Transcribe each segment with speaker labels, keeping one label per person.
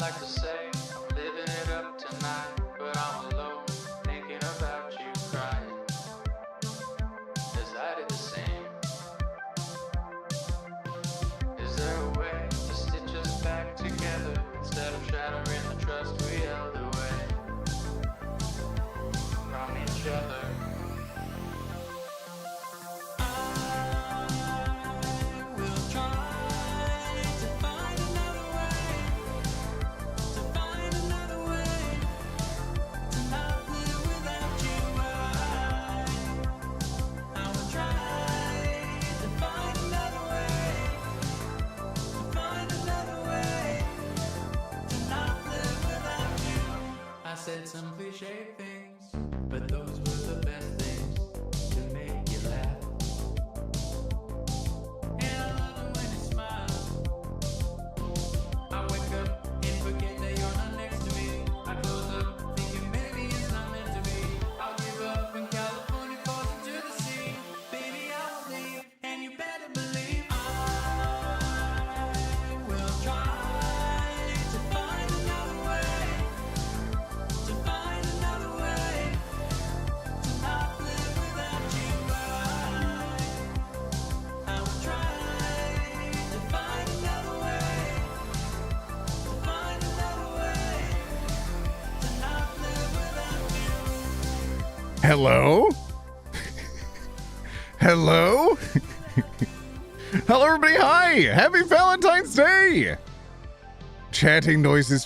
Speaker 1: like to say I'm living it up tonight, but I'm alone, thinking about you crying, as I did the same. Is there a way to stitch us back together, instead of shattering the trust we held away from each other? Said some cliche things, but those were the best things to make you laugh. And I love it when you smile. I wake up and forget that you're not next to me. I close up thinking maybe it's not meant to be. I'll give up when California falls into the sea. Baby, I will leave, and you better believe I will try to find another way. To find another way to not live without you. I will try to find another way. To find another way to not live without you.
Speaker 2: Hello? Hello? Hello, everybody. Hi. Happy Valentine's Day. Chatting noises.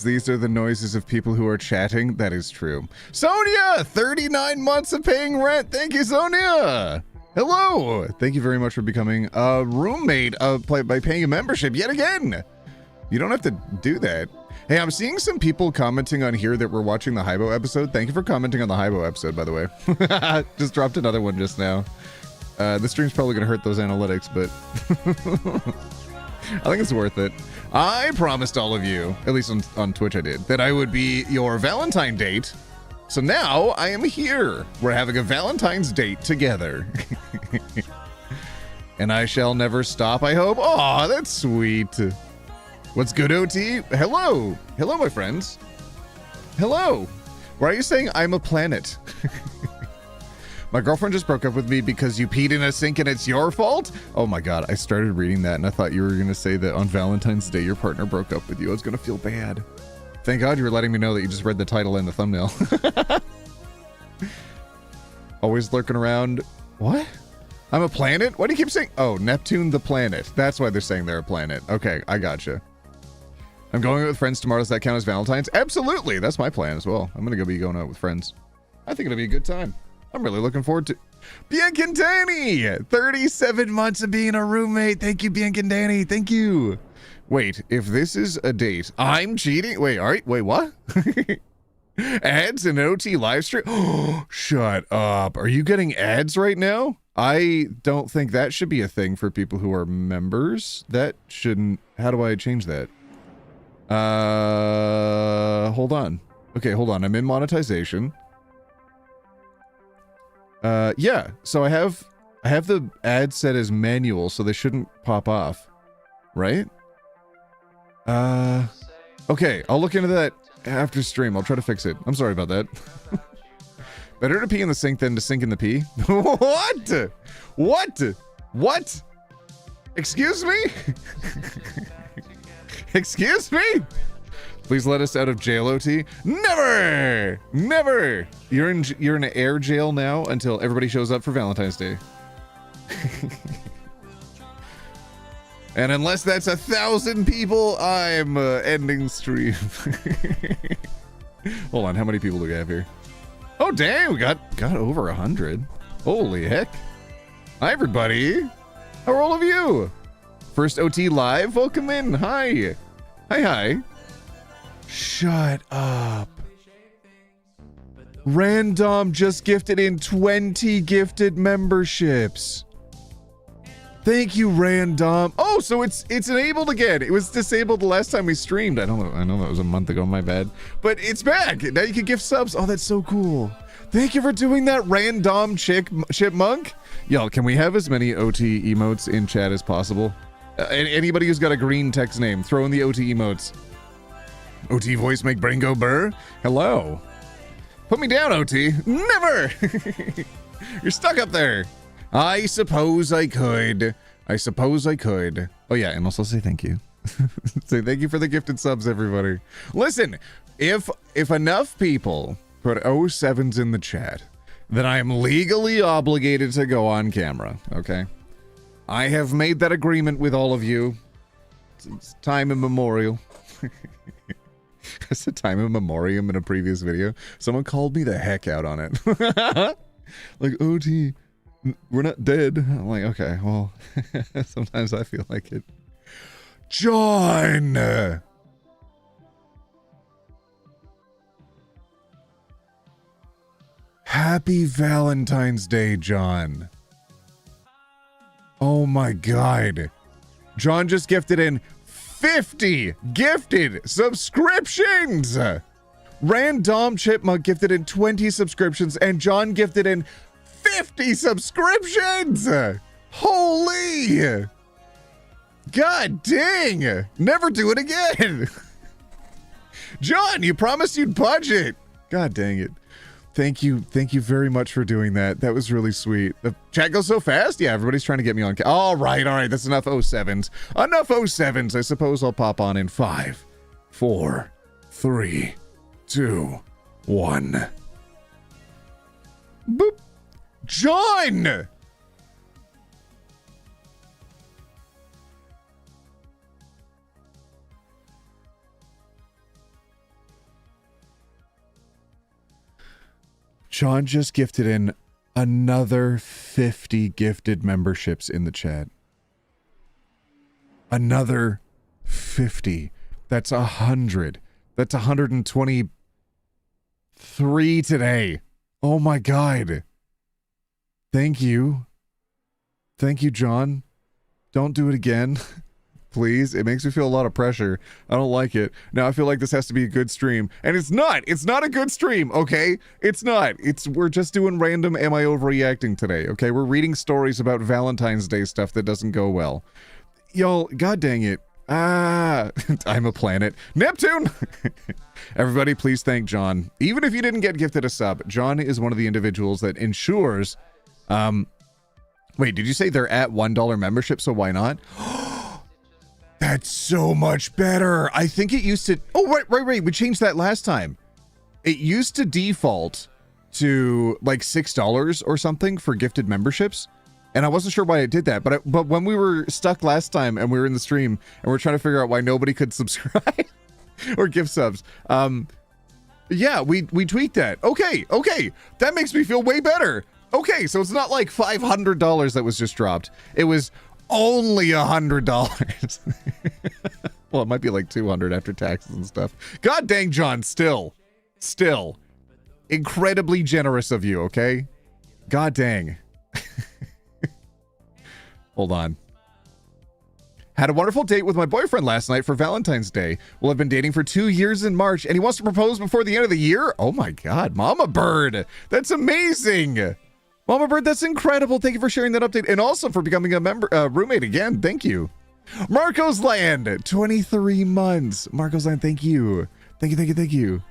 Speaker 2: These are the noises of people who are chatting. That is true. Sonia, 39 months of paying rent. Thank you, Sonia. Hello. Thank you very much for becoming a roommate by paying a membership yet again. You don't have to do that. Hey, I'm seeing some people commenting on here that we're watching the Hybo episode. Thank you for commenting on the Hybo episode, by the way. Just dropped another one just now. This stream's probably going to hurt those analytics, but I think it's worth it. I promised all of you, at least on Twitch I did, that I would be your Valentine date. So now I am here. We're having a Valentine's date together. And I shall never stop, I hope. Aw, that's sweet. What's good, OT? Hello. Hello, my friends. Hello. Why are you saying I'm a planet? My girlfriend just broke up with me because you peed in a sink and it's your fault? Oh my god, I started reading that and I thought you were going to say that on Valentine's Day your partner broke up with you. I was going to feel bad. Thank god you were letting me know that you just read the title and the thumbnail. Always lurking around. What? I'm a planet? Why do you keep saying? Oh, Neptune the planet. That's why they're saying they're a planet. Okay, I gotcha. I'm going out with friends tomorrow. Does that count as Valentine's? Absolutely. That's my plan as well. I'm going to be going out with friends. I think it'll be a good time. I'm really looking forward to Biancandani, 37 months of being a roommate. Thank you, Biancandani. Thank you. Wait, if this is a date, I'm cheating? Wait, all right. Wait, what? Ads in OT live stream? Oh, shut up. Are you getting ads right now? I don't think that should be a thing for people who are members. That shouldn't. How do I change that? Hold on. Okay, hold on. I'm in monetization. Yeah, so I have the ad set as manual, so they shouldn't pop off, right? Okay, I'll look into that after stream. I'll try to fix it. I'm sorry about that. Better to pee in the sink than to sink in the pee? What? What? What? Excuse me? Excuse me? Please let us out of jail, OT. Never! Never! You're in air jail now until everybody shows up for Valentine's Day. And unless that's 1,000 people, I'm ending stream. Hold on, how many people do we have here? Oh, dang, we got over 100. Holy heck. Hi, everybody. How are all of you? First OT live, welcome in. Hi. Hi. Shut up. Random just gifted in 20 gifted memberships. Thank you, Random. Oh, so it's enabled again. It was disabled the last time we streamed. I know that was a month ago, my bad. But it's back. Now you can gift subs. Oh, that's so cool. Thank you for doing that, Random Chipmunk. Y'all, can we have as many OT emotes in chat as possible? Anybody who's got a green text name, throw in the OT emotes. OT voice make brain go burr. Hello. Put me down, OT. Never. You're stuck up there. I suppose I could. I suppose I could. Oh yeah, and also say thank you. Say thank you for the gifted subs, everybody. Listen, if enough people put 07s in the chat, then I am legally obligated to go on camera, okay? I have made that agreement with all of you. It's time immemorial. I said time immemorium in a previous video. Someone called me the heck out on it. Like, OT, we're not dead. I'm like, okay, well, sometimes I feel like it. John! Happy Valentine's Day, John. Oh my God. John just gifted in 50 gifted subscriptions. Random Chipmunk gifted in 20 subscriptions, and John gifted in 50 subscriptions. Holy. God dang. Never do it again. John, you promised you'd budget. God dang it. Thank you very much for doing that. That was really sweet. The chat goes so fast. Yeah, everybody's trying to get me on. All right. That's enough 07s. Enough 07s. I suppose I'll pop on in 5, 4, 3, 2, 1. Boop. John! John just gifted in another 50 gifted memberships in the chat. Another 50. That's 100. That's 123 today. Oh my God. Thank you. Thank you, John. Don't do it again. Please. It makes me feel a lot of pressure. I don't like it. Now I feel like this has to be a good stream. And it's not. It's not a good stream, okay? It's not. We're just doing random am I overreacting today, okay? We're reading stories about Valentine's Day stuff that doesn't go well. Y'all, god dang it. I'm a planet. Neptune! Everybody, please thank John. Even if you didn't get gifted a sub, John is one of the individuals that ensures... Wait, did you say they're at $1 membership, so why not? That's so much better. I think it used to... Oh, right. We changed that last time. It used to default to like $6 or something for gifted memberships. And I wasn't sure why it did that. But when we were stuck last time and we were in the stream and we're trying to figure out why nobody could subscribe or give subs. Yeah, we tweaked that. Okay. That makes me feel way better. Okay, so it's not like $500 that was just dropped. It was only $100. Well, it might be like 200 after taxes and stuff. God dang, John, still incredibly generous of you, okay? God dang. Hold on. Had a wonderful date with my boyfriend last night for Valentine's Day. We'll have been dating for 2 years in March, and he wants to propose before the end of the year? Oh my God, Mama Bird. That's amazing. Mama Bird, that's incredible. Thank you for sharing that update and also for becoming a roommate again. Thank you. Marco's Land, 23 months. Marco's Land, thank you. Thank you.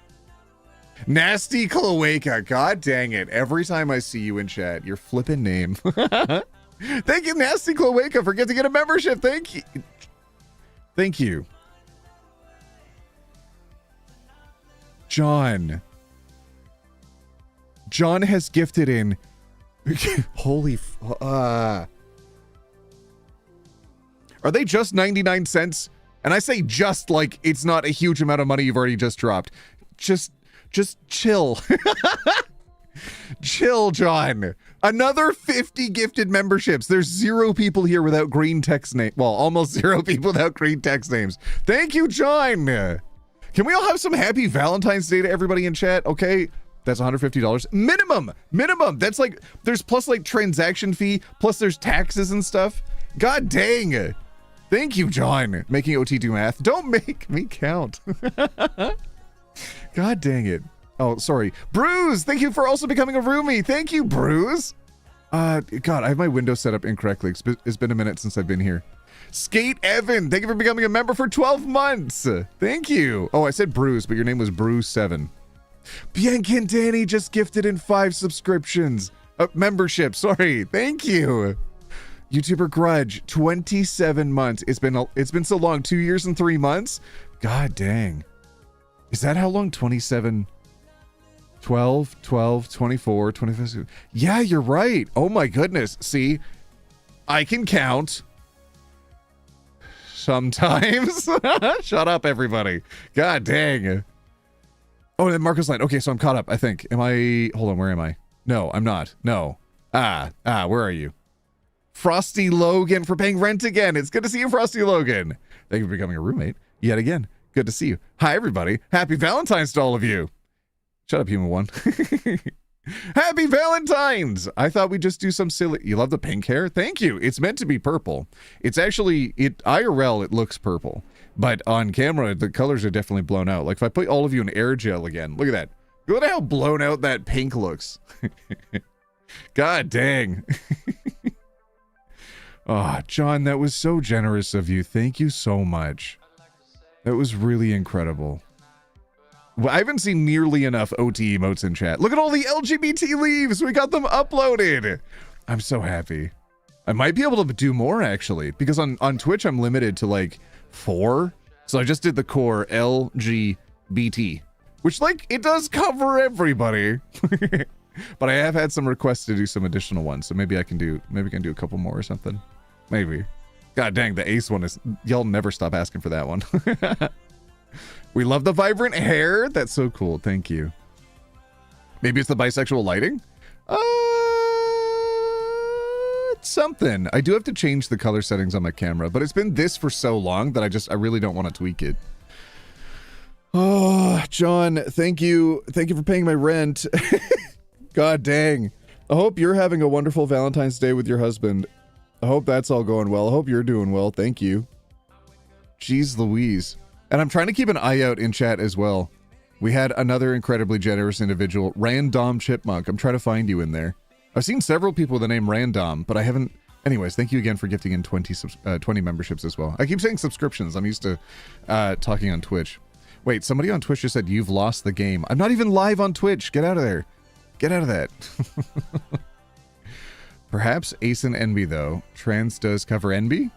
Speaker 2: Nasty Cloaca, god dang it. Every time I see you in chat, your flippin' name. Thank you, Nasty Cloaca, for getting to get a membership. Thank you. John has gifted in holy are they just 99 cents? And I say just like it's not a huge amount of money you've already just dropped. Just chill. Chill, John. Another 50 gifted memberships. There's 0 people here without green text name. Well, almost 0 people without green text names. Thank you, John. Can we all have some happy Valentine's Day to everybody in chat? Okay. That's $150 minimum. That's like, there's plus like transaction fee, plus there's taxes and stuff. God dang. Thank you, John. Making OT do math. Don't make me count. God dang it. Oh, sorry. Bruce, thank you for also becoming a roomie. Thank you, Bruce. God, I have my window set up incorrectly. It's been a minute since I've been here. Skate Evan, thank you for becoming a member for 12 months. Thank you. Oh, I said Bruce, but your name was Bruce7. Biancan Danny just gifted in 5 subscriptions. Membership, sorry. Thank you. YouTuber Grudge, 27 months. It's been so long. 2 years and 3 months. God dang. Is that how long? 27, 12, 24, 25. Yeah, you're right. Oh my goodness. See, I can count. Sometimes. Shut up, everybody. God dang. Oh, and Marcus Line. Okay, so I'm caught up, I think. Hold on, where am I? No, I'm not. No. Where are you? Frosty Logan for paying rent again. It's good to see you, Frosty Logan. Thank you for becoming a roommate yet again. Good to see you. Hi, everybody. Happy Valentine's to all of you. Shut up, Human One. Happy Valentine's! I thought we'd just do some silly... You love the pink hair? Thank you. It's meant to be purple. It's actually... IRL, it looks purple. But on camera, the colors are definitely blown out. Like, if I put all of you in air gel again, look at that. Look at how blown out that pink looks. God dang. Oh, John, that was so generous of you. Thank you so much. That was really incredible. Well, I haven't seen nearly enough OT emotes in chat. Look at all the LGBT leaves. We got them uploaded. I'm so happy. I might be able to do more, actually, because on Twitch, I'm limited to like 4. So I just did the core LGBT, which like it does cover everybody. But I have had some requests to do some additional ones. So maybe I can do a couple more or something. Maybe. God dang, the ace one is, y'all never stop asking for that one. We love the vibrant hair. That's so cool. Thank you. Maybe it's the bisexual lighting? It's something. I do have to change the color settings on my camera, but it's been this for so long that I really don't want to tweak it. Oh, John, thank you. Thank you for paying my rent. God dang. I hope you're having a wonderful Valentine's Day with your husband. I hope that's all going well. I hope you're doing well. Thank you. Jeez Louise. And I'm trying to keep an eye out in chat as well. We had another incredibly generous individual, Random Chipmunk. I'm trying to find you in there. I've seen several people with the name Random, but I haven't... Anyways, thank you again for gifting in 20 memberships as well. I keep saying subscriptions. I'm used to talking on Twitch. Wait, somebody on Twitch just said, you've lost the game. I'm not even live on Twitch. Get out of there. Get out of that. Perhaps Ace and Envy, though. Trans does cover Envy?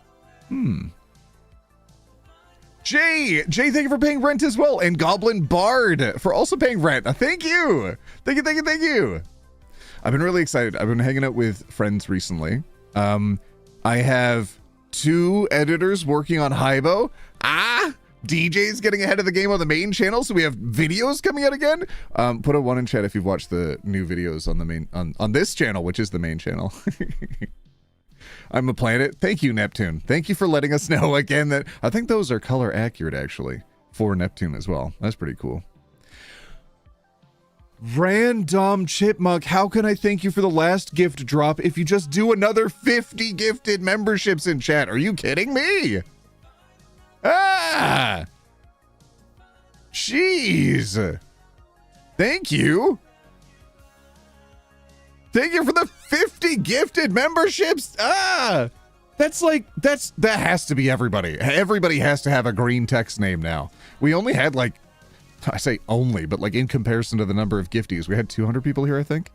Speaker 2: Jay, thank you for paying rent as well. And Goblin Bard for also paying rent. Thank you. Thank you. I've been really excited. I've been hanging out with friends recently. I have 2 editors working on Hybo. DJ's getting ahead of the game on the main channel, so we have videos coming out again. Put a 1 in chat if you've watched the new videos on the main on this channel, which is the main channel. I'm a planet. Thank you, Neptune. Thank you for letting us know again that I think those are color accurate actually for Neptune as well. That's pretty cool. Random Chipmunk, how can I thank you for the last gift drop if you just do another 50 gifted memberships in chat? Are you kidding me? Jeez. Thank you. Thank you for the 50 gifted memberships. That has to be everybody. Everybody has to have a green text name now. We only had like, I say only, but like in comparison to the number of gifties, we had 200 people here, I think.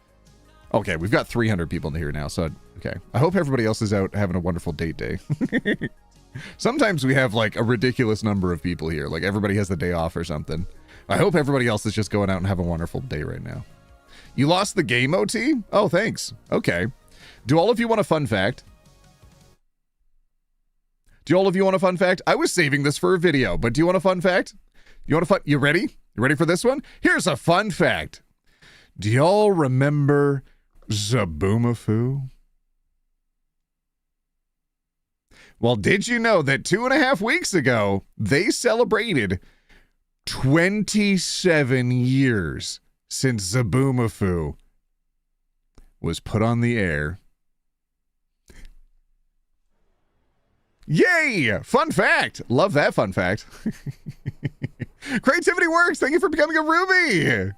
Speaker 2: Okay, we've got 300 people in here now, so okay. I hope everybody else is out having a wonderful date day. Sometimes we have like a ridiculous number of people here, like everybody has the day off or something. I hope everybody else is just going out and have a wonderful day right now. You lost the game, OT? Oh, thanks. Okay. Do all of you want a fun fact? Do all of you want a fun fact? I was saving this for a video, but do you want a fun fact? You ready? You ready for this one? Here's a fun fact. Do y'all remember Zaboomafoo? Well, did you know that 2.5 weeks ago, they celebrated 27 years since Zaboomafoo was put on the air? Yay! Fun fact! Love that fun fact. Creativity works! Thank you for becoming a Ruby!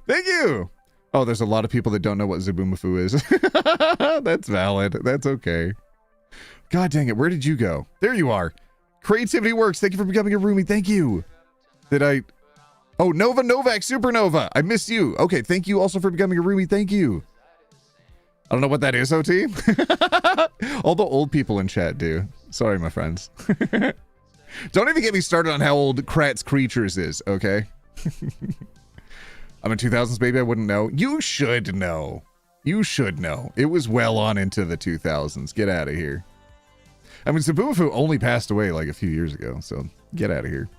Speaker 2: Thank you! Oh, there's a lot of people that don't know what Zaboomafoo is. That's valid. That's okay. God dang it. Where did you go? There you are. Creativity works. Thank you for becoming a roomie. Thank you. Did I? Oh, Nova Novak Supernova. I missed you. Okay. Thank you also for becoming a roomie. Thank you. I don't know what that is, OT. All the old people in chat do. Sorry, my friends. Don't even get me started on how old Kratz Creatures is, okay? I'm a 2000s baby. I wouldn't know. You should know. You should know. It was well on into the 2000s. Get out of here. I mean, Sabufu only passed away like a few years ago, so get out of here.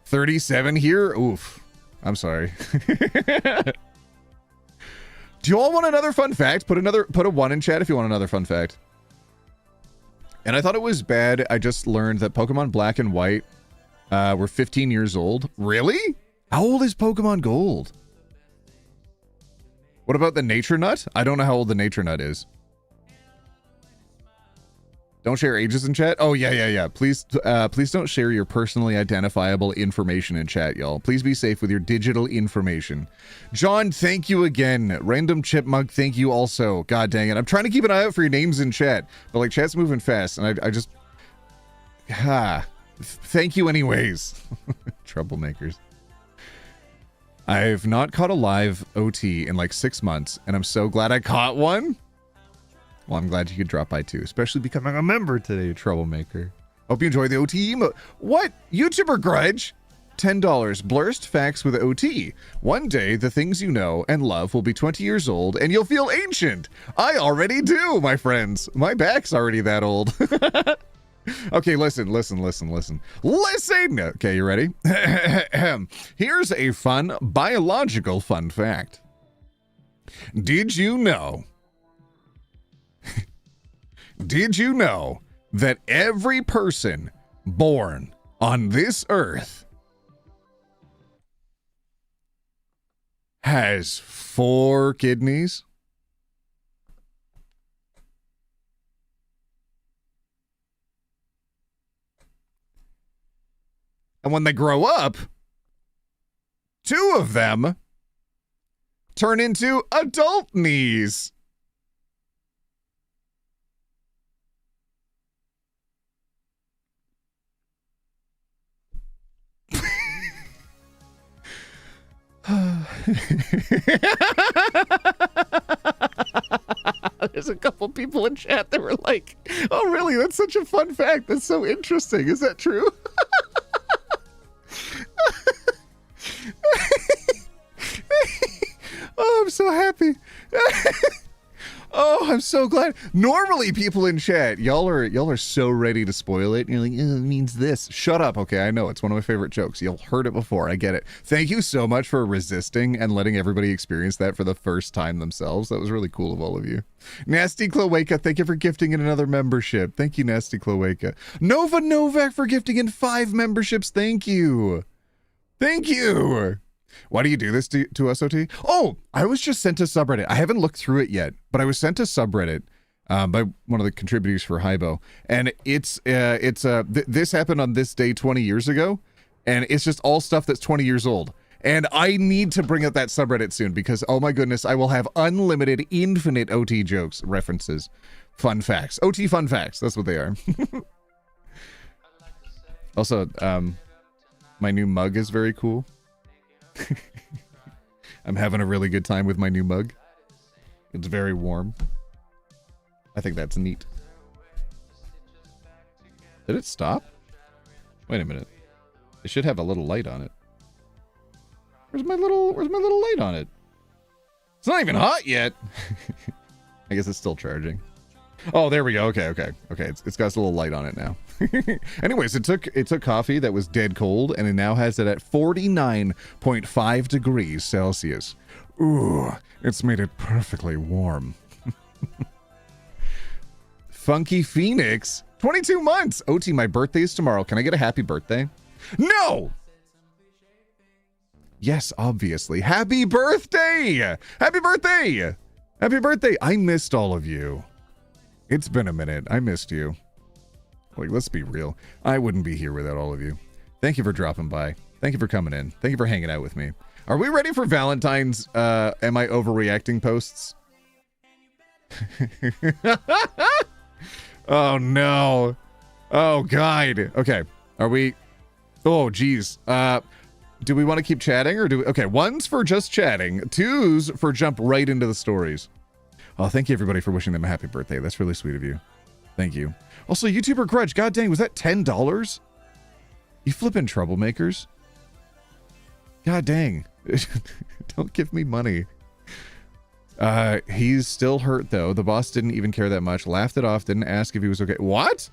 Speaker 2: 37 here? Oof. I'm sorry. Do you all want another fun fact? Put a 1 in chat if you want another fun fact. And I thought it was bad. I just learned that Pokemon Black and White were 15 years old. Really? How old is Pokemon Gold? What about the Nature Nut? I don't know how old the Nature Nut is. Don't share ages in chat? Oh, yeah. Please don't share your personally identifiable information in chat, y'all. Please be safe with your digital information. John, thank you again. Random Chipmunk, thank you also. God dang it. I'm trying to keep an eye out for your names in chat, but like chat's moving fast, and I just... Thank you anyways. Troublemakers. I've not caught a live OT in like 6 months, and I'm so glad I caught one. Well, I'm glad you could drop by too, especially becoming a member today, Troublemaker. Hope you enjoy the OT emote. What? YouTuber Grudge? $10. Blurst facts with OT. One day, the things you know and love will be 20 years old, and you'll feel ancient. I already do, my friends. My back's already that old. Okay, listen. Listen. Okay, you ready? Here's a fun biological fun fact. Did you know that every person born on this earth has 4 kidneys? And when they grow up, 2 of them turn into adult knees. There's a couple people in chat that were like, oh really, that's such a fun fact, that's so interesting, is that true? Oh, I'm so happy. Oh, I'm so glad. Normally people in chat, y'all are so ready to spoil it. And you're like, it means this. Shut up. Okay, I know. It's one of my favorite jokes. You'll heard it before. I get it. Thank you so much for resisting and letting everybody experience that for the first time themselves. That was really cool of all of you. Nasty Cloaca, thank you for gifting in another membership. Thank you, Nasty Cloaca. Nova Novak for gifting in 5 memberships. Thank you. Thank you. Why do you do this to us, OT? Oh, I was just sent a subreddit. I haven't looked through it yet, but I was sent a subreddit by one of the contributors for Hybo, and this happened on this day 20 years ago, and it's just all stuff that's 20 years old. And I need to bring up that subreddit soon because, oh my goodness, I will have unlimited, infinite OT jokes, references, fun facts. OT fun facts, that's what they are. Also, my new mug is very cool. I'm having a really good time with my new mug. It's very warm. I think that's neat. Did it stop? Wait a minute. It should have a little light on it. Where's my little light on it? It's not even hot yet. I guess it's still charging. Oh, there we go. Okay. It's got a little light on it now. Anyways, it took coffee that was dead cold, and it now has it at 49.5 degrees Celsius. Ooh, it's made it perfectly warm. Funky Phoenix, 22 months. OT, my birthday is tomorrow. Can I get a happy birthday? No! Yes, obviously. Happy birthday! Happy birthday! Happy birthday! I missed all of you. It's been a minute. I missed you. Like, let's be real. I wouldn't be here without all of you. Thank you for dropping by. Thank you for coming in. Thank you for hanging out with me. Are we ready for Valentine's, am I overreacting posts? Oh no. Oh god. Okay. Are we? Oh geez. Do we want to keep chatting or do we? Okay. One's for just chatting. Two's for jump right into the stories. Oh, thank you everybody for wishing them a happy birthday. That's really sweet of you. Thank you. Also, YouTuber Grudge. God dang, was that $10? You flipping troublemakers. God dang. Don't give me money. He's still hurt though. The boss didn't even care that much. Laughed it off. Didn't ask if he was okay. What?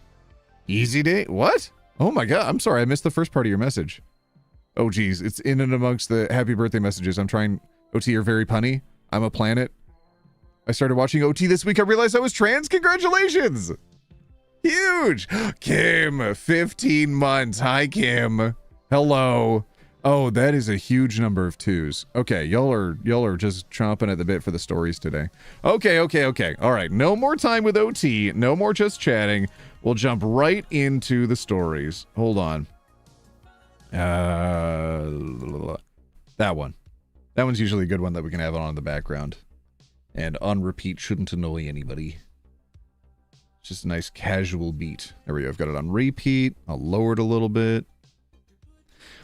Speaker 2: Easy day? What? Oh my god. I'm sorry. I missed the first part of your message. Oh geez. It's in and amongst the happy birthday messages. I'm trying. OT, you're very punny. I'm a planet. I started watching OT this week. I realized I was trans. Congratulations. Huge. Kim, 15 months. Hi, Kim. Hello. Oh, that is a huge number of twos. Okay, y'all are just chomping at the bit for the stories today. Okay. All right, no more time with OT. No more just chatting. We'll jump right into the stories. Hold on. That one. That one's usually a good one that we can have on in the background. And on repeat shouldn't annoy anybody. It's just a nice casual beat. There we go. I've got it on repeat. I'll lower it a little bit.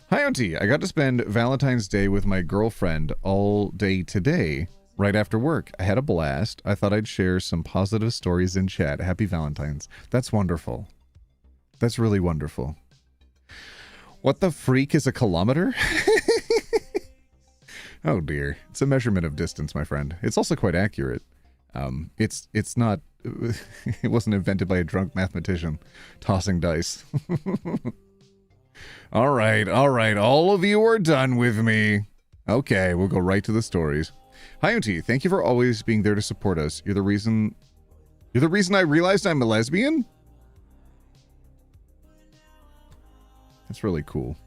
Speaker 2: Hi, OT. I got to spend Valentine's Day with my girlfriend all day today, right after work. I had a blast. I thought I'd share some positive stories in chat. Happy Valentine's. That's wonderful. That's really wonderful. What the freak is a kilometer? Oh dear. It's a measurement of distance, my friend. It's also quite accurate. It's not... It wasn't invented by a drunk mathematician tossing dice. All right. All of you are done with me. Okay, we'll go right to the stories. Hi, OT. Thank you for always being there to support us. You're the reason I realized I'm a lesbian? That's really cool.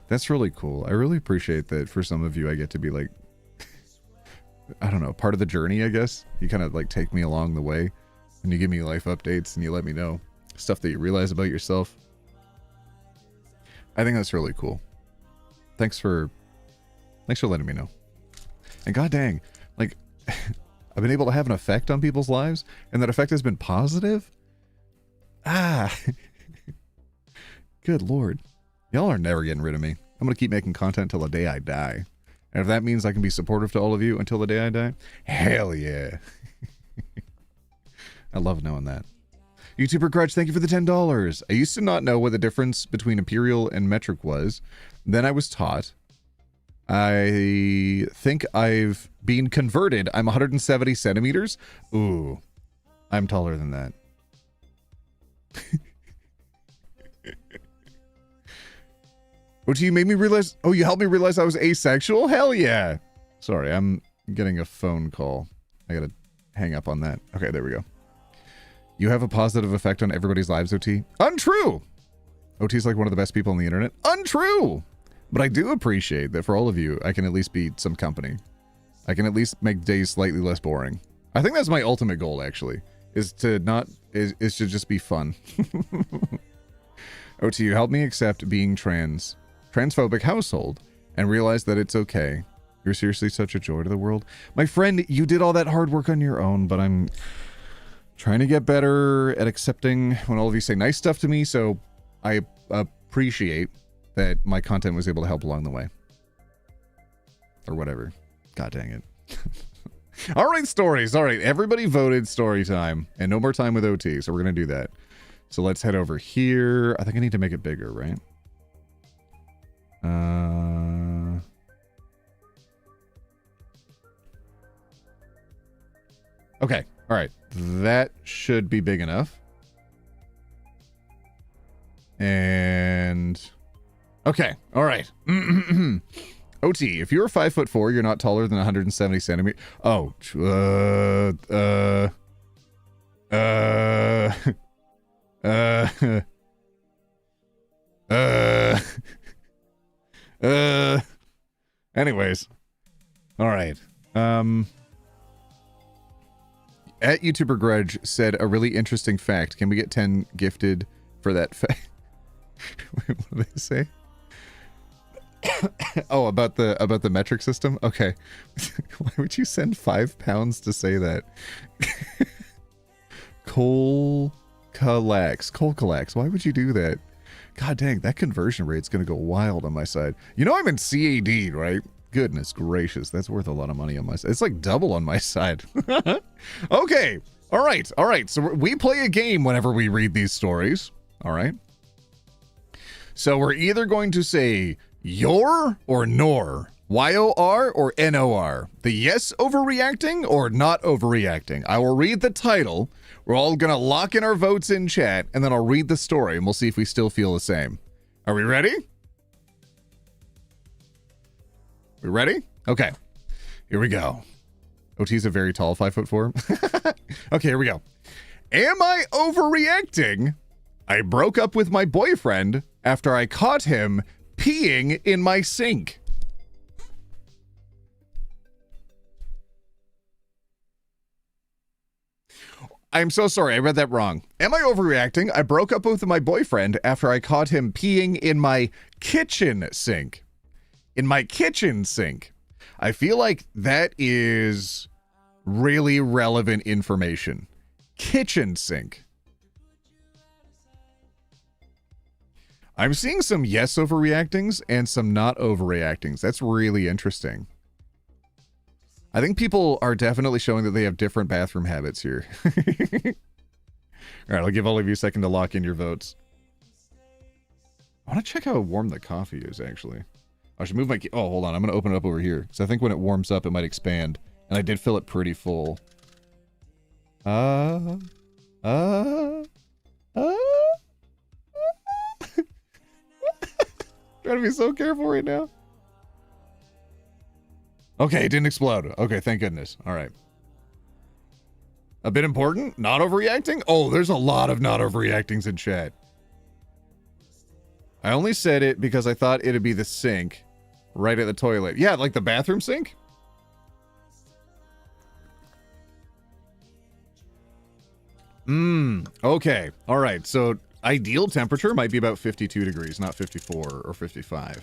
Speaker 2: That's really cool. I really appreciate that for some of you I get to be like, I don't know, part of the journey, I guess. You kind of like take me along the way and you give me life updates and you let me know stuff that you realize about yourself. I think that's really cool. Thanks for letting me know. And god dang, like I've been able to have an effect on people's lives and that effect has been positive. Good lord. Y'all are never getting rid of me. I'm going to keep making content till the day I die. And if that means I can be supportive to all of you until the day I die, hell yeah. I love knowing that. YouTuber Grudge, thank you for the $10. I used to not know what the difference between imperial and metric was. Then I was taught. I think I've been converted. I'm 170 centimeters. Ooh, I'm taller than that. What you made me realize? Oh, you helped me realize I was asexual? Hell yeah. Sorry, I'm getting a phone call. I gotta hang up on that. Okay, there we go. You have a positive effect on everybody's lives, OT. Untrue! OT's like one of the best people on the internet. Untrue! But I do appreciate that for all of you, I can at least be some company. I can at least make days slightly less boring. I think that's my ultimate goal, actually, is to just be fun. OT, you helped me accept being transphobic household and realize that it's okay. You're seriously such a joy to the world. My friend, you did all that hard work on your own, but I'm trying to get better at accepting when all of you say nice stuff to me, so I appreciate that my content was able to help along the way. Or whatever. God dang it. All right, stories. All right, everybody voted story time. And no more time with OT, so we're going to do that. So let's head over here. I think I need to make it bigger, right? Okay. All right. That should be big enough. And okay. All right. OT, if you're 5'4", you're not taller than 170 centimeters. Oh, anyways. All right. At YouTuber Grudge said a really interesting fact. Can we get 10 gifted for that fact? Wait, what did they say? Oh, about the metric system? Okay. Why would you send £5 to say that? Colcalax. Why would you do that? God dang, that conversion rate's gonna go wild on my side. You know I'm in CAD, right? Goodness gracious, that's worth a lot of money on my side. It's like double on my side. Okay, all right. So we play a game whenever we read these stories. All right. So we're either going to say your or nor, Y-O-R or N-O-R. The yes overreacting or not overreacting. I will read the title. We're all going to lock in our votes in chat, and then I'll read the story, and we'll see if we still feel the same. Are we ready? We ready? Okay. Here we go. OT's a very tall 5'4". Okay, here we go. Am I overreacting? I broke up with my boyfriend after I caught him peeing in my sink. I'm so sorry, I read that wrong. Am I overreacting? I broke up with my boyfriend after I caught him peeing in my kitchen sink. In my kitchen sink. I feel like that is really relevant information. Kitchen sink. I'm seeing some yes overreactings and some not overreactings. That's really interesting. I think people are definitely showing that they have different bathroom habits here. All right, I'll give all of you a second to lock in your votes. I want to check how warm the coffee is, actually. I should move my... Oh, hold on. I'm going to open it up over here. Because I think when it warms up, it might expand. And I did fill it pretty full. Trying to be so careful right now. Okay, it didn't explode. Okay, thank goodness. All right. A bit important? Not overreacting? Oh, there's a lot of not overreactings in chat. I only said it because I thought it'd be the sink right at the toilet. Yeah, like the bathroom sink? Okay. All right, so ideal temperature might be about 52 degrees, not 54 or 55.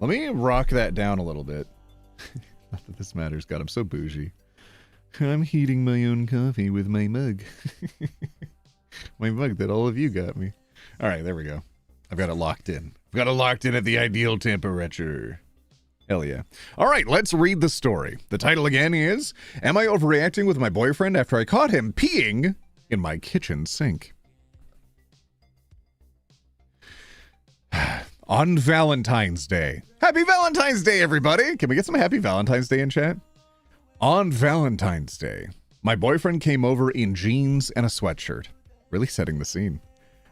Speaker 2: Let me rock that down a little bit. Not that this matters. God, I'm so bougie. I'm heating my own coffee with my mug. My mug that all of you got me. All right, there we go. I've got it locked in. I've got it locked in at the ideal temperature. Hell yeah. All right, let's read the story. The title again is, Am I Overreacting with My Boyfriend After I Caught Him Peeing in My Kitchen Sink? On Valentine's Day. Happy Valentine's Day, everybody! Can we get some Happy Valentine's Day in chat? On Valentine's Day, my boyfriend came over in jeans and a sweatshirt. Really setting the scene.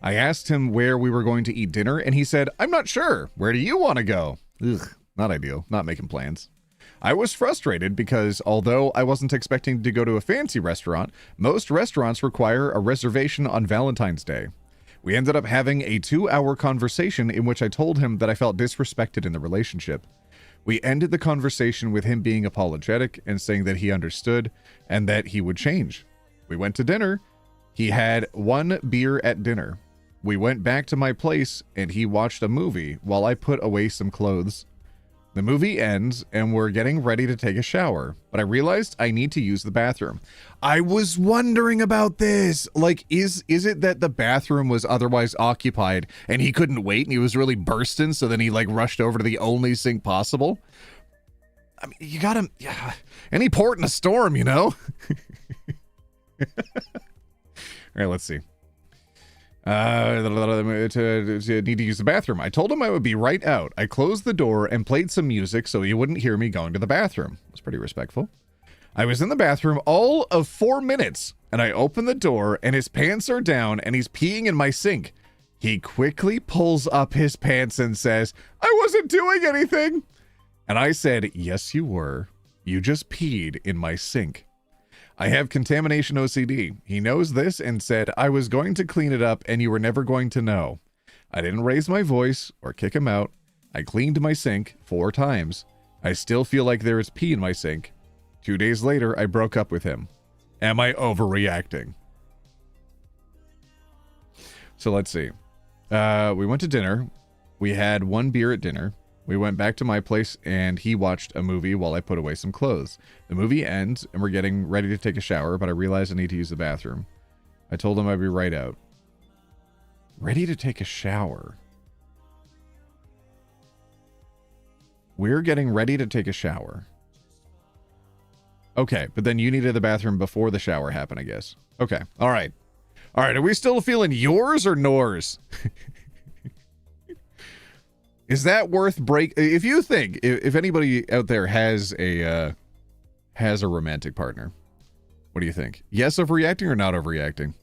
Speaker 2: I asked him where we were going to eat dinner, and he said, I'm not sure. Where do you want to go? Ugh, not ideal. Not making plans. I was frustrated because although I wasn't expecting to go to a fancy restaurant, most restaurants require a reservation on Valentine's Day. We ended up having a 2-hour conversation in which I told him that I felt disrespected in the relationship. We ended the conversation with him being apologetic and saying that he understood and that he would change. We went to dinner. He had 1 beer at dinner. We went back to my place and he watched a movie while I put away some clothes. The movie ends and we're getting ready to take a shower, but I realized I need to use the bathroom. I was wondering about this. Like, is it that the bathroom was otherwise occupied and he couldn't wait and he was really bursting, so then he like rushed over to the only sink possible? I mean, you gotta, yeah, any port in a storm, you know? All right, let's see. To need to use the bathroom. I told him I would be right out. I closed the door and played some music so he wouldn't hear me going to the bathroom. It was pretty respectful. I was in the bathroom all of 4 minutes, and I opened the door and his pants are down and he's peeing in my sink. He quickly pulls up his pants and says, I wasn't doing anything. And I said, yes, you were. You just peed in my sink. I have contamination OCD. He knows this and said, I was going to clean it up and you were never going to know. I didn't raise my voice or kick him out. I cleaned my sink 4 times. I still feel like there is pee in my sink. 2 days later, I broke up with him. Am I overreacting? So let's see. We went to dinner. We had 1 beer at dinner. We went back to my place and he watched a movie while I put away some clothes. The movie ends and we're getting ready to take a shower, but I realize I need to use the bathroom. I told him I'd be right out. Ready to take a shower. We're getting ready to take a shower. Okay, but then you needed the bathroom before the shower happened, I guess. Okay, all right. All right, are we still feeling yours or nors? Is that worth break? If you think, if anybody out there has a romantic partner, what do you think? Yes, overreacting or not overreacting?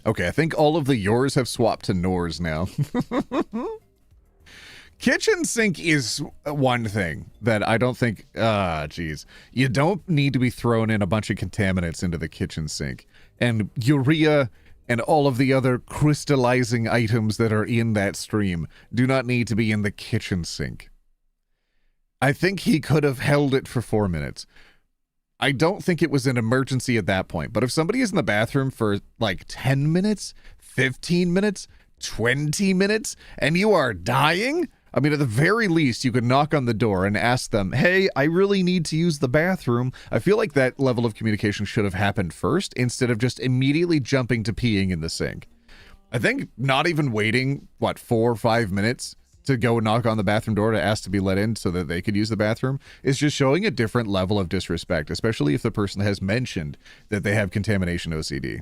Speaker 2: Okay, I think all of the yours have swapped to nors now. Kitchen sink is one thing that I don't think, geez. You don't need to be throwing in a bunch of contaminants into the kitchen sink. And urea and all of the other crystallizing items that are in that stream do not need to be in the kitchen sink. I think he could have held it for 4 minutes. I don't think it was an emergency at that point, but if somebody is in the bathroom for like 10 minutes, 15 minutes, 20 minutes, and you are dying, I mean, at the very least, you could knock on the door and ask them, hey, I really need to use the bathroom. I feel like that level of communication should have happened first instead of just immediately jumping to peeing in the sink. I think not even waiting, 4 or 5 minutes to go knock on the bathroom door to ask to be let in so that they could use the bathroom is just showing a different level of disrespect, especially if the person has mentioned that they have contamination OCD.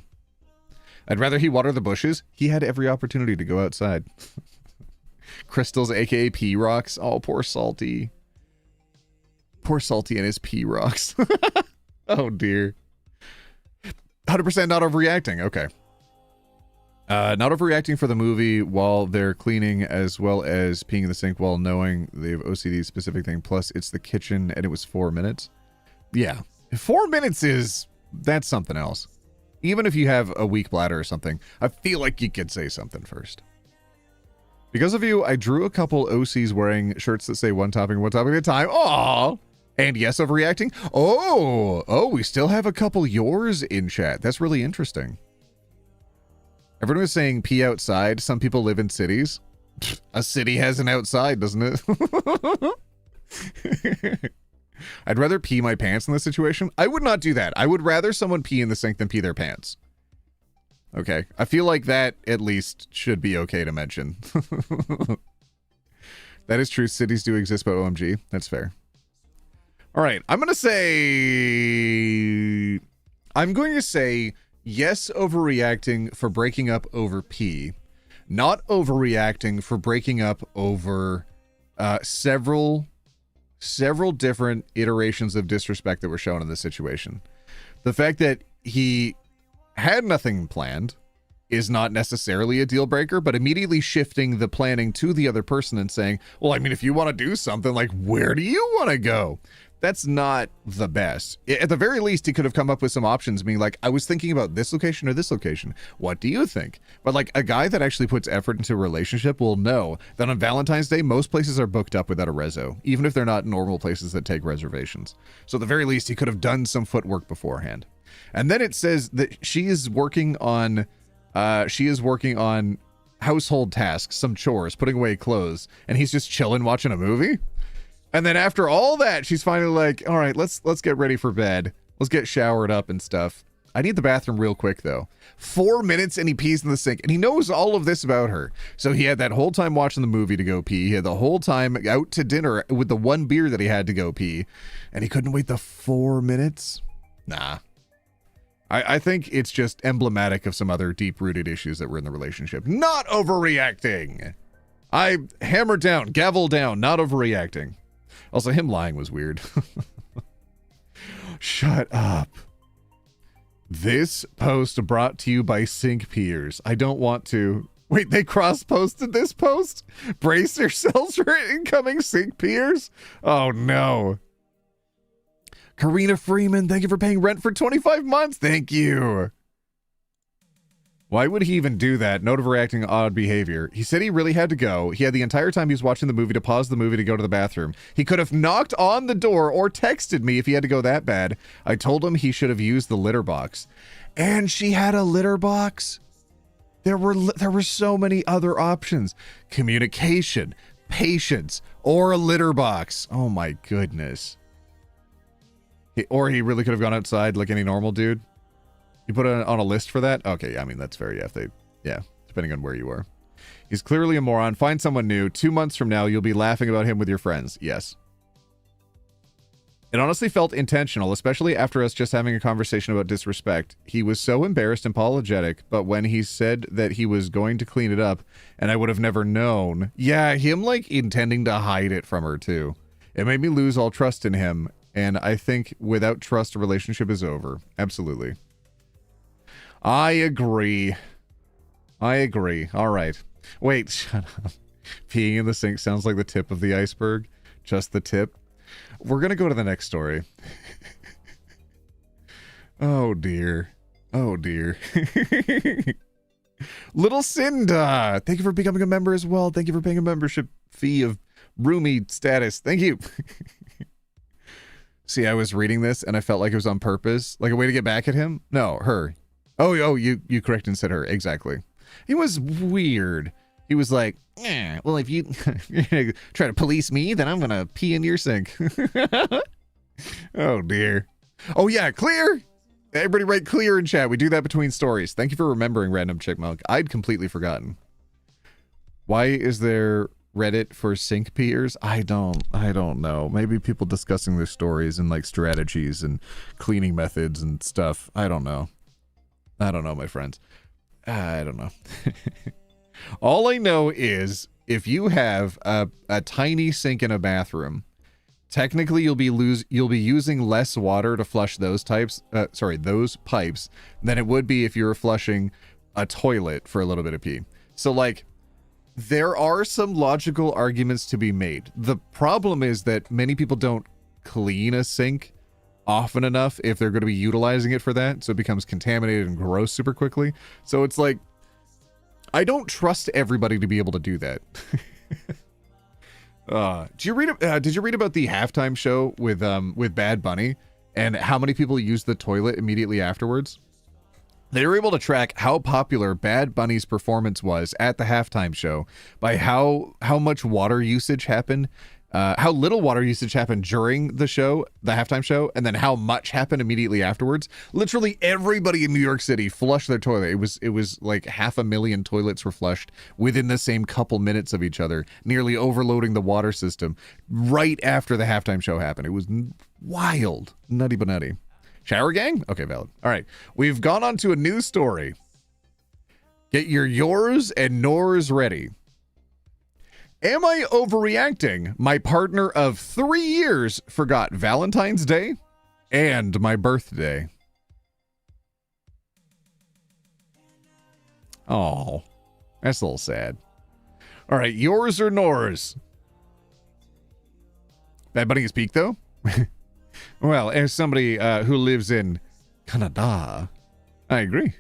Speaker 2: I'd rather he water the bushes. He had every opportunity to go outside. Crystals, aka P-Rocks. Oh, poor Salty. Poor Salty and his P-Rocks. Oh, dear. 100% not overreacting. Okay. Not overreacting for the movie while they're cleaning as well as peeing in the sink while knowing they have OCD specific thing. Plus, it's the kitchen and it was 4 minutes. Yeah. 4 minutes that's something else. Even if you have a weak bladder or something, I feel like you could say something first. Because of you, I drew a couple OCs wearing shirts that say one topic at a time. Aww. And yes, overreacting. Oh, we still have a couple yours in chat. That's really interesting. Everyone was saying pee outside. Some people live in cities. A city has an outside, doesn't it? I'd rather pee my pants in this situation. I would not do that. I would rather someone pee in the sink than pee their pants. Okay, I feel like that at least should be okay to mention. That is true. Cities do exist, but OMG. That's fair. All right, I'm going to say yes, overreacting for breaking up over pee. Not overreacting for breaking up over several different iterations of disrespect that were shown in this situation. The fact that he had nothing planned is not necessarily a deal breaker, but immediately shifting the planning to the other person and saying, well, I mean, if you want to do something, like, where do you want to go? That's not the best. At the very least, he could have come up with some options, being like, I was thinking about this location or this location. What do you think? But like a guy that actually puts effort into a relationship will know that on Valentine's Day, most places are booked up without a reso, even if they're not normal places that take reservations. So at the very least, he could have done some footwork beforehand. And then it says that she is working on household tasks, some chores, putting away clothes, and he's just chilling watching a movie. And then after all that, she's finally like, all right, let's get ready for bed. Let's get showered up and stuff. I need the bathroom real quick, though. 4 minutes and he pees in the sink. And he knows all of this about her. So he had that whole time watching the movie to go pee. He had the whole time out to dinner with the one beer that he had to go pee. And he couldn't wait the 4 minutes? Nah. I think it's just emblematic of some other deep-rooted issues that were in the relationship. Not overreacting! I hammered down, gavel down, not overreacting. Also, him lying was weird. Shut up. This post brought to you by Sink Peers. I don't want to. Wait, they cross-posted this post? Brace yourselves for incoming Sink Peers? Oh, no. Karina Freeman, thank you for paying rent for 25 months. Thank you. Why would he even do that? Note of reacting odd behavior. He said he really had to go. He had the entire time he was watching the movie to pause the movie to go to the bathroom. He could have knocked on the door or texted me if he had to go that bad. I told him he should have used the litter box. And she had a litter box? There were so many other options. Communication, patience, or a litter box. Oh my goodness. Or he really could have gone outside like any normal dude. You put it on a list for that? Okay, I mean, that's fair. Yeah, depending on where you are. He's clearly a moron. Find someone new. 2 months from now, you'll be laughing about him with your friends. Yes. It honestly felt intentional, especially after us just having a conversation about disrespect. He was so embarrassed and apologetic, but when he said that he was going to clean it up, and I would have never known. Yeah, him, like, intending to hide it from her, too. It made me lose all trust in him, and I think without trust, a relationship is over. Absolutely. I agree. All right. Wait, shut up. Peeing in the sink sounds like the tip of the iceberg. Just the tip. We're going to go to the next story. Oh, dear. Little Cinda. Thank you for becoming a member as well. Thank you for paying a membership fee of roomie status. Thank you. See, I was reading this and I felt like it was on purpose. Like a way to get back at him? No, her. Oh, you corrected and said her. Exactly. It was weird. He was like, well, if you try to police me, then I'm going to pee in your sink. Oh, dear. Oh, yeah, clear. Everybody write clear in chat. We do that between stories. Thank you for remembering, Random Chickmunk. I'd completely forgotten. Why is there Reddit for sink peers? I don't know. Maybe people discussing their stories and like strategies and cleaning methods and stuff. I don't know, my friends. I don't know. All I know is if you have a tiny sink in a bathroom, technically you'll be using less water to flush those pipes than it would be if you were flushing a toilet for a little bit of pee. So like there are some logical arguments to be made. The problem is that many people don't clean a sink often enough if they're going to be utilizing it for that, so it becomes contaminated and gross super quickly. So it's like I don't trust everybody to be able to do that. Did you read about the halftime show with Bad Bunny and how many people used the toilet immediately afterwards? They were able to track how popular Bad Bunny's performance was at the halftime show by how much water usage happened, how little water usage happened during the show, the halftime show, and then how much happened immediately afterwards. Literally everybody in New York City flushed their toilet. It was like 500,000 toilets were flushed within the same couple minutes of each other, nearly overloading the water system right after the halftime show happened. It was wild. Nutty but nutty. Shower gang? Okay, valid. All right. We've gone on to a new story. Get your yours and nors ready. Am I overreacting? My partner of 3 years forgot Valentine's Day and my birthday. Oh, that's a little sad. All right, yours or nors? Bad Bunny is peak, though? Well, as somebody who lives in Canada, I agree.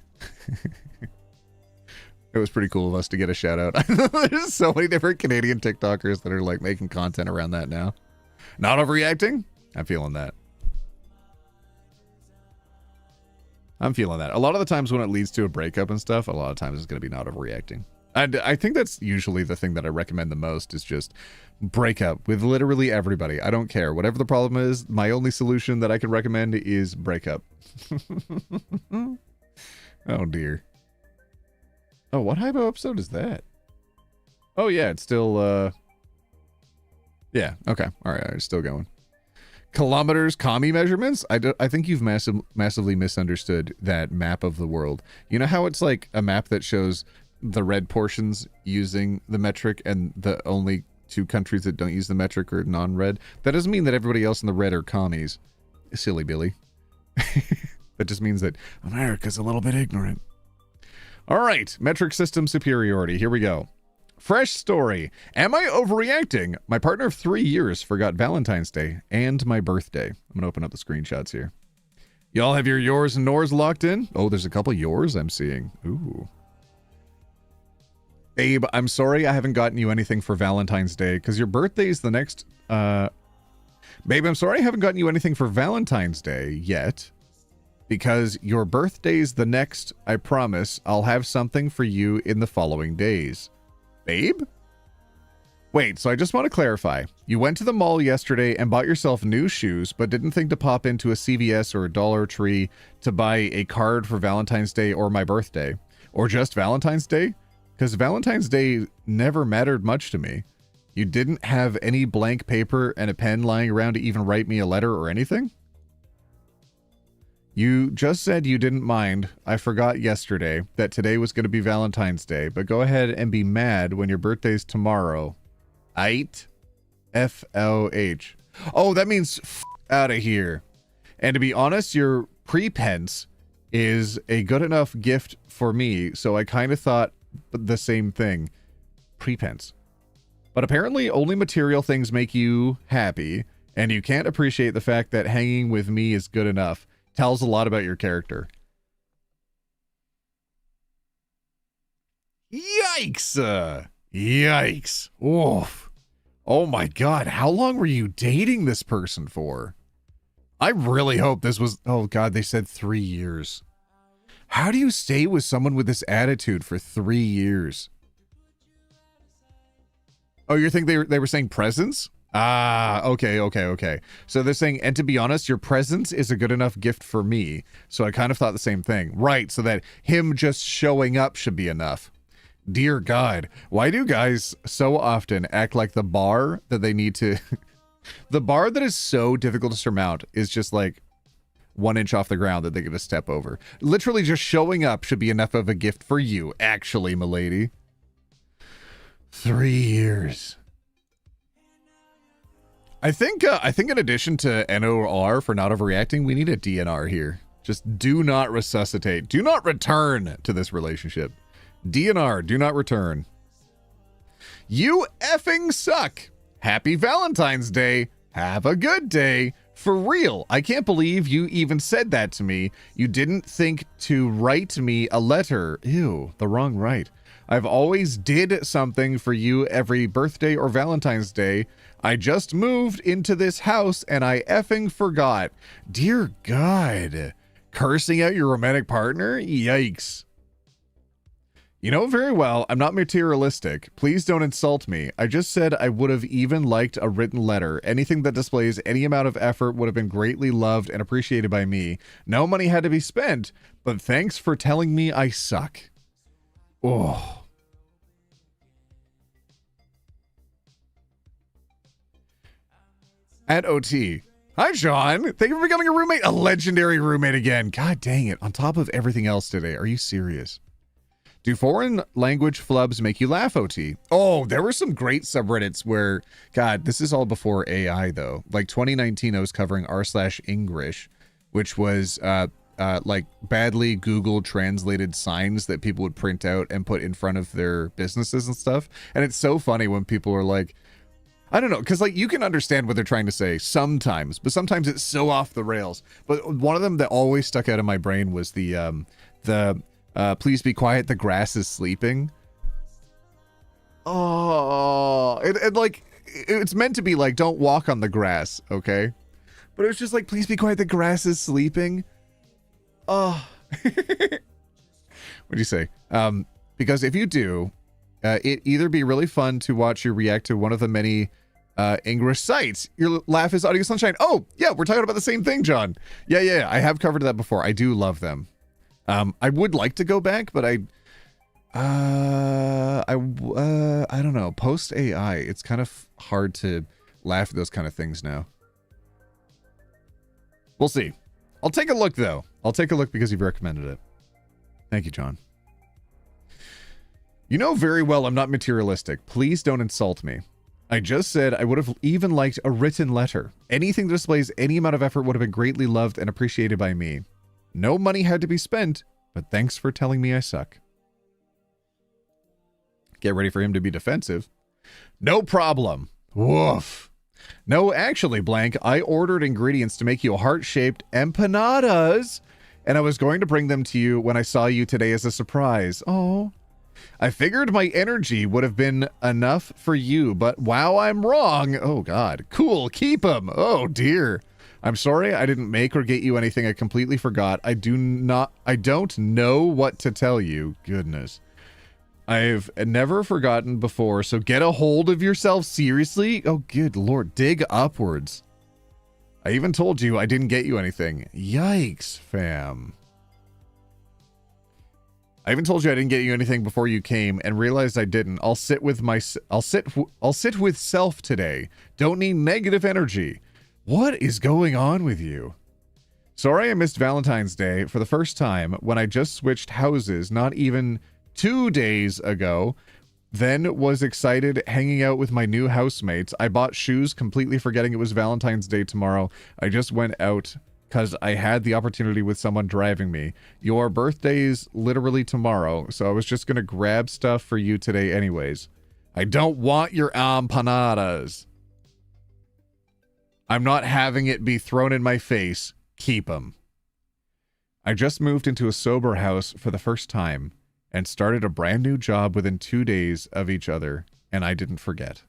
Speaker 2: It was pretty cool of us to get a shout out. There's so many different Canadian TikTokers that are like making content around that now. Not overreacting? I'm feeling that. A lot of the times when it leads to a breakup and stuff, a lot of times it's going to be not overreacting. And I think that's usually the thing that I recommend the most is just break up with literally everybody. I don't care. Whatever the problem is, my only solution that I can recommend is break up. Oh, dear. Oh, what Hypo episode is that? Oh, yeah, it's still, yeah, okay. All right, it's still going. Kilometers, commie measurements? I think you've massively misunderstood that map of the world. You know how it's like a map that shows the red portions using the metric and the only 2 countries that don't use the metric are non-red? That doesn't mean that everybody else in the red are commies. Silly Billy. That just means that America's a little bit ignorant. All right, metric system superiority. Here we go. Fresh story. Am I overreacting? My partner of 3 years forgot Valentine's Day and my birthday. I'm going to open up the screenshots here. Y'all have your yours and nors locked in? Oh, there's a couple yours I'm seeing. Ooh. Babe, I'm sorry I haven't gotten you anything for Valentine's Day because your birthday is the next... Babe, I'm sorry I haven't gotten you anything for Valentine's Day yet because your birthday's the next. I promise I'll have something for you in the following days. Babe? Wait, so I just want to clarify. You went to the mall yesterday and bought yourself new shoes, but didn't think to pop into a CVS or a Dollar Tree to buy a card for Valentine's Day or my birthday. Or just Valentine's Day? Because Valentine's Day never mattered much to me. You didn't have any blank paper and a pen lying around to even write me a letter or anything? You just said you didn't mind. I forgot yesterday that today was going to be Valentine's Day, but go ahead and be mad when your birthday's tomorrow. Aight? FLH. Oh, that means out of here. And to be honest, your prepense is a good enough gift for me, so I kind of thought the same thing. Prepense. But apparently only material things make you happy, and you can't appreciate the fact that hanging with me is good enough. Tells a lot about your character. Yikes! Yikes. Oof. Oh my god, how long were you dating this person for? I really hope this was... Oh god, they said 3 years. How do you stay with someone with this attitude for 3 years? Oh, you think they were saying presents? Ah, okay. So they're saying, and to be honest, your presence is a good enough gift for me. So I kind of thought the same thing. Right, so that him just showing up should be enough. Dear God, why do guys so often act like the bar that they need to... the bar that is so difficult to surmount is just like 1 inch off the ground that they get to step over. Literally just showing up should be enough of a gift for you, actually, milady. 3 years. I think in addition to NOR for not overreacting, we need a DNR here. Just do not resuscitate. Do not return to this relationship. DNR, do not return. You effing suck. Happy Valentine's Day. Have a good day. For real, I can't believe you even said that to me. You didn't think to write me a letter. Ew, the wrong write. I've always did something for you every birthday or Valentine's Day. I just moved into this house and I effing forgot. Dear God. Cursing out your romantic partner? Yikes. You know very well, I'm not materialistic. Please don't insult me. I just said I would have even liked a written letter. Anything that displays any amount of effort would have been greatly loved and appreciated by me. No money had to be spent, but thanks for telling me I suck. Oh. At OT. Hi, Sean. Thank you for becoming a roommate. A legendary roommate again. God dang it. On top of everything else today. Are you serious? Do foreign language flubs make you laugh, OT? Oh, there were some great subreddits where, God, this is all before AI, though. Like 2019, I was covering r/English, which was like badly Google translated signs that people would print out and put in front of their businesses and stuff. And it's so funny when people are like, I don't know, because like you can understand what they're trying to say sometimes, but sometimes it's so off the rails. But one of them that always stuck out in my brain was the please be quiet, the grass is sleeping. Oh, like, it's meant to be like, don't walk on the grass, okay? But it was just like, please be quiet, the grass is sleeping. Oh. What'd you say? Because if you do, it either be really fun to watch you react to one of the many English sites. Your laugh is Audio Sunshine. Oh, yeah, we're talking about the same thing, John. Yeah, I have covered that before. I do love them. I would like to go back, but I don't know. Post AI, it's kind of hard to laugh at those kind of things now. We'll see. I'll take a look, though. I'll take a look because you've recommended it. Thank you, John. You know very well I'm not materialistic. Please don't insult me. I just said I would have even liked a written letter. Anything that displays any amount of effort would have been greatly loved and appreciated by me. No money had to be spent, but thanks for telling me I suck. Get ready for him to be defensive. No problem. Woof. No, actually, blank, I ordered ingredients to make you heart-shaped empanadas, and I was going to bring them to you when I saw you today as a surprise. Oh. I figured my energy would have been enough for you, but wow, I'm wrong. Oh, God. Cool, keep them. Oh, dear. I'm sorry I didn't make or get you anything. I completely forgot. I don't know what to tell you. Goodness. I've never forgotten before, so get a hold of yourself, seriously? Oh, good lord, dig upwards. I even told you I didn't get you anything. Yikes, fam. I even told you I didn't get you anything before you came and realized I didn't. I'll sit with self today. Don't need negative energy. What is going on with you? Sorry I missed Valentine's Day for the first time when I just switched houses not even 2 days ago. Then was excited hanging out with my new housemates. I bought shoes completely forgetting it was Valentine's Day tomorrow. I just went out because I had the opportunity with someone driving me. Your birthday's literally tomorrow, so I was just going to grab stuff for you today anyways. I don't want your empanadas. I'm not having it be thrown in my face. Keep them. I just moved into a sober house for the first time and started a brand new job within 2 days of each other, and I didn't forget.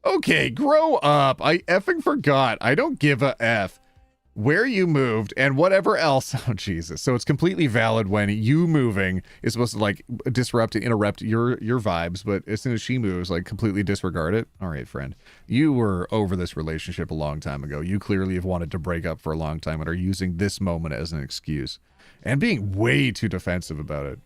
Speaker 2: Okay, grow up. I effing forgot. I don't give a F where you moved and whatever else. Oh, Jesus. So it's completely valid when you moving is supposed to like disrupt and interrupt your vibes, but as soon as she moves, like completely disregard it. All right, friend. You were over this relationship a long time ago. You clearly have wanted to break up for a long time and are using this moment as an excuse and being way too defensive about it.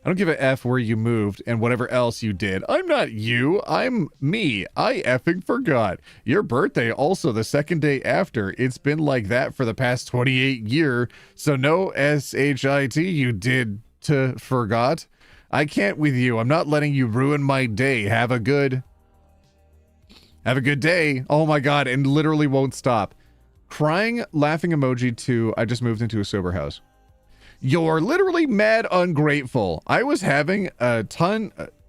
Speaker 2: I don't give a F where you moved and whatever else you did. I'm not you. I'm me. I effing forgot. Your birthday also the second day after. It's been like that for the past 28 years. So no SHIT you did to forgot. I can't with you. I'm not letting you ruin my day. Have a good day. Oh my God. And literally won't stop. Crying, laughing emoji to I just moved into a sober house. You're literally mad ungrateful. I was having an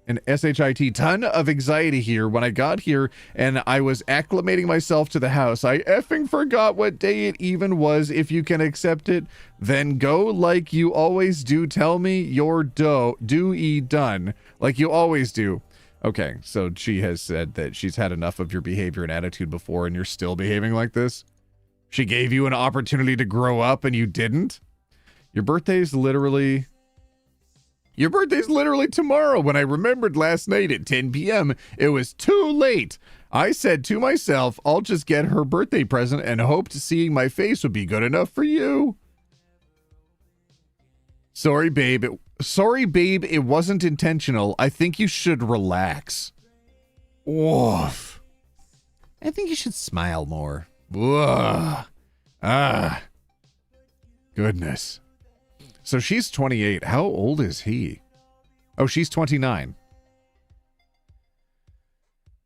Speaker 2: SHIT ton of anxiety here when I got here and I was acclimating myself to the house. I effing forgot what day it even was. If you can accept it, then go like you always do. Tell me you're done like you always do. Okay, so she has said that she's had enough of your behavior and attitude before and you're still behaving like this? She gave you an opportunity to grow up and you didn't? Your birthday's literally tomorrow. When I remembered last night at 10 p.m., it was too late. I said to myself, I'll just get her birthday present and hoped seeing my face would be good enough for you. Sorry, babe. It wasn't intentional. I think you should relax. Woof. I think you should smile more. Ugh. Ah. Goodness. So she's 28. How old is he? Oh, she's 29.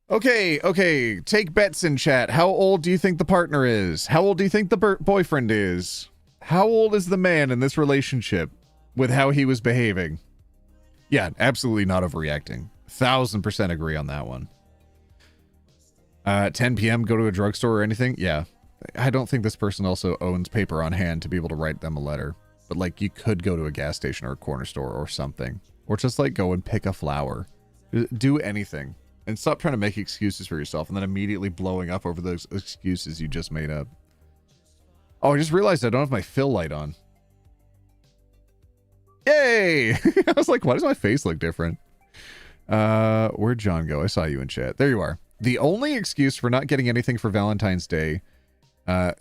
Speaker 2: Okay. Take bets in chat. How old do you think the partner is? How old do you think the boyfriend is? How old is the man in this relationship with how he was behaving? Yeah, absolutely not overreacting. 1000% agree on that one. 10 p.m. go to a drugstore or anything? Yeah. I don't think this person also owns paper on hand to be able to write them a letter. But, like, you could go to a gas station or a corner store or something. Or just, like, go and pick a flower. Do anything. And stop trying to make excuses for yourself and then immediately blowing up over those excuses you just made up. Oh, I just realized I don't have my fill light on. Yay! I was like, why does my face look different? Where'd John go? I saw you in chat. There you are. The only excuse for not getting anything for Valentine's Day...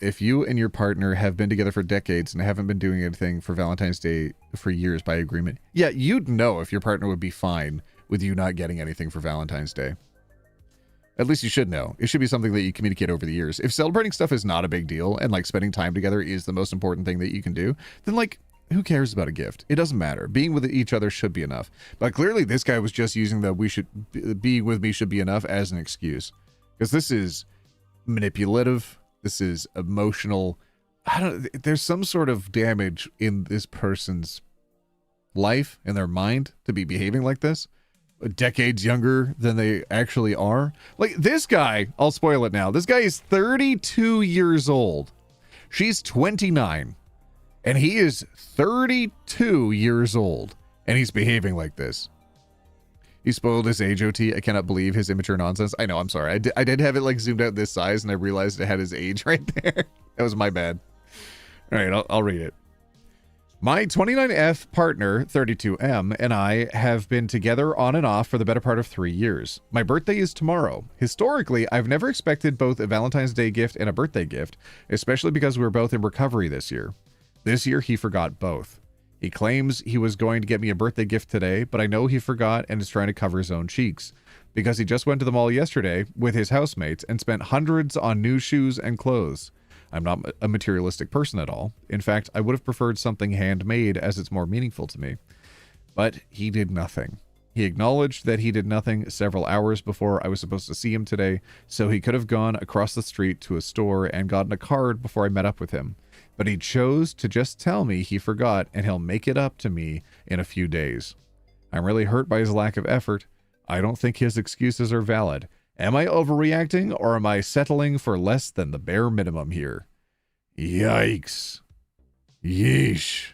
Speaker 2: if you and your partner have been together for decades and haven't been doing anything for Valentine's Day for years by agreement, yeah, you'd know if your partner would be fine with you not getting anything for Valentine's Day. At least you should know. It should be something that you communicate over the years. If celebrating stuff is not a big deal and like spending time together is the most important thing that you can do, then like, who cares about a gift? It doesn't matter. Being with each other should be enough. But clearly this guy was just using the be with me should be enough as an excuse. Because this is manipulative. This is emotional. There's some sort of damage in this person's life and their mind to be behaving like this. Decades younger than they actually are. Like this guy, I'll spoil it now. This guy is 32 years old. She's 29. And he is 32 years old. And he's behaving like this. He spoiled his age, OT. I cannot believe his immature nonsense. I know, I'm sorry. I did have it like zoomed out this size and I realized it had his age right there. That was my bad. All right, I'll read it. My 29F partner, 32M, and I have been together on and off for the better part of 3 years. My birthday is tomorrow. Historically, I've never expected both a Valentine's Day gift and a birthday gift, especially because we were both in recovery this year. This year, he forgot both. He claims he was going to get me a birthday gift today, but I know he forgot and is trying to cover his own cheeks. Because he just went to the mall yesterday with his housemates and spent hundreds on new shoes and clothes. I'm not a materialistic person at all. In fact, I would have preferred something handmade as it's more meaningful to me. But he did nothing. He acknowledged that he did nothing several hours before I was supposed to see him today, so he could have gone across the street to a store and gotten a card before I met up with him. But he chose to just tell me he forgot and he'll make it up to me in a few days. I'm really hurt by his lack of effort. I don't think his excuses are valid. Am I overreacting or am I settling for less than the bare minimum here? Yikes. Yeesh.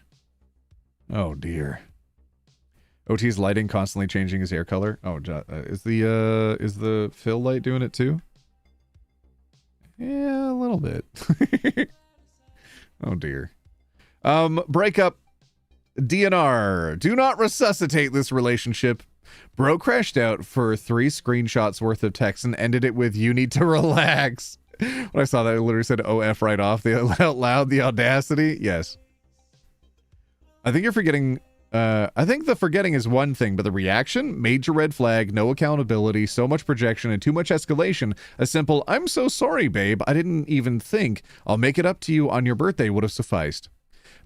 Speaker 2: Oh dear. OT's lighting constantly changing his hair color. Oh, is the fill light doing it too? Yeah, a little bit. Oh dear. Breakup. DNR. Do not resuscitate this relationship. Bro crashed out for 3 screenshots worth of text and ended it with, "You need to relax." When I saw that, I literally said OF right off. The out loud, the audacity. Yes. I think you're forgetting. I think the forgetting is one thing, but the reaction, major red flag, no accountability, so much projection, and too much escalation. A simple, "I'm so sorry, babe. I didn't even think. I'll make it up to you on your birthday" would have sufficed.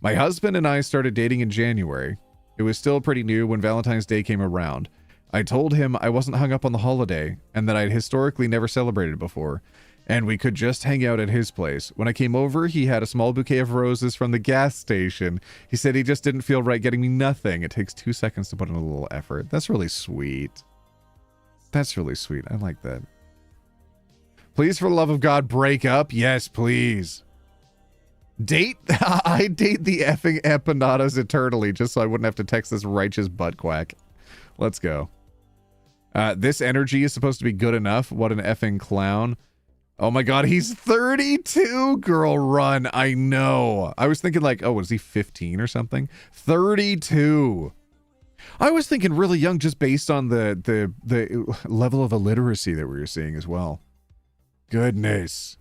Speaker 2: My husband and I started dating in January. It was still pretty new when Valentine's Day came around. I told him I wasn't hung up on the holiday and that I'd historically never celebrated before, and we could just hang out at his place. When I came over, he had a small bouquet of roses from the gas station. He said he just didn't feel right getting me nothing. It takes 2 seconds to put in a little effort. That's really sweet. That's really sweet. I like that. Please, for the love of God, break up. Yes, please. Date? I date the effing empanadas eternally just so I wouldn't have to text this righteous butt quack. Let's go. This energy is supposed to be good enough. What an effing clown. Oh my god, he's 32, girl, run. I know. I was thinking like, oh, was he 15 or something? 32. I was thinking really young just based on the level of illiteracy that we were seeing as well. Goodness.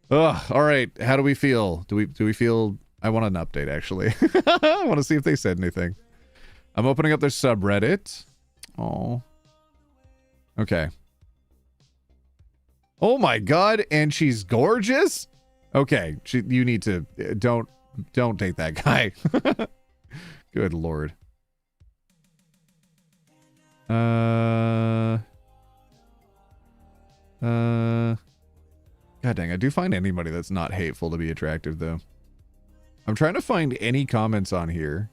Speaker 2: Ugh, all right. How do we feel? Do we feel... I want an update, actually. I want to see if they said anything. I'm opening up their subreddit. Oh. Okay. Oh my god, and she's gorgeous? Okay, you need to... Don't date that guy. Good lord. God dang, I do find anybody that's not hateful to be attractive, though. I'm trying to find any comments on here.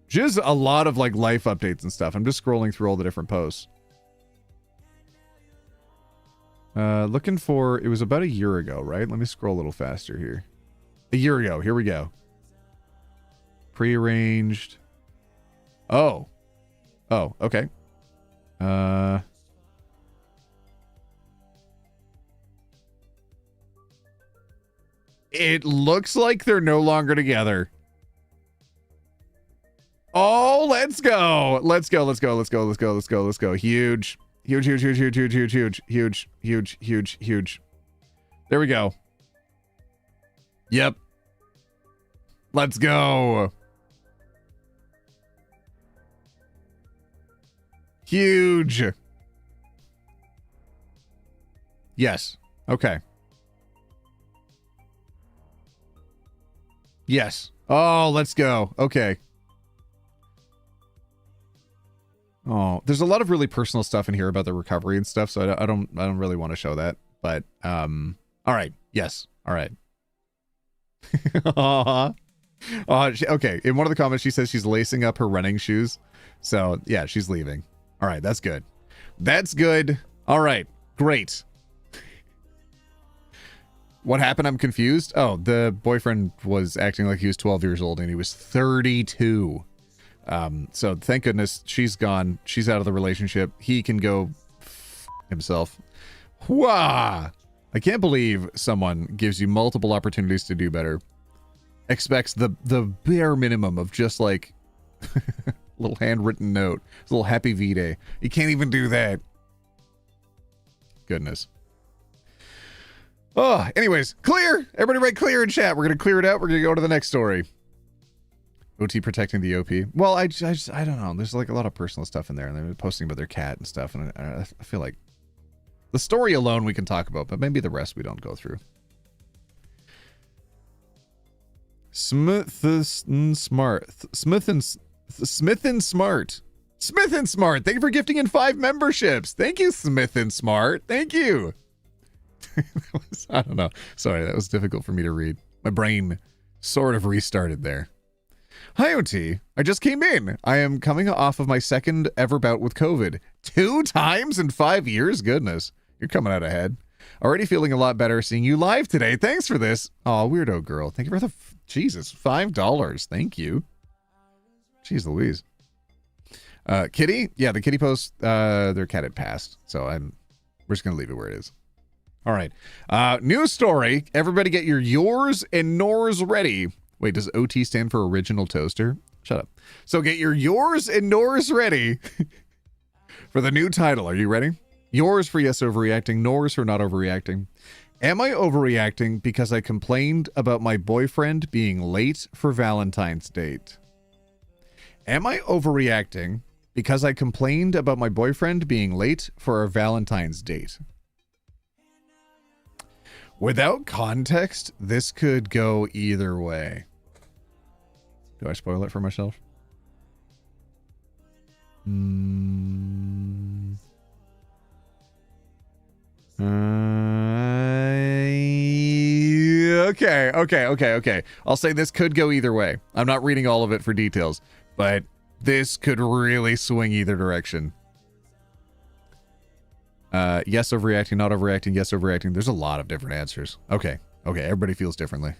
Speaker 2: Just a lot of, like, life updates and stuff. I'm just scrolling through all the different posts. Looking for... It was about a year ago, right? Let me scroll a little faster here. A year ago. Here we go. Prearranged. Oh. Oh, okay. It looks like they're no longer together. Oh, let's go. Let's go. Let's go. Let's go. Let's go. Let's go. Let's go. Huge. Huge, huge, huge, huge, huge, huge, huge, huge, huge, huge, huge. There we go. Yep. Let's go. Huge. Yes. Okay. Yes. Oh, let's go. Okay. Oh, there's a lot of really personal stuff in here about the recovery and stuff, so I don't really want to show that. But all right. Yes. All right. Okay. In one of the comments, she says she's lacing up her running shoes. So yeah, she's leaving. All right. That's good. That's good. All right. Great. What happened? I'm confused. Oh, the boyfriend was acting like he was 12 years old and he was 32. So thank goodness she's gone. She's out of the relationship. He can go himself. Wah! I can't believe someone gives you multiple opportunities to do better expects the bare minimum of just like a little handwritten note, a little happy V-Day. You can't even do that. Goodness. Oh, anyways, clear. Everybody write clear in chat. We're going to clear it out. We're going to go to the next story. OT protecting the OP. Well, I don't know. There's like a lot of personal stuff in there, and they're posting about their cat and stuff, and I feel like the story alone we can talk about, but maybe the rest we don't go through. Smith and Smart. Smith and Smart. Thank you for gifting in 5 memberships. Thank you, Smith and Smart. Thank you. I don't know. Sorry, that was difficult for me to read. My brain sort of restarted there. Hi, OT. I just came in. I am coming off of my second ever bout with COVID. 2 times in 5 years? Goodness. You're coming out ahead. Already feeling a lot better seeing you live today. Thanks for this. Oh, weirdo girl. Thank you for the... Jesus, $5. Thank you. Jeez Louise. Kitty? Yeah, the kitty post, their cat had passed. So we're just going to leave it where it is. All right. News story. Everybody get your yours and nors ready. Wait, does OT stand for original toaster? Shut up. So get your yours and nors ready for the new title. Are you ready? Yours for yes overreacting, nors for not overreacting. Am I overreacting because I complained about my boyfriend being late for Valentine's date? Am I overreacting because I complained about my boyfriend being late for our Valentine's date? Without context, this could go either way. Do I spoil it for myself? Okay. I'll say this could go either way. I'm not reading all of it for details, but this could really swing either direction. Yes overreacting, not overreacting, yes overreacting. There's a lot of different answers. Okay, everybody feels differently.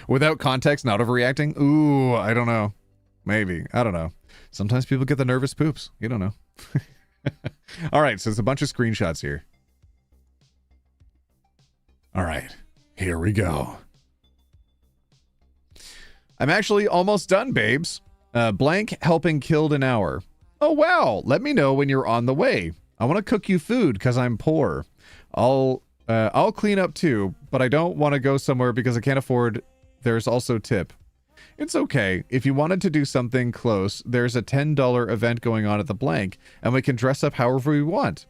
Speaker 2: Without context, not overreacting? Ooh, I don't know. Maybe. I don't know. Sometimes people get the nervous poops. You don't know. All right, so it's a bunch of screenshots here. All right, here we go. I'm actually almost done, babes. Blank helping killed an hour. Oh, wow. Let me know when you're on the way. I want to cook you food because I'm poor. I'll clean up too, but I don't want to go somewhere because I can't afford. There's also tip. It's okay. If you wanted to do something close, there's a $10 event going on at the blank, and we can dress up however we want.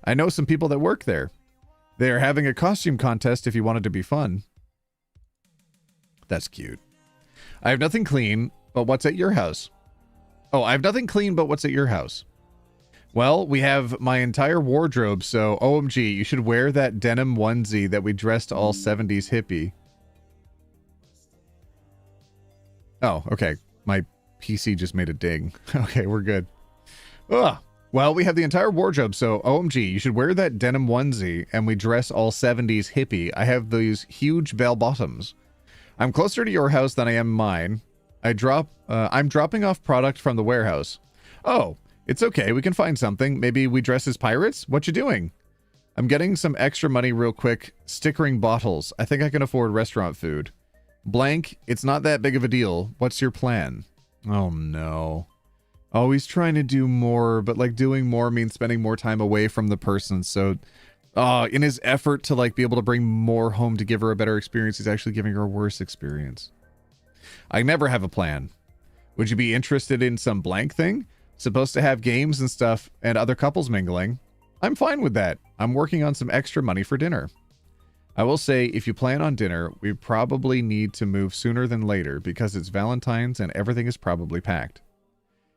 Speaker 2: I know some people that work there. They are having a costume contest if you wanted to be fun. That's cute. I have nothing clean, but what's at your house? Oh, I have nothing clean, but what's at your house? Well, we have my entire wardrobe, so OMG, you should wear that denim onesie that we dressed all 70s hippie. Oh, okay. My PC just made a ding. Okay, we're good. Ugh. Well, we have the entire wardrobe, so OMG, you should wear that denim onesie, and we dress all 70s hippie. I have these huge bell bottoms. I'm closer to your house than I am mine. I'm dropping off product from the warehouse. Oh, it's okay. We can find something. Maybe we dress as pirates? What you doing? I'm getting some extra money real quick. Stickering bottles. I think I can afford restaurant food. Blank, it's not that big of a deal. What's your plan? Oh, no. Oh, he's trying to do more, but like doing more means spending more time away from the person. So, in his effort to like be able to bring more home to give her a better experience, he's actually giving her a worse experience. I never have a plan. Would you be interested in some blank thing? Supposed to have games and stuff and other couples mingling. I'm fine with that. I'm working on some extra money for dinner. I will say, if you plan on dinner, we probably need to move sooner than later because it's Valentine's and everything is probably packed.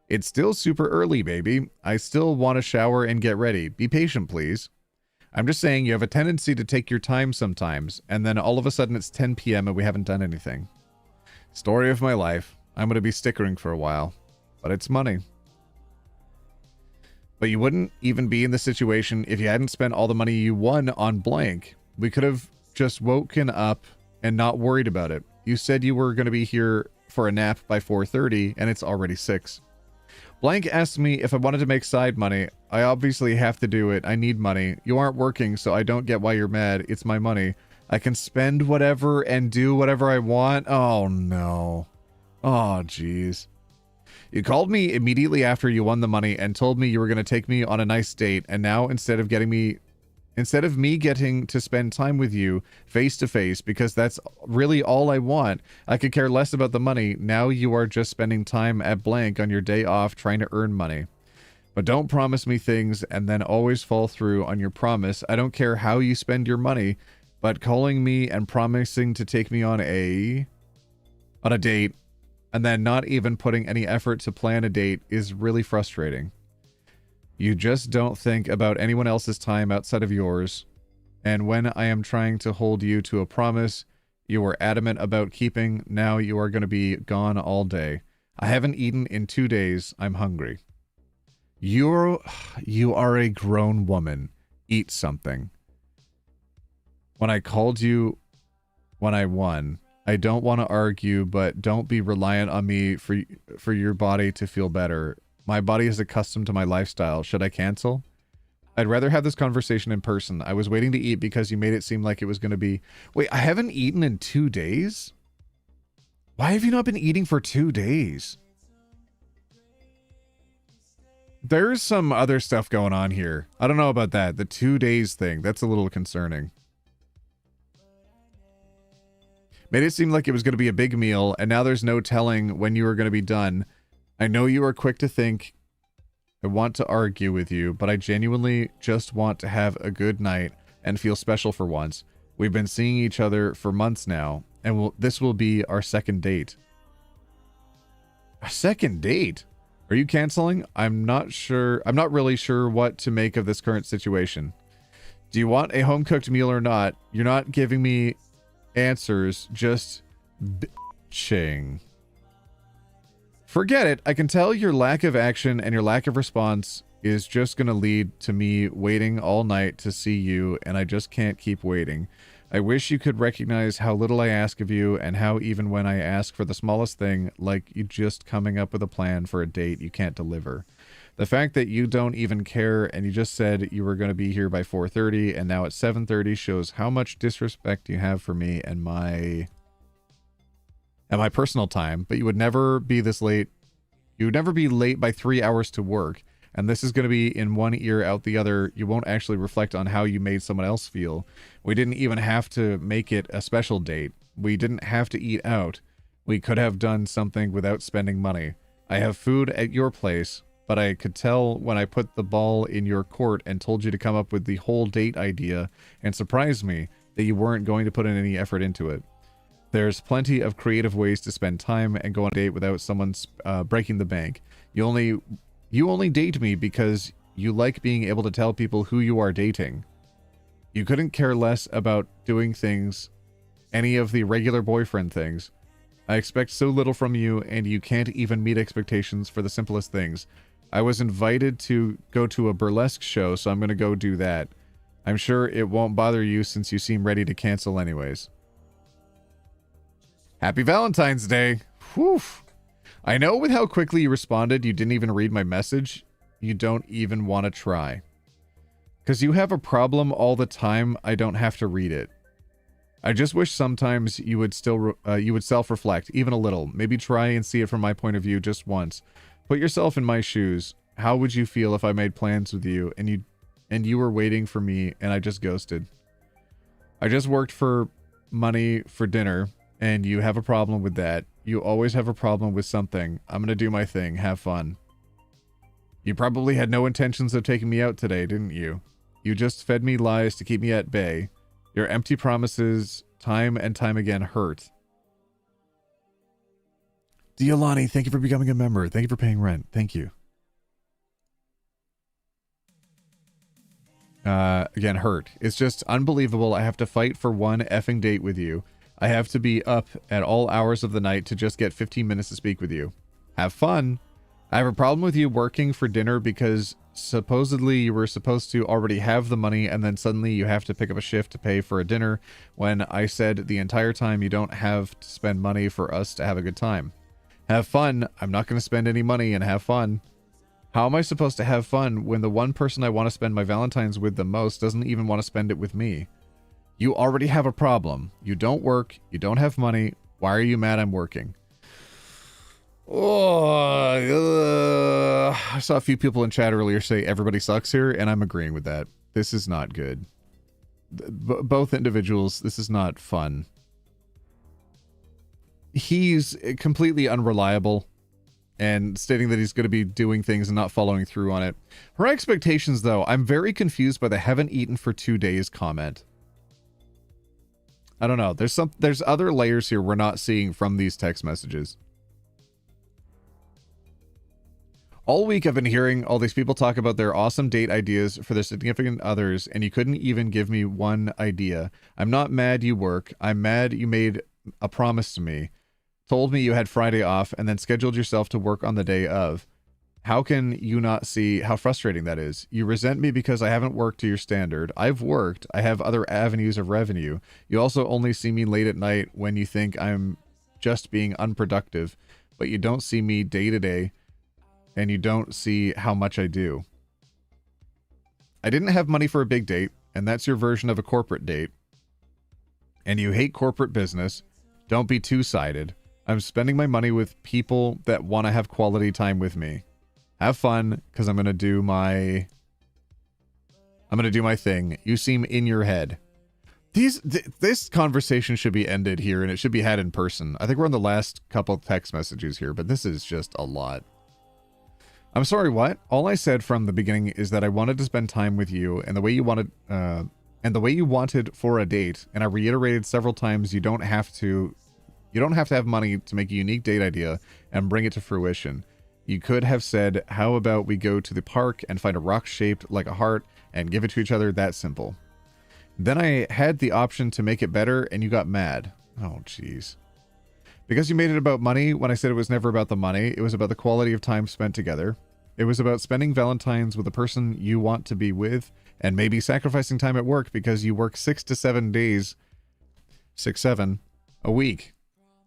Speaker 2: It's still super early, baby. I still want to shower and get ready. Be patient, please. I'm just saying you have a tendency to take your time sometimes, and then all of a sudden it's 10 p.m. and we haven't done anything. Story of my life. I'm going to be stickering for a while, but it's money. But you wouldn't even be in this situation if you hadn't spent all the money you won on blank. We could have just woken up and not worried about it. You said you were going to be here for a nap by 4:30, and it's already 6. Blank asked me if I wanted to make side money. I obviously have to do it. I need money. You aren't working, so I don't get why you're mad. It's my money. I can spend whatever and do whatever I want. Oh, no. Oh, jeez. You called me immediately after you won the money and told me you were going to take me on a nice date. And now instead of me getting to spend time with you face to face, because that's really all I want, I could care less about the money. Now you are just spending time at blank on your day off trying to earn money. But don't promise me things and then always fall through on your promise. I don't care how you spend your money, but calling me and promising to take me on a date and then not even putting any effort to plan a date is really frustrating. You just don't think about anyone else's time outside of yours. And when I am trying to hold you to a promise you were adamant about keeping, now you are going to be gone all day. I haven't eaten in 2 days. I'm hungry. You are a grown woman. Eat something. When I called you when I won, I don't want to argue, but don't be reliant on me for your body to feel better. My body is accustomed to my lifestyle. Should I cancel? I'd rather have this conversation in person. I was waiting to eat because you made it seem like it was going to be... Wait, I haven't eaten in 2 days? Why have you not been eating for 2 days? There's some other stuff going on here. I don't know about that. The 2 days thing, that's a little concerning. Made it seem like it was going to be a big meal, and now there's no telling when you are going to be done. I know you are quick to think. I want to argue with you, but I genuinely just want to have a good night and feel special for once. We've been seeing each other for months now, and this will be our second date. A second date? Are you canceling? I'm not really sure what to make of this current situation. Do you want a home-cooked meal or not? You're not giving me answers, just bitching. Forget it. I can tell your lack of action and your lack of response is just going to lead to me waiting all night to see you, and I just can't keep waiting. I wish you could recognize how little I ask of you, and how even when I ask for the smallest thing, like you just coming up with a plan for a date, you can't deliver. The fact that you don't even care and you just said you were going to be here by 4:30 and now it's 7:30 shows how much disrespect you have for me and my personal time. But you would never be this late. You would never be late by 3 hours to work. And this is going to be in one ear out the other. You won't actually reflect on how you made someone else feel. We didn't even have to make it a special date. We didn't have to eat out. We could have done something without spending money. I have food at your place, but I could tell when I put the ball in your court and told you to come up with the whole date idea and surprise me that you weren't going to put in any effort into it. There's plenty of creative ways to spend time and go on a date without someone breaking the bank. You only date me because you like being able to tell people who you are dating. You couldn't care less about doing things, any of the regular boyfriend things. I expect so little from you, and you can't even meet expectations for the simplest things. I was invited to go to a burlesque show, so I'm going to go do that. I'm sure it won't bother you since you seem ready to cancel anyways. Happy Valentine's Day. Whew. I know with how quickly you responded, you didn't even read my message. You don't even want to try. Because you have a problem all the time, I don't have to read it. I just wish sometimes you would self-reflect, even a little. Maybe try and see it from my point of view just once. Put yourself in my shoes. How would you feel if I made plans with you and you were waiting for me and I just ghosted? I just worked for money for dinner and you have a problem with that. You always have a problem with something. I'm gonna do my thing. Have fun. You probably had no intentions of taking me out today, didn't you? You just fed me lies to keep me at bay. Your empty promises, time and time again, hurt. Diolani, thank you for becoming a member. Thank you for paying rent. Thank you. Again, hurt. It's just unbelievable. I have to fight for one effing date with you. I have to be up at all hours of the night to just get 15 minutes to speak with you. Have fun. I have a problem with you working for dinner because supposedly you were supposed to already have the money and then suddenly you have to pick up a shift to pay for a dinner when I said the entire time you don't have to spend money for us to have a good time. Have fun. I'm not going to spend any money and have fun. How am I supposed to have fun when the one person I want to spend my Valentine's with the most doesn't even want to spend it with me? You already have a problem. You don't work. You don't have money. Why are you mad I'm working? I saw a few people in chat earlier say everybody sucks here, and I'm agreeing with that. This is not good. Both individuals, this is not fun. He's completely unreliable and stating that he's going to be doing things and not following through on it. Her expectations, though, I'm very confused by the haven't eaten for 2 days comment. I don't know. There's other layers here we're not seeing from these text messages. All week I've been hearing all these people talk about their awesome date ideas for their significant others, and you couldn't even give me one idea. I'm not mad you work. I'm mad you made a promise to me, told me you had Friday off, and then scheduled yourself to work on the day of. How can you not see how frustrating that is? You resent me because I haven't worked to your standard. I've worked. I have other avenues of revenue. You also only see me late at night when you think I'm just being unproductive, but you don't see me day to day, and you don't see how much I do. I didn't have money for a big date, and that's your version of a corporate date. And you hate corporate business. Don't be two-sided. I'm spending my money with people that want to have quality time with me. Have fun, because I'm going to do my thing. You seem in your head. This conversation should be ended here, and it should be had in person. I think we're on the last couple text messages here, but this is just a lot. I'm sorry, what? All I said from the beginning is that I wanted to spend time with you, and the way you wanted for a date, and I reiterated several times you don't have to have money to make a unique date idea and bring it to fruition. You could have said, how about we go to the park and find a rock shaped like a heart and give it to each other, that simple. Then I had the option to make it better, and you got mad. Oh, jeez. Because you made it about money when I said it was never about the money. It was about the quality of time spent together. It was about spending Valentine's with the person you want to be with, and maybe sacrificing time at work because you work 6 to 7 days, 6-7 a week.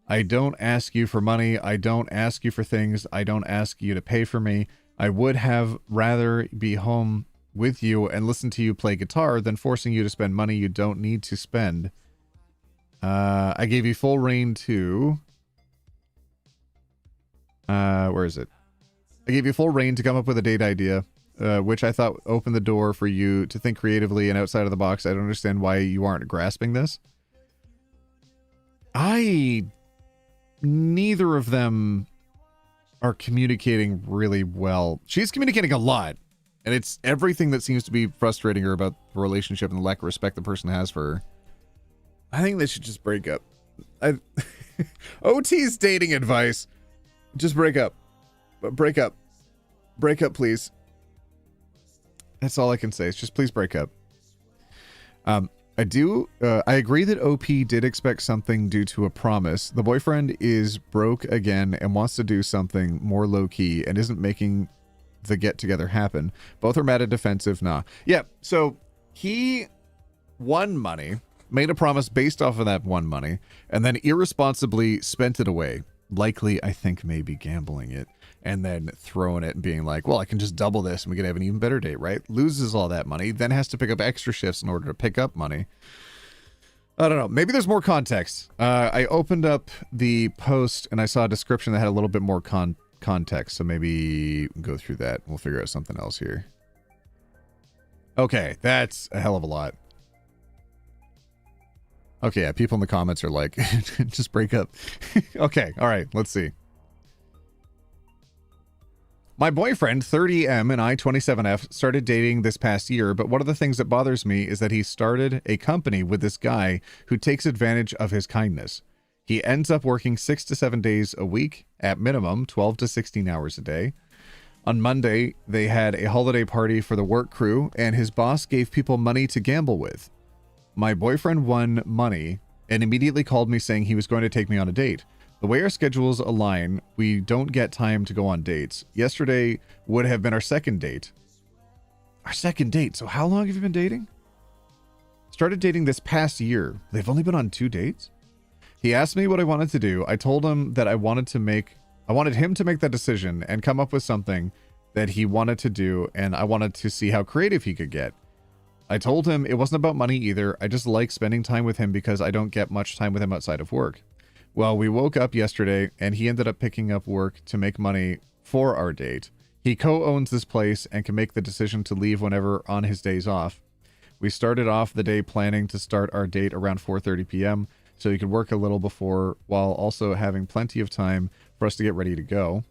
Speaker 2: I don't ask you for money. I don't ask you for things. I don't ask you to pay for me. I would have rather be home with you and listen to you play guitar than forcing you to spend money you don't need to spend. I gave you full reign to... where is it? I gave you full reign to come up with a date idea, which I thought opened the door for you to think creatively and outside of the box. I don't understand why you aren't grasping this. Neither of them are communicating really well. She's communicating a lot, and it's everything that seems to be frustrating her about the relationship and the lack of respect the person has for her. I think they should just break up. OT's dating advice. Just break up. Break up. Break up, please. That's all I can say. It's just please break up. I agree that OP did expect something due to a promise. The boyfriend is broke again and wants to do something more low-key and isn't making the get-together happen. Both are mad and defensive. Nah. Yeah, so he won money, made a promise based off of that won money, and then irresponsibly spent it away. Likely, I think, maybe gambling it, and then throwing it and being like, well, I can just double this and we can have an even better date, right? Loses all that money, then has to pick up extra shifts in order to pick up money. I don't know. Maybe there's more context. I opened up the post and I saw a description that had a little bit more context, so maybe go through that. We'll figure out something else here. Okay, that's a hell of a lot. Okay, yeah, people in the comments are like, just break up. Okay, all right, let's see. My boyfriend, 30M, and I, 27F, started dating this past year, but one of the things that bothers me is that he started a company with this guy who takes advantage of his kindness. He ends up working 6 to 7 days a week, at minimum 12 to 16 hours a day. On Monday, they had a holiday party for the work crew, and his boss gave people money to gamble with. My boyfriend won money and immediately called me saying he was going to take me on a date. The way our schedules align, we don't get time to go on dates. Yesterday would have been our second date. Our second date? So how long have you been dating? Started dating this past year. They've only been on 2 dates? He asked me what I wanted to do. I told him that I wanted him to make that decision and come up with something that he wanted to do, and I wanted to see how creative he could get. I told him it wasn't about money either. I just like spending time with him because I don't get much time with him outside of work. Well, we woke up yesterday and he ended up picking up work to make money for our date. He co-owns this place and can make the decision to leave whenever on his days off. We started off the day planning to start our date around 4:30 p.m. so he could work a little before while also having plenty of time for us to get ready to go.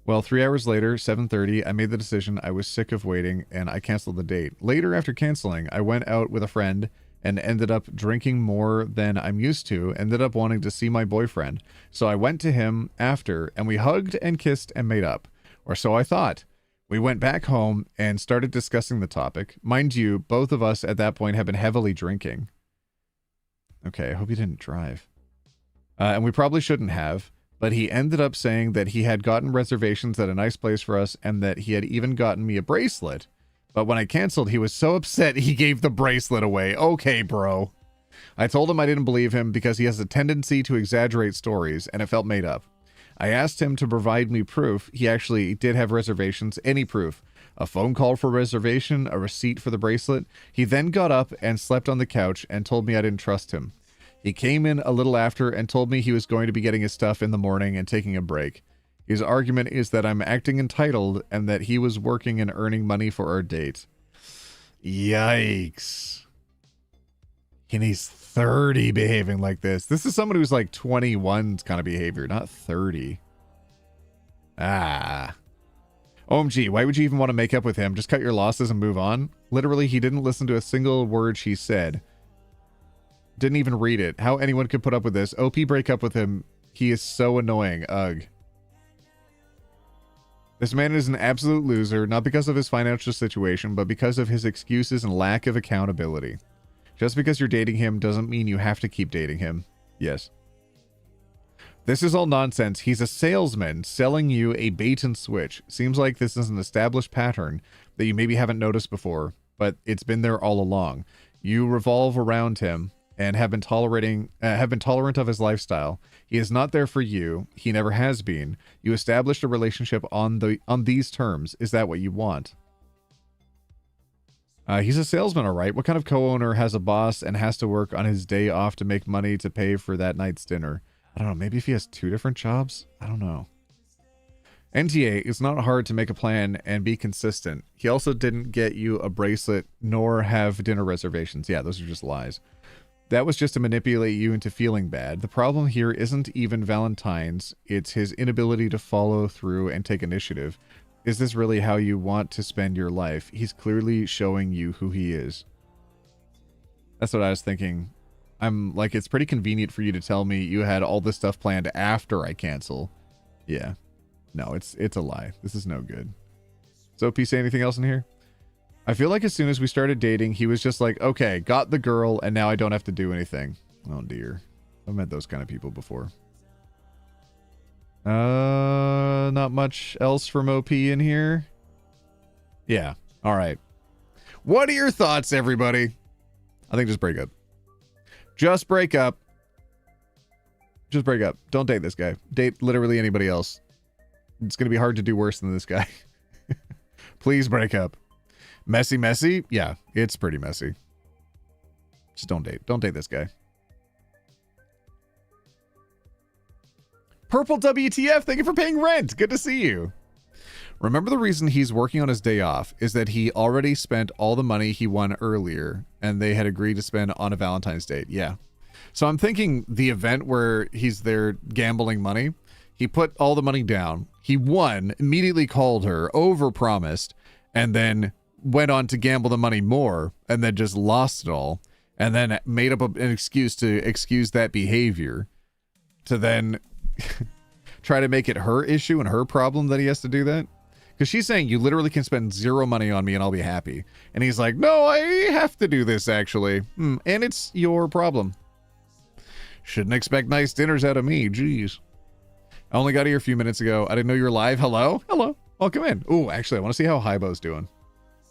Speaker 2: Well, 3 hours later, 7:30, I made the decision. I was sick of waiting, and I canceled the date. Later, after canceling, I went out with a friend and ended up drinking more than I'm used to, ended up wanting to see my boyfriend. So I went to him after, and we hugged and kissed and made up. Or so I thought. We went back home and started discussing the topic. Mind you, both of us at that point have been heavily drinking. Okay, I hope you didn't drive. And we probably shouldn't have. But he ended up saying that he had gotten reservations at a nice place for us and that he had even gotten me a bracelet. But when I canceled, he was so upset he gave the bracelet away. Okay, bro. I told him I didn't believe him because he has a tendency to exaggerate stories and it felt made up. I asked him to provide me proof. He actually did have reservations. Any proof. A phone call for reservation, a receipt for the bracelet. He then got up and slept on the couch and told me I didn't trust him. He came in a little after and told me he was going to be getting his stuff in the morning and taking a break. His argument is that I'm acting entitled and that he was working and earning money for our date. Yikes. And he's 30 behaving like this. This is someone who's like 21's kind of behavior, not 30. Ah. OMG, why would you even want to make up with him? Just cut your losses and move on? Literally, he didn't listen to a single word she said. Didn't even read it. How anyone could put up with this. OP, break up with him. He is so annoying. Ugh. This man is an absolute loser, not because of his financial situation, but because of his excuses and lack of accountability. Just because you're dating him doesn't mean you have to keep dating him. Yes. This is all nonsense. He's a salesman selling you a bait and switch. Seems like this is an established pattern that you maybe haven't noticed before, but it's been there all along. You revolve around him and have been tolerant of his lifestyle. He is not there for you. He never has been. You established a relationship on these terms. Is that what you want? He's a salesman, all right. What kind of co-owner has a boss and has to work on his day off to make money to pay for that night's dinner? I don't know. Maybe if he has 2 different jobs? I don't know. NTA, it's not hard to make a plan and be consistent. He also didn't get you a bracelet nor have dinner reservations. Yeah, those are just lies. That was just to manipulate you into feeling bad. The problem here isn't even Valentine's. It's his inability to follow through and take initiative. Is this really how you want to spend your life? He's clearly showing you who he is. That's what I was thinking. I'm like, it's pretty convenient for you to tell me you had all this stuff planned after I cancel. Yeah. No, it's a lie. This is no good. So, P, say anything else in here? I feel like as soon as we started dating, he was just like, okay, got the girl, and now I don't have to do anything. Oh, dear. I've met those kind of people before. Not much else from OP in here. Yeah. All right. What are your thoughts, everybody? I think just break up. Just break up. Just break up. Don't date this guy. Date literally anybody else. It's going to be hard to do worse than this guy. Please break up. Messy? Yeah, it's pretty messy. Just don't date. Don't date this guy. Purple WTF, thank you for paying rent. Good to see you. Remember the reason he's working on his day off is that he already spent all the money he won earlier and they had agreed to spend on a Valentine's date. Yeah. So I'm thinking the event where he's there gambling money, he put all the money down. He won, immediately called her, overpromised, and then went on to gamble the money more and then just lost it all and then made up an excuse to excuse that behavior to then try to make it her issue and her problem that he has to do that. Because she's saying you literally can spend 0 money on me and I'll be happy. And he's like, no, I have to do this actually. And it's your problem. Shouldn't expect nice dinners out of me. Jeez. I only got here a few minutes ago. I didn't know you were live. Hello? Hello. Welcome in. Oh, actually, I want to see how Hybo's doing.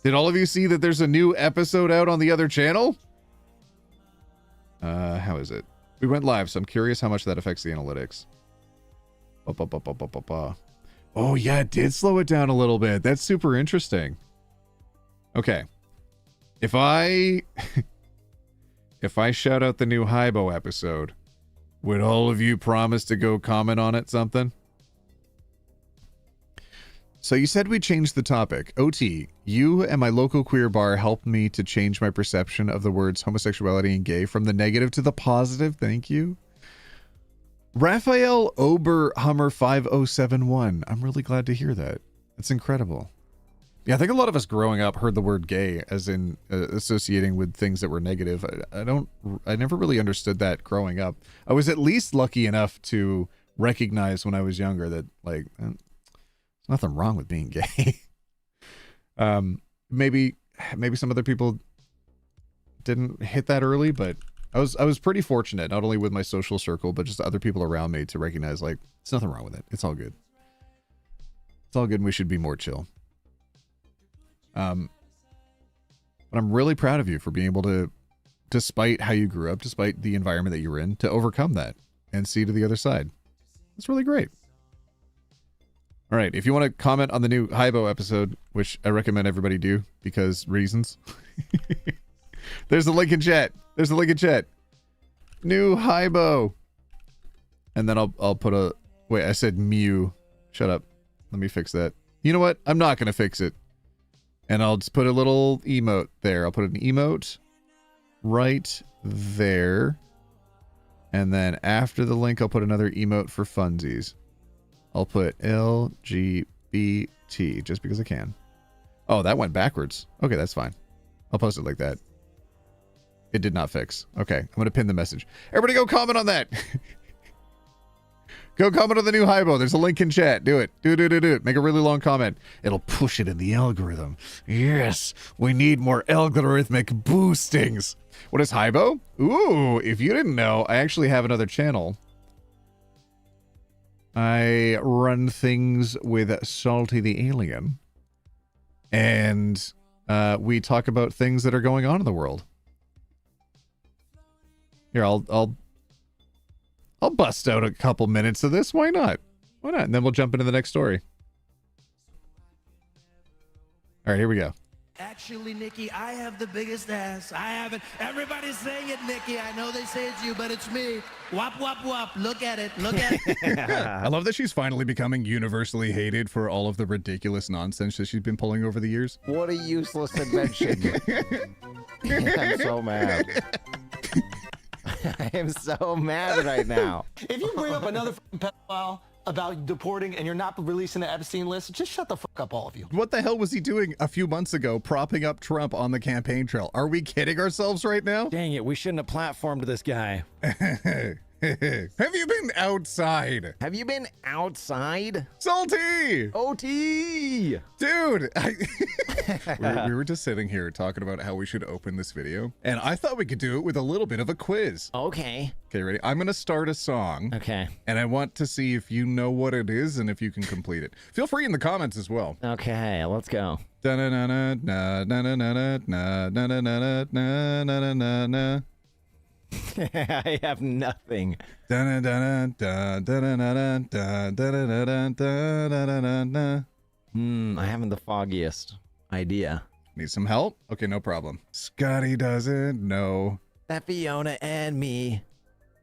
Speaker 2: Did all of you see that there's a new episode out on the other channel? How is it? We went live, so I'm curious how much that affects the analytics. Oh, yeah, it did slow it down a little bit. That's super interesting. Okay. If I if I shout out the new Hybo episode, would all of you promise to go comment on it something? So you said we changed the topic. OT, you and my local queer bar helped me to change my perception of the words homosexuality and gay from the negative to the positive. Thank you. Raphael Oberhummer 5071. I'm really glad to hear that. That's incredible. Yeah, I think a lot of us growing up heard the word gay as in associating with things that were negative. I never really understood that growing up. I was at least lucky enough to recognize when I was younger that, like, there's nothing wrong with being gay. Maybe some other people didn't hit that early, but I was pretty fortunate, not only with my social circle, but just other people around me to recognize, like, there's nothing wrong with it. It's all good. It's all good and we should be more chill. But I'm really proud of you for being able to, despite how you grew up, despite the environment that you were in, to overcome that and see to the other side. That's really great. All right, if you want to comment on the new Hybo episode, which I recommend everybody do because reasons. There's a link in chat. There's a link in chat. New Hybo. And then I'll put a... Wait, I said Mew. Shut up. Let me fix that. You know what? I'm not going to fix it. And I'll just put a little emote there. I'll put an emote right there. And then after the link, I'll put another emote for funsies. I'll put LGBT just because I can. Oh, that went backwards. Okay, that's fine. I'll post it like that. It did not fix. Okay, I'm going to pin the message. Everybody go comment on that. Go comment on the new Hybo. There's a link in chat. Do it. Do it. Make a really long comment. It'll push it in the algorithm. Yes, we need more algorithmic boostings. What is Hybo? Ooh, if you didn't know, I actually have another channel. I run things with Salty the Alien. And we talk about things that are going on in the world. Here, I'll bust out a couple minutes of this. Why not? Why not? And then we'll jump into the next story. All right, here we go.
Speaker 3: Actually, Nikki, I have the biggest ass. I have it. Everybody's saying it, Nikki. I know they say it's you, but it's me. Wop, wop, wop. Look at it. Look at it.
Speaker 2: I love that she's finally becoming universally hated for all of the ridiculous nonsense that she's been pulling over the years.
Speaker 4: What a useless invention. I'm so mad. I am so mad right now.
Speaker 5: If you bring up another pedophile about deporting and you're not releasing the Epstein list, just shut the fuck up, all of you.
Speaker 2: What the hell was he doing a few months ago, propping up Trump on the campaign trail? Are we kidding ourselves right now?
Speaker 4: Dang it, we shouldn't have platformed this guy.
Speaker 2: Have you been outside?
Speaker 4: Have you been outside?
Speaker 2: Salty!
Speaker 4: OT!
Speaker 2: Dude! We were just sitting here talking about how we should open this video, and I thought we could do it with a little bit of a quiz.
Speaker 4: Okay.
Speaker 2: Okay, ready? I'm gonna start a song.
Speaker 4: Okay.
Speaker 2: And I want to see if you know what it is and if you can complete it. Feel free in the comments as well.
Speaker 4: Okay, let's go. I have nothing. I haven't the foggiest idea.
Speaker 2: Need some help? Okay, no problem. Scotty doesn't know.
Speaker 4: That Fiona and me.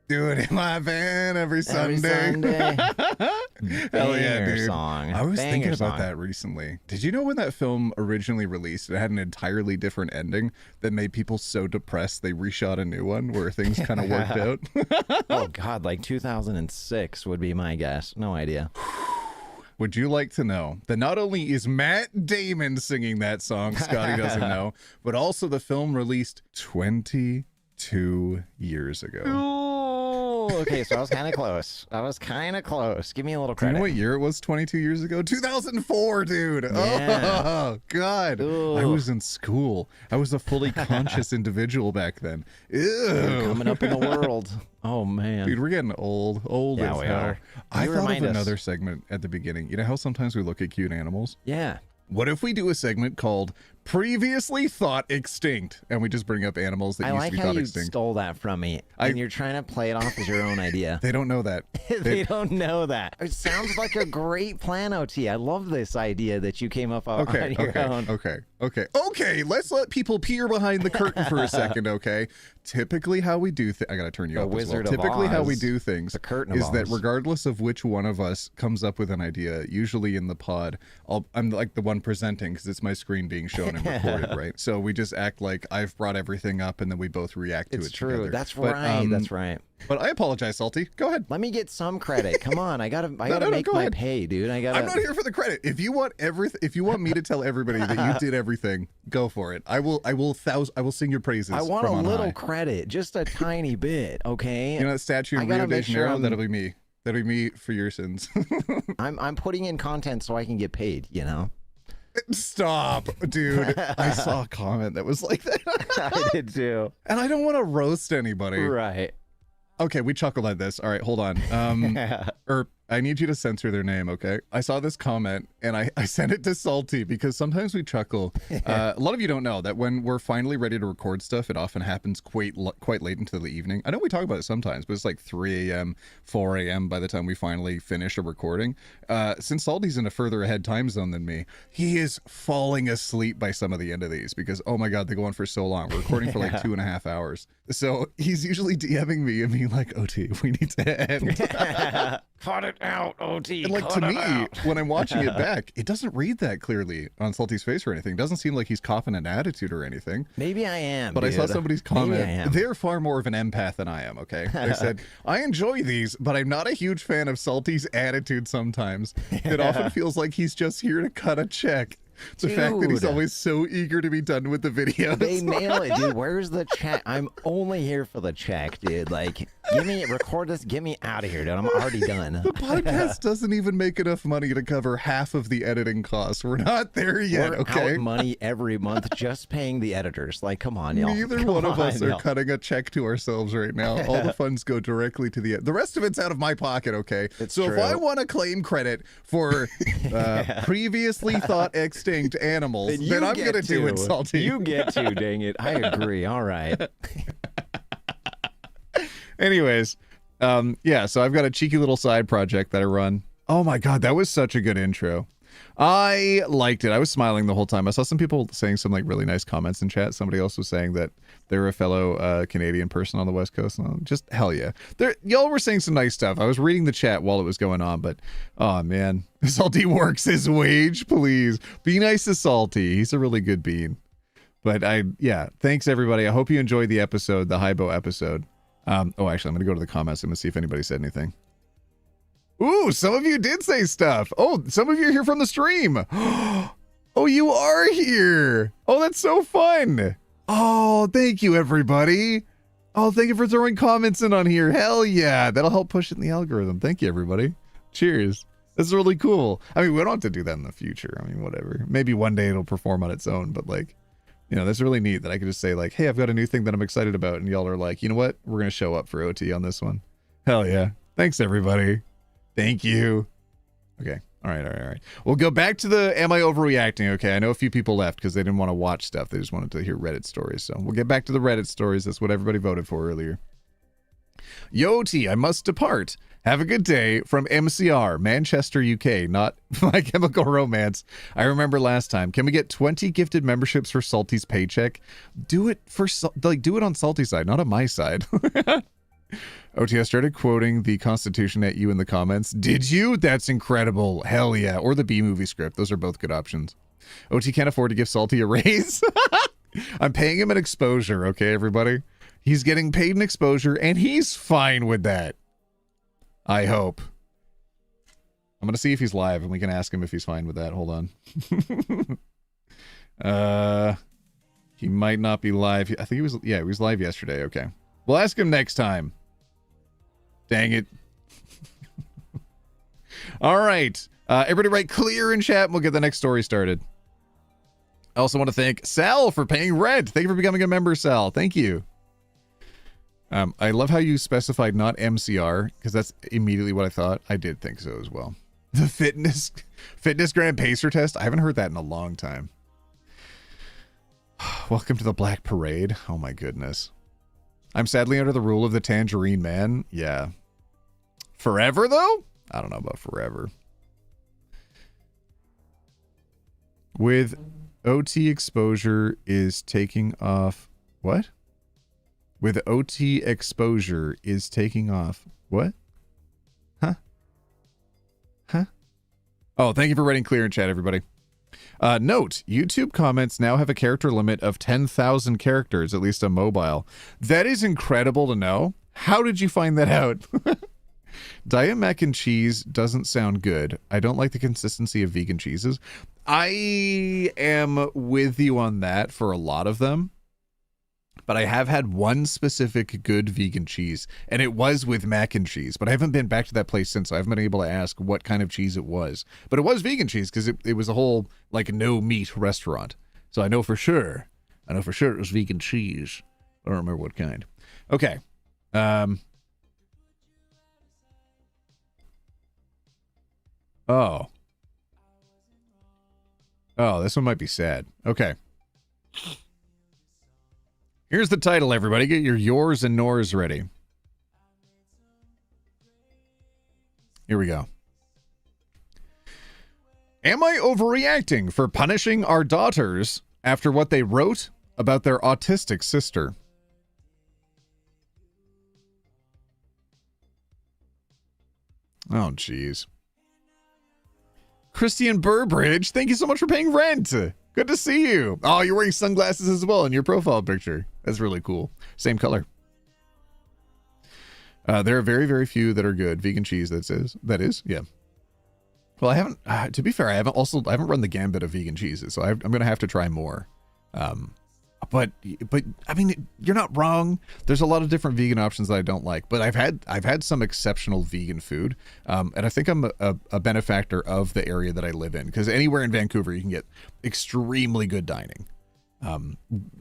Speaker 2: Do it in my van every Sunday. Hell yeah, dude.
Speaker 4: Song.
Speaker 2: I was thinking about
Speaker 4: song.
Speaker 2: that recently. Did you know when that film originally released, it had an entirely different ending that made people so depressed they reshot a new one where things kind of worked out?
Speaker 4: Oh, God, like 2006 would be my guess. No idea.
Speaker 2: Would you like to know that not only is Matt Damon singing that song, Scotty doesn't know, but also the film released 22 years ago.
Speaker 4: Okay, so I was kind of close. Give me a little
Speaker 2: Do you
Speaker 4: credit.
Speaker 2: know what year it was 22 years ago? 2004, dude.
Speaker 4: Yeah.
Speaker 2: Oh, God.
Speaker 4: Ooh.
Speaker 2: I was in school. I was a fully conscious individual back then. Ew.
Speaker 4: Coming up in the world. Oh, man.
Speaker 2: Dude, we're getting old. Old
Speaker 4: Yeah,
Speaker 2: as
Speaker 4: we
Speaker 2: hell.
Speaker 4: are.
Speaker 2: I
Speaker 4: You
Speaker 2: thought of
Speaker 4: remind us.
Speaker 2: another segment at the beginning. You know how sometimes we look at cute animals?
Speaker 4: Yeah.
Speaker 2: What if we do a segment called previously thought extinct, and we just bring up animals that
Speaker 4: I
Speaker 2: used
Speaker 4: like
Speaker 2: to be
Speaker 4: how
Speaker 2: thought
Speaker 4: you
Speaker 2: extinct.
Speaker 4: stole that from me, and you're trying to play it off as your own idea.
Speaker 2: They don't know that.
Speaker 4: They don't know that. It sounds like a great plan, OT. I love this idea that you came up on your own.
Speaker 2: Okay. Let's let people peer behind the curtain for a second, okay? Typically, how we do things. I gotta turn you
Speaker 4: The
Speaker 2: up as well.
Speaker 4: Wizard of
Speaker 2: Typically, how we
Speaker 4: Oz.
Speaker 2: do things
Speaker 4: The curtain of
Speaker 2: is that
Speaker 4: Oz.
Speaker 2: regardless of which one of us comes up with an idea, usually in the pod, I'm like the one presenting because it's my screen being shown and recorded, right? So we just act like I've brought everything up, and then we both react to
Speaker 4: It's
Speaker 2: it
Speaker 4: true.
Speaker 2: together.
Speaker 4: That's
Speaker 2: But,
Speaker 4: right. That's right.
Speaker 2: But I apologize, Salty. Go ahead.
Speaker 4: Let me get some credit. Come on, I gotta
Speaker 2: no,
Speaker 4: make
Speaker 2: go
Speaker 4: my
Speaker 2: ahead.
Speaker 4: pay, dude. I gotta.
Speaker 2: I'm not here for the credit. If you want me to tell everybody that you did everything, go for it. I will sing your praises.
Speaker 4: I want a
Speaker 2: from on
Speaker 4: little
Speaker 2: high.
Speaker 4: credit, just a tiny bit, okay?
Speaker 2: You know that statue
Speaker 4: I
Speaker 2: in
Speaker 4: gotta
Speaker 2: Rio de
Speaker 4: make sure
Speaker 2: Janeiro?
Speaker 4: I'm-
Speaker 2: That'll be me. That'll be me for your sins.
Speaker 4: I'm putting in content so I can get paid. You know.
Speaker 2: Stop, dude. I saw a comment that was like that.
Speaker 4: I did too.
Speaker 2: And I don't want to roast anybody.
Speaker 4: Right.
Speaker 2: Okay, we chuckled at this. All right, hold on. Or I need you to censor their name, okay? I saw this comment and I sent it to Salty because sometimes we chuckle. A lot of you don't know that when we're finally ready to record stuff, it often happens quite late into the evening. I know we talk about it sometimes, but it's like 3 a.m., 4 a.m. by the time we finally finish a recording. Since Salty's in a further ahead time zone than me, he is falling asleep by some of the end of these because, oh my God, they go on for so long. We're recording for like 2.5 hours. So he's usually DMing me and being like, OT, we need to end.
Speaker 4: Cut it out, OT.
Speaker 2: And like to me, when I'm watching it back, it doesn't read that clearly on Salty's face or anything. It doesn't seem like he's coughing an attitude or anything.
Speaker 4: Maybe I am.
Speaker 2: But
Speaker 4: dude.
Speaker 2: I saw somebody's
Speaker 4: Maybe I
Speaker 2: comment.
Speaker 4: am.
Speaker 2: They're far more of an empath than I am, okay? They said, I enjoy these, but I'm not a huge fan of Salty's attitude sometimes. It often feels like he's just here to cut a check. The fact that he's
Speaker 4: Dude.
Speaker 2: always so eager to be done with the video.
Speaker 4: They nail it, dude. Where's the check? I'm only here for the check, dude. Like, record this, get me out of here, dude. I'm already done.
Speaker 2: The podcast doesn't even make enough money to cover half of the editing costs. We're not there yet,
Speaker 4: We're
Speaker 2: okay?
Speaker 4: out money every month just paying the editors. Like, come on, y'all.
Speaker 2: Neither
Speaker 4: Come
Speaker 2: one of us
Speaker 4: on,
Speaker 2: are
Speaker 4: y'all.
Speaker 2: cutting a check to ourselves right now. All the funds go directly to the rest of it's out of my pocket, okay?
Speaker 4: It's
Speaker 2: so
Speaker 4: true.
Speaker 2: if I want to claim credit for previously thought extinct animals, then I'm
Speaker 4: get
Speaker 2: going to do it, Salty.
Speaker 4: You get to, dang it. I agree. All right.
Speaker 2: Anyways, yeah, so I've got a cheeky little side project that I run. Oh my God, that was such a good intro. I liked it. I was smiling the whole time. I saw some people saying some like really nice comments in chat. Somebody else was saying that they're a fellow Canadian person on the West Coast. Just hell yeah. Y'all were saying some nice stuff. I was reading the chat while it was going on, but oh man, Salty works his wage. Please be nice to Salty. He's a really good bean. But yeah, thanks everybody. I hope you enjoyed the episode, the Hybo episode. Oh, actually, I'm gonna go to the comments. I'm gonna see if anybody said anything. Ooh, some of you did say stuff. Oh, some of you are here from the stream. Oh, you are here. Oh, that's so fun. Oh, thank you, everybody. Oh, thank you for throwing comments in on here. Hell yeah. That'll help push it in the algorithm. Thank you, everybody. Cheers. That's really cool. I mean, we don't have to do that in the future. I mean, whatever. Maybe one day it'll perform on its own, but like, you know, that's really neat that I could just say like, hey, I've got a new thing that I'm excited about. And y'all are like, you know what? We're going to show up for OT on this one. Hell yeah. Thanks, everybody. Thank you. Okay. All right. We'll go back to the am I overreacting? Okay. I know a few people left because they didn't want to watch stuff. They just wanted to hear Reddit stories. So we'll get back to the Reddit stories. That's what everybody voted for earlier. Yoti, I must depart. Have a good day from MCR, Manchester, UK, not My Chemical Romance. I remember last time. Can we get 20 gifted memberships for Salty's paycheck? Do it do it on Salty's side, not on my side. OT, I started quoting the Constitution at you in the comments. Did you? That's incredible. Hell yeah. Or the B-movie script. Those are both good options. OT can't afford to give Salty a raise. I'm paying him an exposure, okay, everybody? He's getting paid an exposure, and he's fine with that. I hope. I'm going to see if he's live, and we can ask him if he's fine with that. Hold on. He might not be live. I think he was live yesterday. Okay. We'll ask him next time. Dang it. All right. Everybody write clear in chat and we'll get the next story started. I also want to thank Sal for paying rent. Thank you for becoming a member, Sal. Thank you. I love how you specified not MCR because that's immediately what I thought. I did think so as well. The fitness Grand Pacer test. I haven't heard that in a long time. Welcome to the Black Parade. Oh my goodness. I'm sadly under the rule of the Tangerine Man. Yeah. Forever, though? I don't know about forever. With OT exposure is taking off. What? With OT exposure is taking off. What? Huh? Huh? Oh, thank you for writing clear in chat, everybody. Note, YouTube comments now have a character limit of 10,000 characters, at least on mobile. That is incredible to know. How did you find that out? Diet mac and cheese doesn't sound good. I don't like the consistency of vegan cheeses. I am with you on that for a lot of them. But I have had one specific good vegan cheese, and it was with mac and cheese. But I haven't been back to that place since, so I haven't been able to ask what kind of cheese it was. But it was vegan cheese, because it was a whole, like, no-meat restaurant. So I know for sure. I know for sure it was vegan cheese. I don't remember what kind. Okay. Oh. Oh, this one might be sad. Okay. Here's the title, everybody. Get your yours and nors ready. Here we go. Am I overreacting for punishing our daughters after what they wrote about their autistic sister? Oh, jeez. Christian Burbridge, thank you so much for paying rent. Good to see you. Oh, you're wearing sunglasses as well in your profile picture. That's really cool. Same color. There are very, very few that are good. Vegan cheese, that is, yeah. Well, I haven't, to be fair, I haven't run the gambit of vegan cheeses, so I'm going to have to try more. But I mean, you're not wrong. There's a lot of different vegan options that I don't like, but I've had some exceptional vegan food, and I think I'm a benefactor of the area that I live in, because anywhere in Vancouver you can get extremely good dining,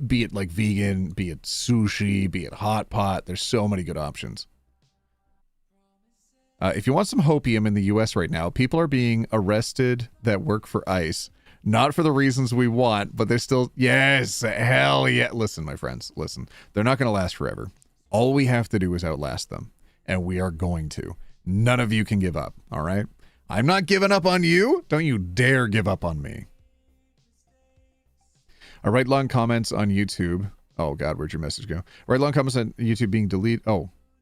Speaker 2: be it like vegan, be it sushi, be it hot pot. There's so many good options. If you want some hopium in the U.S. right now, people are being arrested that work for ICE. Not for the reasons we want, but they're still, yes, hell yeah. Listen, my friends, listen. They're not going to last forever. All we have to do is outlast them, and we are going to. None of you can give up, all right? I'm not giving up on you. Don't you dare give up on me. All right, long comments on YouTube. Oh, God, where'd your message go? All right, long comments on YouTube being deleted.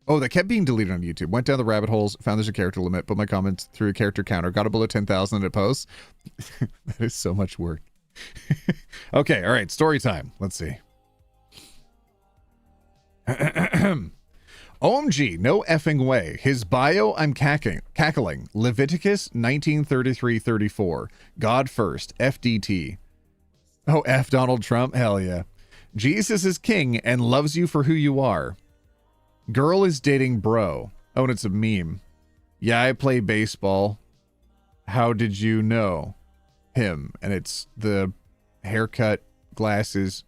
Speaker 2: Oh, that kept being deleted on YouTube. Went down the rabbit holes, found there's a character limit, put my comments through a character counter, got it below 10,000 and it posts. That is so much work. Okay, all right, story time. Let's see. OMG, no effing way. His bio, I'm cackling. Leviticus 19:33-34. God first. FDT. Oh, F Donald Trump? Hell yeah. Jesus is king and loves you for who you are. Girl is dating bro. Oh, and it's a meme. Yeah, I play baseball. How did you know him? And it's the haircut, glasses,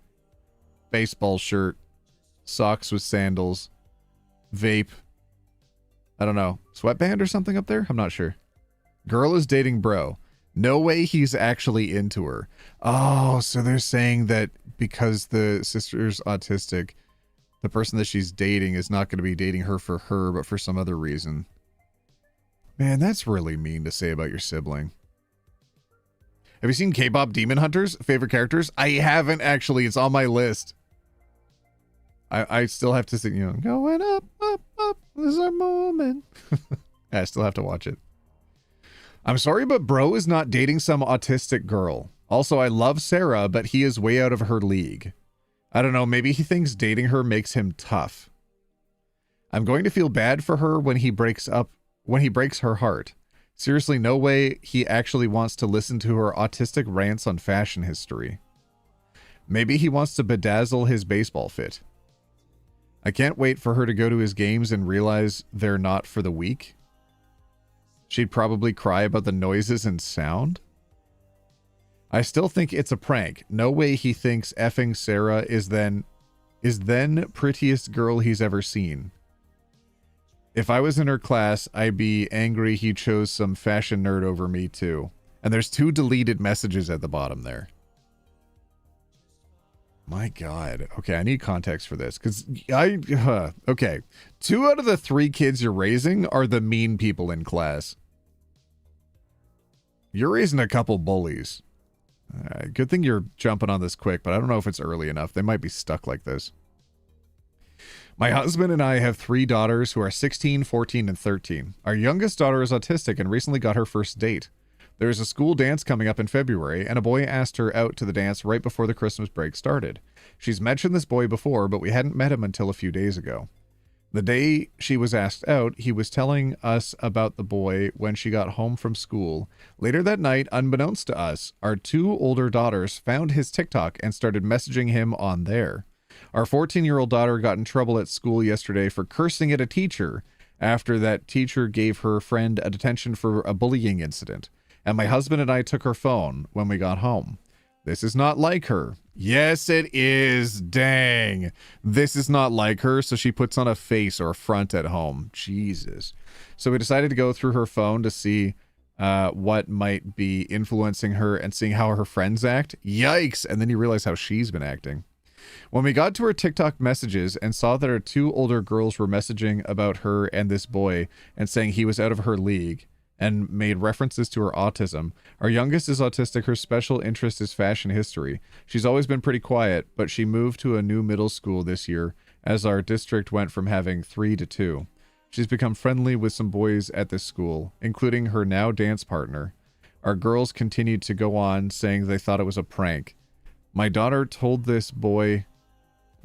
Speaker 2: baseball shirt, socks with sandals, vape. I don't know. Sweatband or something up there? I'm not sure. Girl is dating bro. No way he's actually into her. Oh, so they're saying that because the sister's autistic, the person that she's dating is not going to be dating her, but for some other reason. Man, that's really mean to say about your sibling. Have you seen K-pop Demon Hunters? Favorite characters? I haven't actually. It's on my list. I still have to sing, going up, up, up, this is our moment. I still have to watch it. I'm sorry, but bro is not dating some autistic girl. Also, I love Sarah, but he is way out of her league. I don't know, maybe he thinks dating her makes him tough. I'm going to feel bad for her when he breaks her heart. Seriously, no way he actually wants to listen to her autistic rants on fashion history. Maybe he wants to bedazzle his baseball fit. I can't wait for her to go to his games and realize they're not for the weak. She'd probably cry about the noises and sound. I still think it's a prank. No way he thinks effing Sarah is then prettiest girl he's ever seen. If I was in her class, I'd be angry he chose some fashion nerd over me too. And there's 2 deleted messages at the bottom there. My God. Okay, I need context for this because okay. 2 out of the 3 kids you're raising are the mean people in class. You're raising a couple bullies. Good thing you're jumping on this quick, but I don't know if it's early enough. They might be stuck like this. My husband and I have 3 daughters who are 16, 14, and 13. Our youngest daughter is autistic and recently got her first date. There is a school dance coming up in February, and a boy asked her out to the dance right before the Christmas break started. She's mentioned this boy before, but we hadn't met him until a few days ago. The day she was asked out, he was telling us about the boy when she got home from school. Later that night, unbeknownst to us, our 2 older daughters found his TikTok and started messaging him on there. Our 14-year-old daughter got in trouble at school yesterday for cursing at a teacher after that teacher gave her friend a detention for a bullying incident. And my husband and I took her phone when we got home. This is not like her. Yes, it is. Dang. This is not like her, so she puts on a face or a front at home. Jesus. So we decided to go through her phone to see what might be influencing her and seeing how her friends act. Yikes. And then you realize how she's been acting. When we got to her TikTok messages and saw that her 2 older girls were messaging about her and this boy and saying he was out of her league, and made references to her autism. Our youngest is autistic. Her special interest is fashion history. She's always been pretty quiet, but she moved to a new middle school this year as our district went from having 3 to 2. She's become friendly with some boys at this school, including her now dance partner. Our girls continued to go on saying they thought it was a prank. My daughter told this boy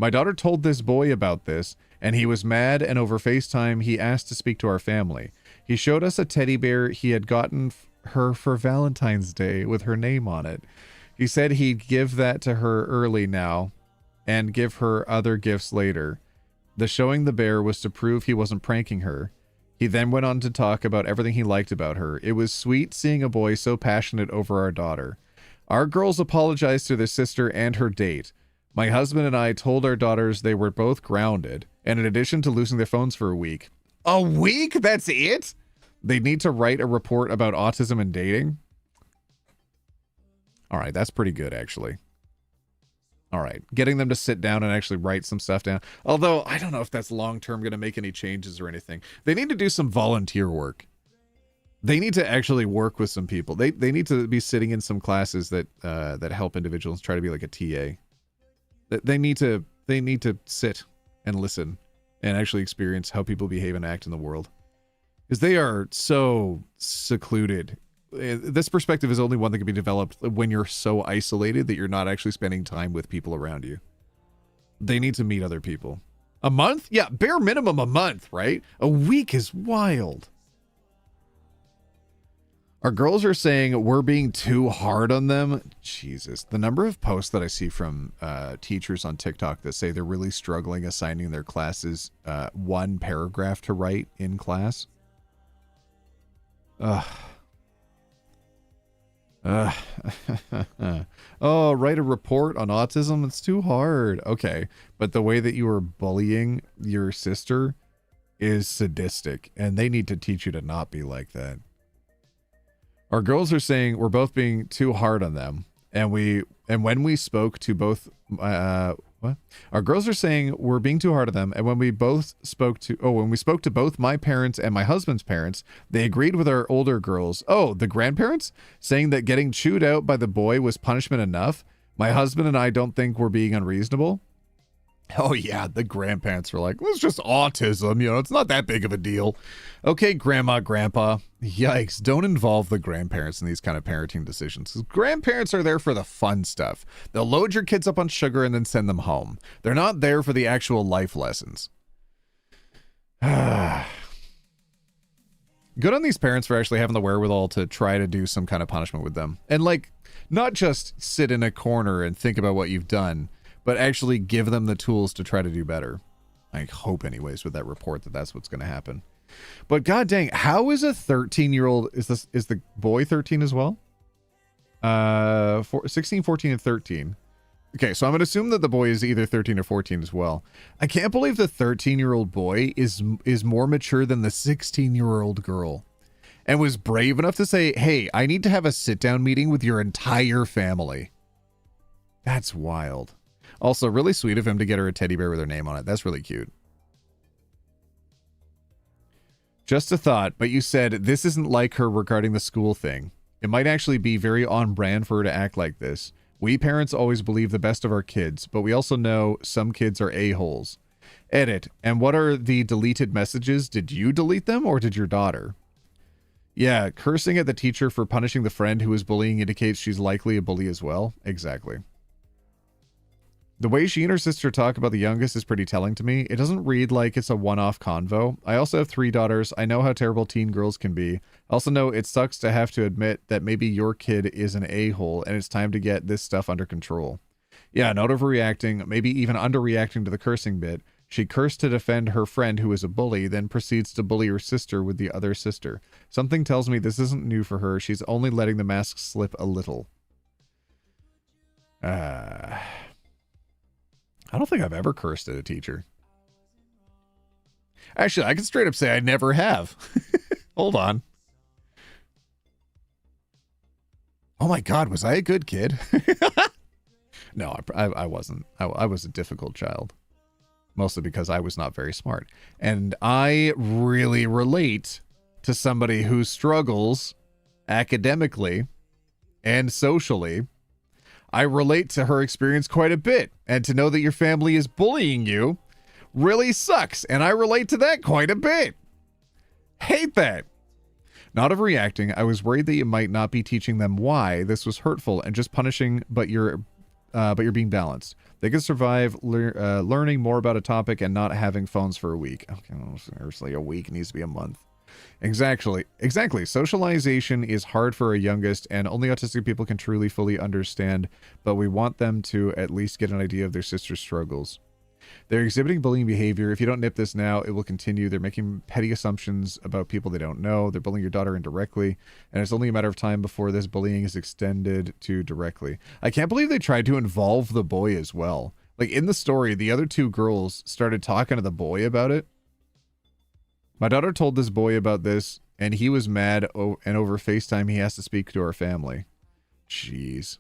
Speaker 2: about this, and he was mad, and over FaceTime he asked to speak to our family. He showed us a teddy bear he had gotten her for Valentine's Day with her name on it. He said he'd give that to her early now and give her other gifts later. The showing the bear was to prove he wasn't pranking her. He then went on to talk about everything he liked about her. It was sweet seeing a boy so passionate over our daughter. Our girls apologized to their sister and her date. My husband and I told our daughters they were both grounded, and in addition to losing their phones for a week. A week? That's it? They need to write a report about autism and dating? All right, that's pretty good, actually. All right, getting them to sit down and actually write some stuff down. Although, I don't know if that's long-term going to make any changes or anything. They need to do some volunteer work. They need to actually work with some people. They need to be sitting in some classes that that help individuals try to be like a TA. They need to sit and listen and actually experience how people behave and act in the world. Because they are so secluded. This perspective is only one that can be developed when you're so isolated that you're not actually spending time with people around you. They need to meet other people. A month? Yeah, bare minimum a month, right? A week is wild. Our girls are saying we're being too hard on them. Jesus. The number of posts that I see from teachers on TikTok that say they're really struggling assigning their classes 1 paragraph to write in class. Oh, write a report on autism? It's too hard. Okay. But the way that you are bullying your sister is sadistic, and they need to teach you to not be like that. Our girls are saying we're both being too hard on them, and when we spoke to both Our girls are saying we're being too hard on them, and when we spoke to both my parents and my husband's parents, they agreed with our older girls. Oh, the grandparents? Saying that getting chewed out by the boy was punishment enough. My husband and I don't think we're being unreasonable. Oh yeah, the grandparents were like, well, it's just autism, it's not that big of a deal. Okay, grandma, grandpa. Yikes, don't involve the grandparents in these kind of parenting decisions. Grandparents are there for the fun stuff. They'll load your kids up on sugar and then send them home. They're not there for the actual life lessons. Good on these parents for actually having the wherewithal to try to do some kind of punishment with them. And not just sit in a corner and think about what you've done, but actually give them the tools to try to do better. I hope anyways with that report that's what's going to happen. But god dang, how is a 13-year-old, is the boy 13 as well? 16, 14, and 13. Okay, so I'm going to assume that the boy is either 13 or 14 as well. I can't believe the 13-year-old boy is more mature than the 16-year-old girl and was brave enough to say, hey, I need to have a sit-down meeting with your entire family. That's wild. Also, really sweet of him to get her a teddy bear with her name on it. That's really cute. Just a thought, but you said this isn't like her regarding the school thing. It might actually be very on brand for her to act like this. We parents always believe the best of our kids, but we also know some kids are a-holes. Edit. And what are the deleted messages? Did you delete them or did your daughter? Yeah, cursing at the teacher for punishing the friend who is bullying indicates she's likely a bully as well. Exactly. The way she and her sister talk about the youngest is pretty telling to me. It doesn't read like it's a one-off convo. I also have 3 daughters. I know how terrible teen girls can be. I also know it sucks to have to admit that maybe your kid is an a-hole and it's time to get this stuff under control. Yeah, not overreacting, maybe even underreacting to the cursing bit. She cursed to defend her friend who is a bully, then proceeds to bully her sister with the other sister. Something tells me this isn't new for her. She's only letting the mask slip a little. I don't think I've ever cursed at a teacher. Actually, I can straight up say I never have. Hold on. Oh my God, was I a good kid? No, I wasn't. I was a difficult child. Mostly because I was not very smart. And I really relate to somebody who struggles academically and socially. I relate to her experience quite a bit, and to know that your family is bullying you really sucks, and I relate to that quite a bit. Hate that. Not overreacting, I was worried that you might not be teaching them why this was hurtful and just punishing, but you're being balanced. They can survive learning more about a topic and not having phones for a week. Okay, well, seriously, a week needs to be a month. Exactly. Socialization is hard for a youngest, and only autistic people can truly fully understand, but we want them to at least get an idea of their sister's struggles. They're exhibiting bullying behavior. If you don't nip this now, it will continue. They're making petty assumptions about people they don't know. They're bullying your daughter indirectly, and it's only a matter of time before this bullying is extended to directly. I can't believe they tried to involve the boy as well. Like, in the story, the other 2 girls started talking to the boy about it. My daughter told this boy about this, and he was mad, and over FaceTime, he has to speak to our family. Jeez.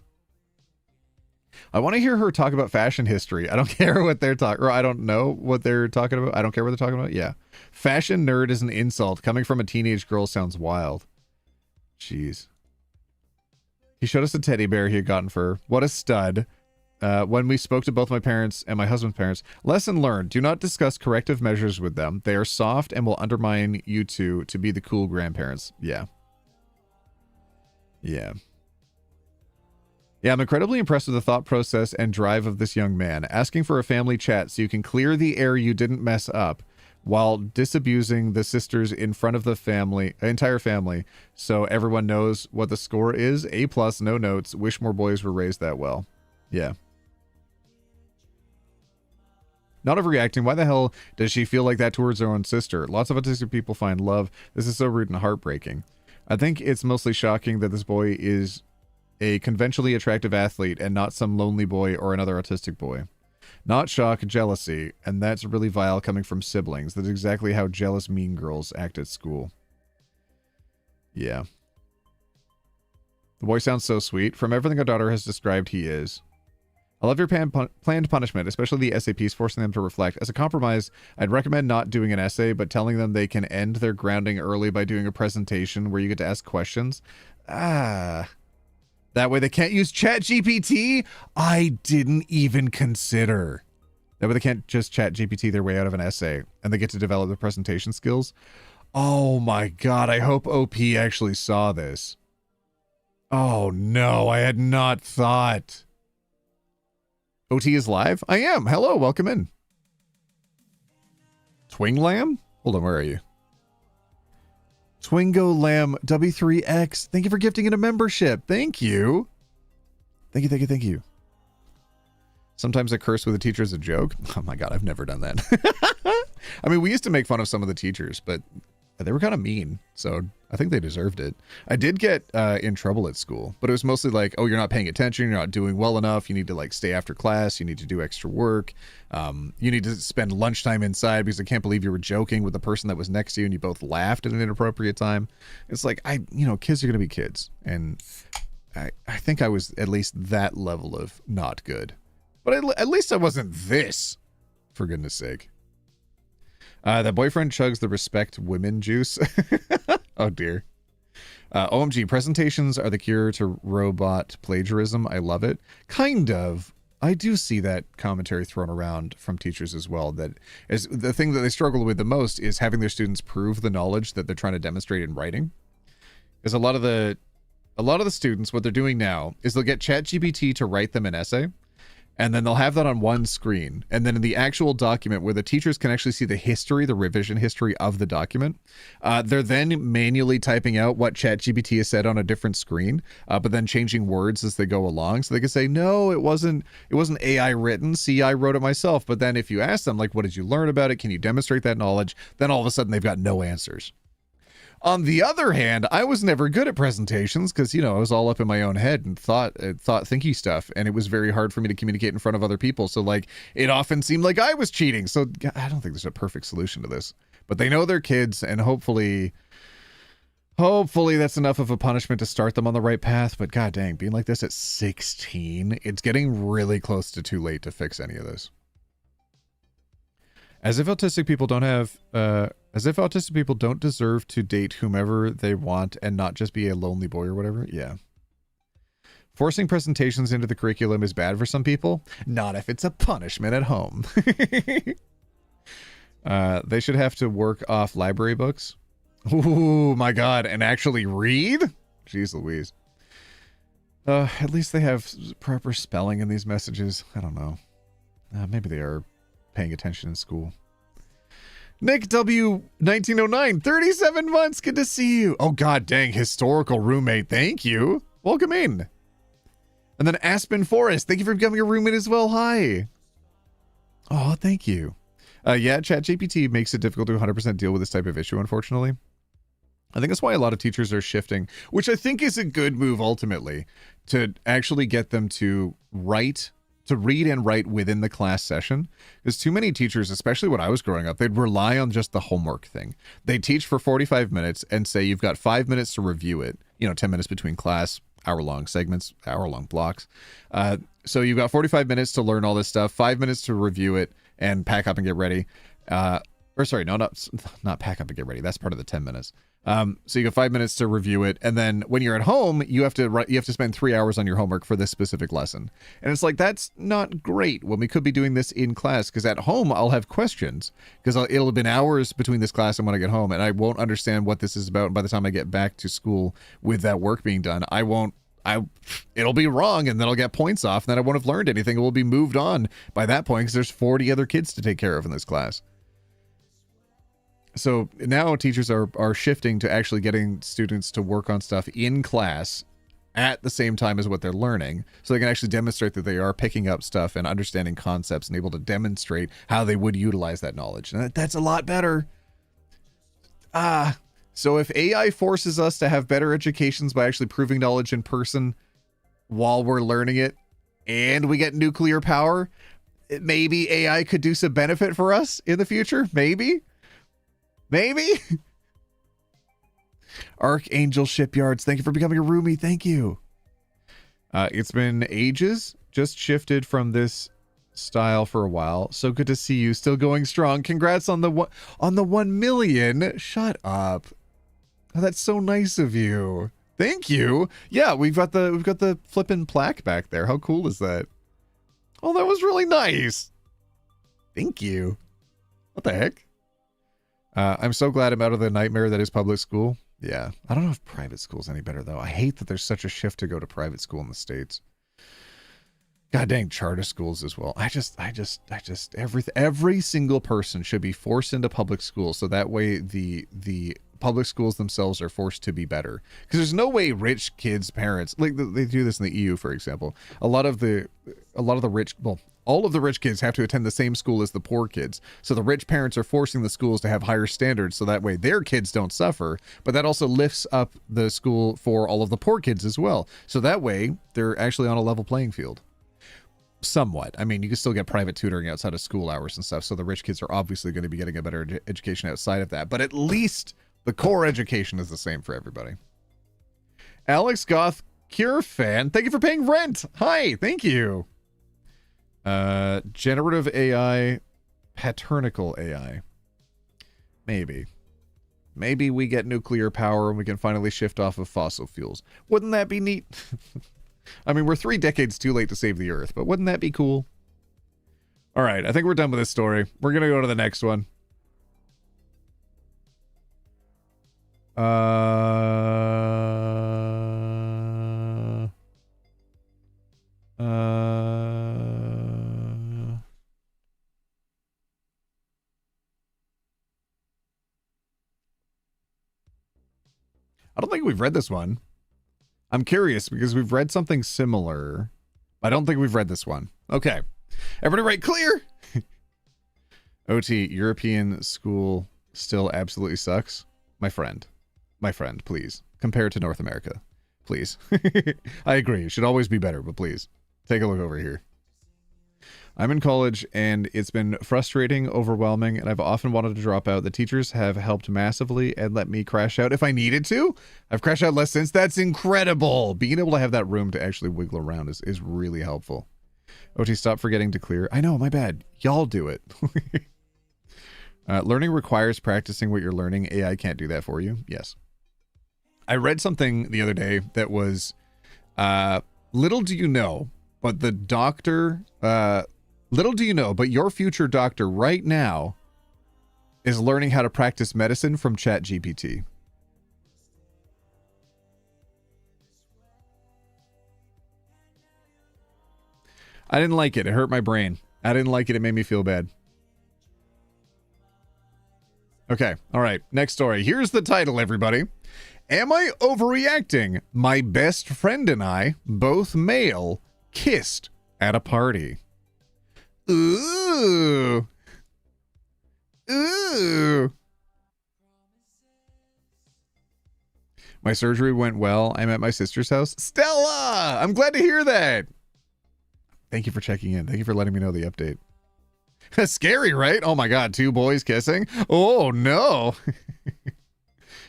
Speaker 2: I want to hear her talk about fashion history. I don't care what they're talking, or I don't know what they're talking about. I don't care what they're talking about. Yeah. Fashion nerd is an insult. Coming from a teenage girl sounds wild. Jeez. He showed us a teddy bear he had gotten for her. What a stud. When we spoke to both my parents and my husband's parents, lesson learned, do not discuss corrective measures with them. They are soft and will undermine you two to be the cool grandparents. Yeah. Yeah, I'm incredibly impressed with the thought process and drive of this young man. Asking for a family chat so you can clear the air you didn't mess up while disabusing the sisters in front of the entire family, so everyone knows what the score is. A+, no notes. Wish more boys were raised that well. Yeah. Not overreacting. Why the hell does she feel like that towards her own sister? Lots of autistic people find love. This is so rude and heartbreaking. I think it's mostly shocking that this boy is a conventionally attractive athlete and not some lonely boy or another autistic boy. Not shock, jealousy, and that's really vile coming from siblings. That's exactly how jealous mean girls act at school. Yeah. The boy sounds so sweet. From everything our daughter has described, he is. I love your planned punishment, especially the essay piece, forcing them to reflect. As a compromise, I'd recommend not doing an essay, but telling them they can end their grounding early by doing a presentation where you get to ask questions. That way they can't use ChatGPT? I didn't even consider. That way they can't just ChatGPT their way out of an essay, and they get to develop their presentation skills. Oh my God, I hope OP actually saw this. Oh no, I had not thought. OT is live? I am. Hello, welcome in. Twing Lamb? Hold on, where are you? Twingo Lamb W3X. Thank you for gifting in a membership. Thank you. Thank you. Sometimes I curse with a teacher as a joke. Oh my God, I've never done that. I mean, we used to make fun of some of the teachers, but they were kind of mean, so I think they deserved it. I did get in trouble at school, but it was mostly like, oh, you're not paying attention, you're not doing well enough, you need to like stay after class, you need to do extra work, you need to spend lunchtime inside because I can't believe you were joking with the person that was next to you and you both laughed at an inappropriate time. It's like, kids are gonna be kids, and I think I was at least that level of not good. But at least I wasn't this, for goodness sake. That boyfriend chugs the respect women juice. Oh, dear. OMG, presentations are the cure to robot plagiarism. I love it. Kind of. I do see that commentary thrown around from teachers as well. That is the thing that they struggle with the most is having their students prove the knowledge that they're trying to demonstrate in writing. Because a lot of the students, what they're doing now is they'll get ChatGPT to write them an essay. And then they'll have that on one screen. And then in the actual document where the teachers can actually see the history, the revision history of the document, they're then manually typing out what ChatGPT has said on a different screen, but then changing words as they go along. So they can say, no, it wasn't AI written. See, I wrote it myself. But then if you ask them, like, what did you learn about it? Can you demonstrate that knowledge? Then all of a sudden they've got no answers. On the other hand, I was never good at presentations because, I was all up in my own head and thought thinky stuff. And it was very hard for me to communicate in front of other people. So, like, it often seemed like I was cheating. So I don't think there's a perfect solution to this. But they know they're kids, and hopefully that's enough of a punishment to start them on the right path. But god dang, being like this at 16, it's getting really close to too late to fix any of this. As if autistic people don't deserve to date whomever they want and not just be a lonely boy or whatever. Yeah. Forcing presentations into the curriculum is bad for some people. Not if it's a punishment at home. They should have to work off library books. Ooh, my God. And actually read? Jeez Louise. At least they have proper spelling in these messages. I don't know. Maybe they are paying attention in school. Nick W 1909, 37 months. Good to see you. Oh god dang, historical roommate. Thank you. Welcome in. And then Aspen Forest, thank you for becoming a roommate as well. Hi. Oh, thank you. Yeah, ChatGPT makes it difficult to 100% deal with this type of issue, unfortunately. I think that's why a lot of teachers are shifting, which I think is a good move ultimately, to actually get them to read and write within the class session. Because too many teachers, especially when I was growing up, they'd rely on just the homework thing. They teach for 45 minutes and say you've got 5 minutes to review it. 10 minutes between class, hour-long segments, hour-long blocks. So you've got 45 minutes to learn all this stuff, 5 minutes to review it and pack up and get ready. Not pack up and get ready. That's part of the 10 minutes. So you got 5 minutes to review it, and then when you're at home, you have to spend 3 hours on your homework for this specific lesson. And it's like, that's not great when we could be doing this in class, because at home I'll have questions, because it'll have been hours between this class and when I get home, and I won't understand what this is about. And by the time I get back to school with that work being done, it'll be wrong, and then I'll get points off, and then I won't have learned anything. It will be moved on by that point, because there's 40 other kids to take care of in this class. So now teachers are shifting to actually getting students to work on stuff in class at the same time as what they're learning, so they can actually demonstrate that they are picking up stuff and understanding concepts and able to demonstrate how they would utilize that knowledge. And that's a lot better. So if AI forces us to have better educations by actually proving knowledge in person while we're learning it, and we get nuclear power, maybe AI could do some benefit for us in the future. Maybe. Archangel Shipyards, thank you for becoming a roomie. Thank you. It's been ages. Just shifted from this style for a while. So good to see you still going strong. Congrats on the 1 million. Shut up. Oh, that's so nice of you. Thank you. Yeah, we've got the flippin' plaque back there. How cool is that? Oh, that was really nice. Thank you. What the heck? I'm so glad I'm out of the nightmare that is public school. Yeah. I don't know if private school's any better, though. I hate that there's such a shift to go to private school in the States. God dang, charter schools as well. Every single person should be forced into public school, so that way the public schools themselves are forced to be better. Because there's no way rich kids' parents, like they do this in the EU, for example. All of the rich kids have to attend the same school as the poor kids. So the rich parents are forcing the schools to have higher standards, so that way their kids don't suffer. But that also lifts up the school for all of the poor kids as well. So that way they're actually on a level playing field. Somewhat. I mean, you can still get private tutoring outside of school hours and stuff, so the rich kids are obviously going to be getting a better education outside of that. But at least the core education is the same for everybody. Alex Goth Cure fan, thank you for paying rent. Hi, thank you. Generative AI, paternical AI. Maybe. Maybe we get nuclear power and we can finally shift off of fossil fuels. Wouldn't that be neat? I mean, we're 3 decades too late to save the Earth, but wouldn't that be cool? All right, I think we're done with this story. We're going to go to the next one. I don't think we've read this one. I'm curious because we've read something similar. I don't think we've read this one. Okay. Everybody write clear. OT, European school still absolutely sucks. My friend, please. Compare it to North America. Please. I agree. It should always be better, but please. Take a look over here. I'm in college and it's been frustrating, overwhelming, and I've often wanted to drop out. The teachers have helped massively and let me crash out if I needed to. I've crashed out less since. That's incredible. Being able to have that room to actually wiggle around is really helpful. OT, stop forgetting to clear. I know, my bad. Y'all do it. Learning requires practicing what you're learning. AI can't do that for you. Yes. I read something the other day that was, little do you know, but the doctor, little do you know, but your future doctor right now is learning how to practice medicine from ChatGPT. I didn't like it. It hurt my brain. I didn't like it. It made me feel bad. Okay. All right. Next story. Here's the title, everybody. Am I overreacting? My best friend and I, both male, kissed at a party. Ooh. Ooh. My surgery went well. I'm at my sister's house. Stella! I'm glad to hear that. Thank you for checking in. Thank you for letting me know the update. Scary, right? Oh my god, 2 boys kissing? Oh no.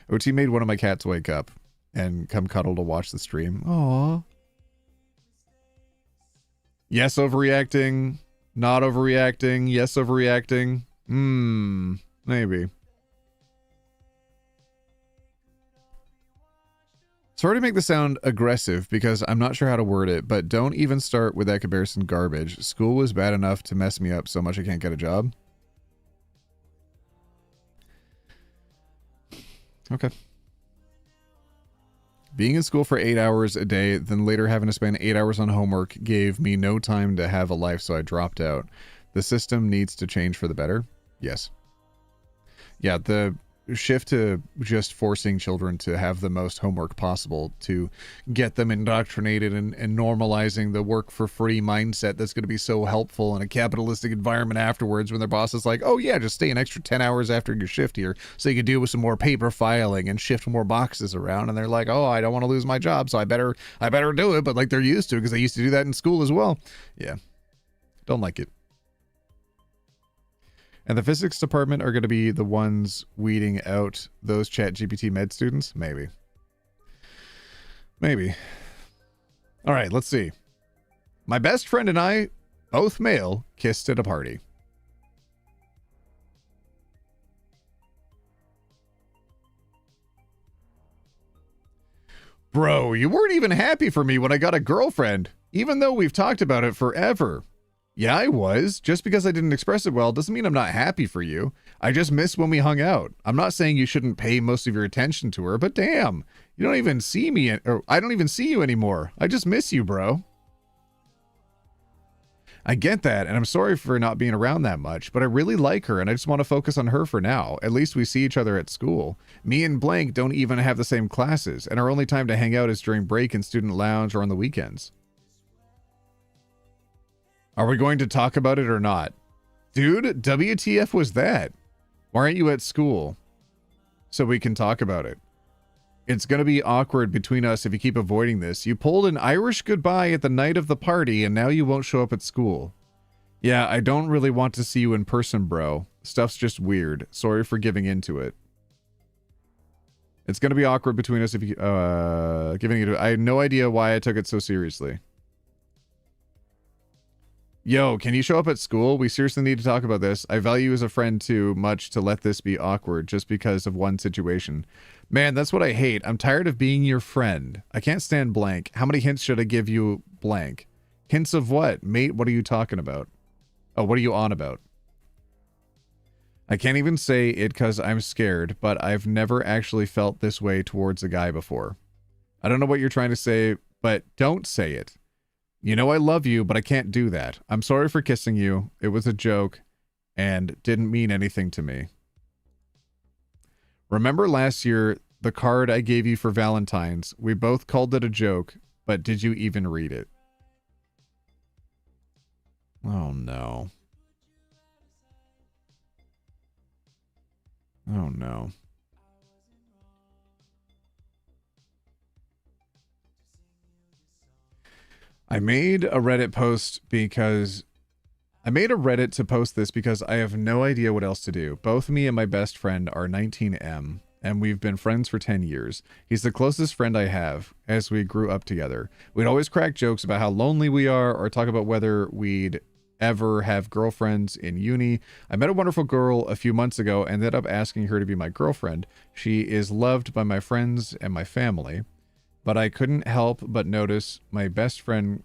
Speaker 2: OT made one of my cats wake up and come cuddle to watch the stream. Aww. Yes, overreacting. Not overreacting. Yes, overreacting. Maybe. Sorry to make this sound aggressive because I'm not sure how to word it, but don't even start with that comparison garbage. School was bad enough to mess me up so much I can't get a job. Okay. Being in school for 8 hours a day, then later having to spend 8 hours on homework gave me no time to have a life, so I dropped out. The system needs to change for the better. Yes. Yeah, the shift to just forcing children to have the most homework possible to get them indoctrinated and normalizing the work for free mindset that's going to be so helpful in a capitalistic environment afterwards when their boss is like, oh yeah, just stay an extra 10 hours after your shift here so you can deal with some more paper filing and shift more boxes around. And they're like, oh, I don't want to lose my job, so I better do it. But like they're used to because they used to do that in school as well. Yeah. Don't like it. And the physics department are going to be the ones weeding out those ChatGPT med students? Maybe. Maybe. All right, let's see. My best friend and I, both male, kissed at a party. Bro, you weren't even happy for me when I got a girlfriend, even though we've talked about it forever. Yeah, I was. Just because I didn't express it well doesn't mean I'm not happy for you. I just miss when we hung out. I'm not saying you shouldn't pay most of your attention to her, but damn, you don't even see me, or I don't even see you anymore. I just miss you, bro. I get that, and I'm sorry for not being around that much, but I really like her, and I just want to focus on her for now. At least we see each other at school. Me and Blank don't even have the same classes, and our only time to hang out is during break and student lounge or on the weekends. Are we going to talk about it or not? Dude, WTF was that? Why aren't you at school? So we can talk about it. It's going to be awkward between us if you keep avoiding this. You pulled an Irish goodbye at the night of the party and now you won't show up at school. Yeah, I don't really want to see you in person, bro. Stuff's just weird. Sorry for giving into it. It's going to be awkward between us if you giving it. I had no idea why I took it so seriously. Yo, can you show up at school? We seriously need to talk about this. I value you as a friend too much to let this be awkward just because of one situation. Man, that's what I hate. I'm tired of being your friend. I can't stand blank. How many hints should I give you blank? Hints of what? Mate, what are you talking about? Oh, what are you on about? I can't even say it because I'm scared, but I've never actually felt this way towards a guy before. I don't know what you're trying to say, but don't say it. You know I love you, but I can't do that. I'm sorry for kissing you. It was a joke and didn't mean anything to me. Remember last year, the card I gave you for Valentine's? We both called it a joke, but did you even read it? Oh no. Oh no. I made a Reddit post because I made a Reddit to post this because I have no idea what else to do. Both me and my best friend are 19M, and we've been friends for 10 years. He's the closest friend I have as we grew up together. We'd always crack jokes about how lonely we are or talk about whether we'd ever have girlfriends in uni. I met a wonderful girl a few months ago and ended up asking her to be my girlfriend. She is loved by my friends and my family. But I couldn't help but notice my best friend,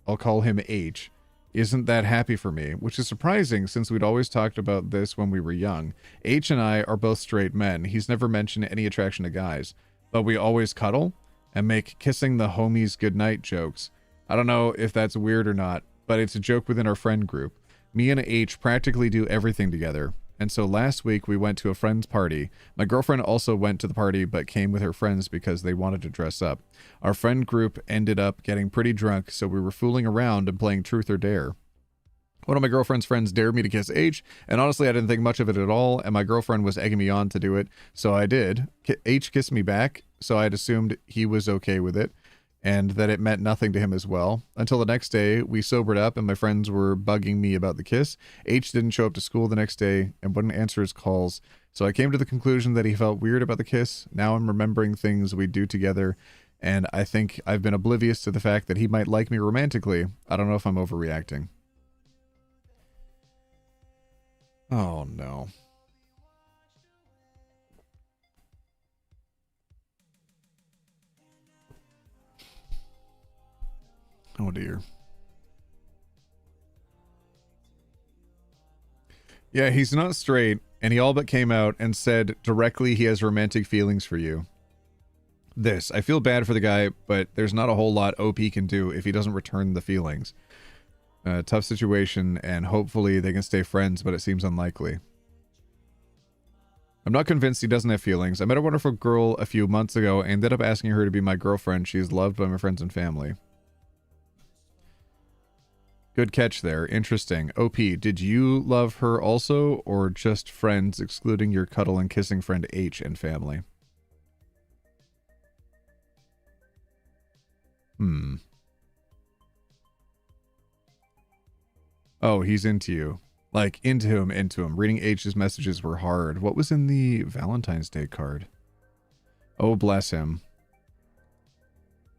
Speaker 2: I'll call him H, isn't that happy for me, which is surprising since we'd always talked about this when we were young. H and I are both straight men. He's never mentioned any attraction to guys, but we always cuddle and make kissing the homies goodnight jokes. I don't know if that's weird or not, but it's a joke within our friend group. Me and H practically do everything together. And so last week we went to a friend's party. My girlfriend also went to the party but came with her friends because they wanted to dress up. Our friend group ended up getting pretty drunk, so we were fooling around and playing truth or dare. One of my girlfriend's friends dared me to kiss H, and honestly I didn't think much of it at all, and my girlfriend was egging me on to do it, so I did. H kissed me back, so I had assumed he was okay with it, and that it meant nothing to him as well. Until the next day, we sobered up and my friends were bugging me about the kiss. H didn't show up to school the next day and wouldn't answer his calls, so I came to the conclusion that he felt weird about the kiss. Now I'm remembering things we do together, and I think I've been oblivious to the fact that he might like me romantically. I don't know if I'm overreacting. Oh no. Oh dear. Yeah, he's not straight, and he all but came out and said directly he has romantic feelings for you. I feel bad for the guy, but there's not a whole lot OP can do if he doesn't return the feelings. Tough situation, and hopefully they can stay friends, but it seems unlikely. I'm not convinced he doesn't have feelings. I met a wonderful girl a few months ago and ended up asking her to be my girlfriend. She is loved by my friends and family. Good catch there. Interesting. OP, did you love her also, or just friends, excluding your cuddle and kissing friend H and family? Oh, he's into you. Like, into him. Reading H's messages were hard. What was in the Valentine's Day card? Oh, bless him.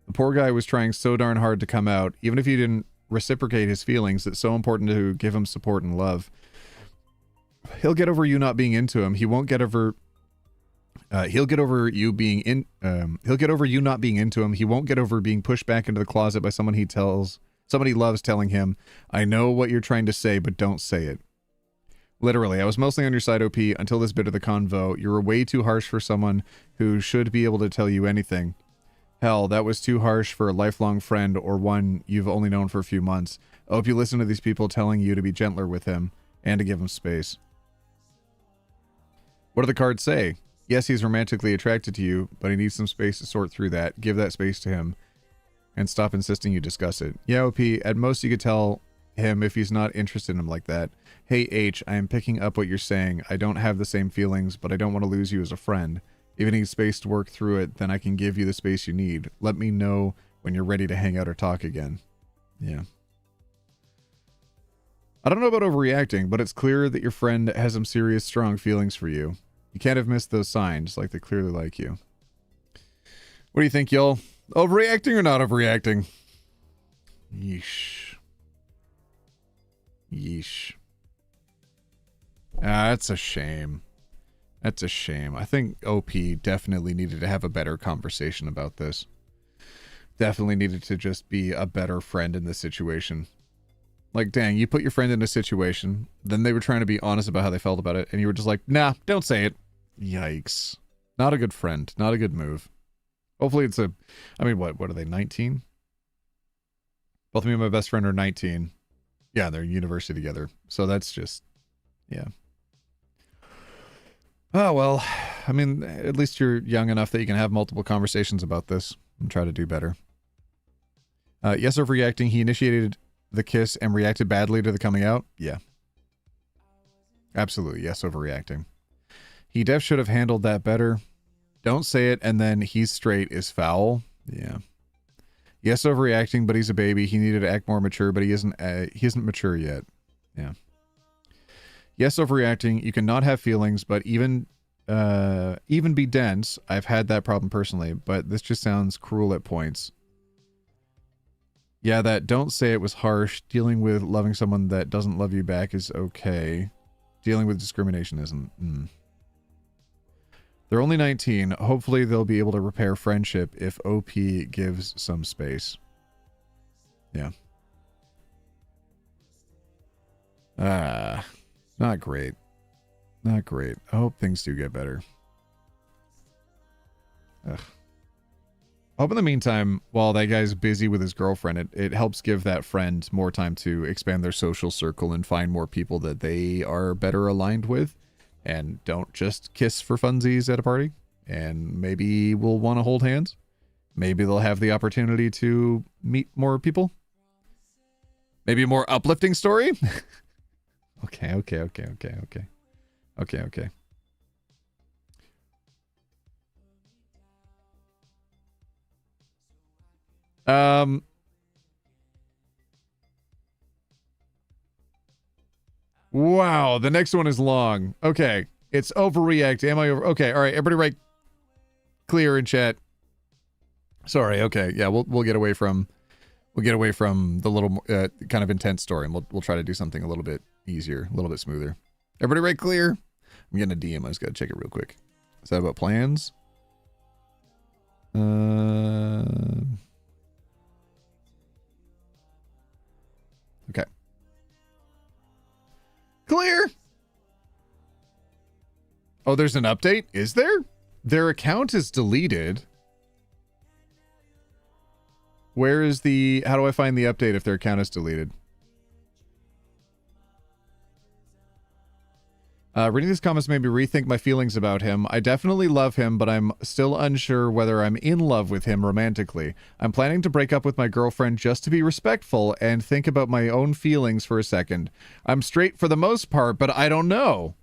Speaker 2: The poor guy was trying so darn hard to come out, even if he didn't reciprocate his feelings. It's so important to give him support and love. He'll get over you not being into him. He won't get over he'll get over you being in he'll get over you not being into him. He won't get over being pushed back into the closet by someone he loves telling him, I know what you're trying to say, but don't say it. Literally, I was mostly on your side, OP, until this bit of the convo. You were way too harsh for someone who should be able to tell you anything. Hell, that was too harsh for a lifelong friend or one you've only known for a few months. I hope you listen to these people telling you to be gentler with him and to give him space. What do the cards say? Yes, he's romantically attracted to you, but he needs some space to sort through that. Give that space to him and stop insisting you discuss it. Yeah, OP, at most you could tell him if he's not interested in him like that. Hey, H, I am picking up what you're saying. I don't have the same feelings, but I don't want to lose you as a friend. If you need space to work through it, then I can give you the space you need. Let me know when you're ready to hang out or talk again. Yeah. I don't know about overreacting, but it's clear that your friend has some serious, strong feelings for you. You can't have missed those signs, like they clearly like you. What do you think, y'all? Overreacting or not overreacting? Yeesh. Yeesh. That's a shame. That's a shame. I think OP definitely needed to have a better conversation about this. Definitely needed to just be a better friend in this situation. Like, dang, you put your friend in a situation, then they were trying to be honest about how they felt about it, and you were just like, nah, don't say it. Yikes. Not a good friend. Not a good move. Hopefully it's a... I mean, what are they, 19? Both me and my best friend are 19. Yeah, they're in university together. So that's just... Yeah. Oh, well, I mean, at least you're young enough that you can have multiple conversations about this and try to do better. Yes, overreacting. He initiated the kiss and reacted badly to the coming out. Yeah. Absolutely. Yes, overreacting. He def should have handled that better. Don't say it and then he's straight is foul. Yeah. Yes, overreacting, but he's a baby. He needed to act more mature, but he isn't mature yet. Yeah. Yes, overreacting. You cannot have feelings, but even be dense. I've had that problem personally, but this just sounds cruel at points. Yeah, that don't say it was harsh. Dealing with loving someone that doesn't love you back is okay. Dealing with discrimination isn't. They're only 19. Hopefully they'll be able to repair friendship if OP gives some space. Yeah. Not great. Not great. I hope things do get better. Ugh. I hope in the meantime, while that guy's busy with his girlfriend, it helps give that friend more time to expand their social circle and find more people that they are better aligned with and don't just kiss for funsies at a party. And maybe we'll want to hold hands. Maybe they'll have the opportunity to meet more people. Maybe a more uplifting story. Okay. Wow, the next one is long. Okay, it's overreact. Am I over? Okay, all right, everybody write clear in chat. Sorry. Okay, yeah, we'll get away from the little kind of intense story, and we'll try to do something a little bit easier, a little bit smoother. Everybody write clear. I'm getting a DM. I just gotta check it real quick. Is that about plans? Okay. Clear. Oh, there's an update? Is there? Their account is deleted. Where is the... How do I find the update if their account is deleted? Reading these comments made me rethink my feelings about him. I definitely love him, but I'm still unsure whether I'm in love with him romantically. I'm planning to break up with my girlfriend just to be respectful and think about my own feelings for a second. I'm straight for the most part, but I don't know.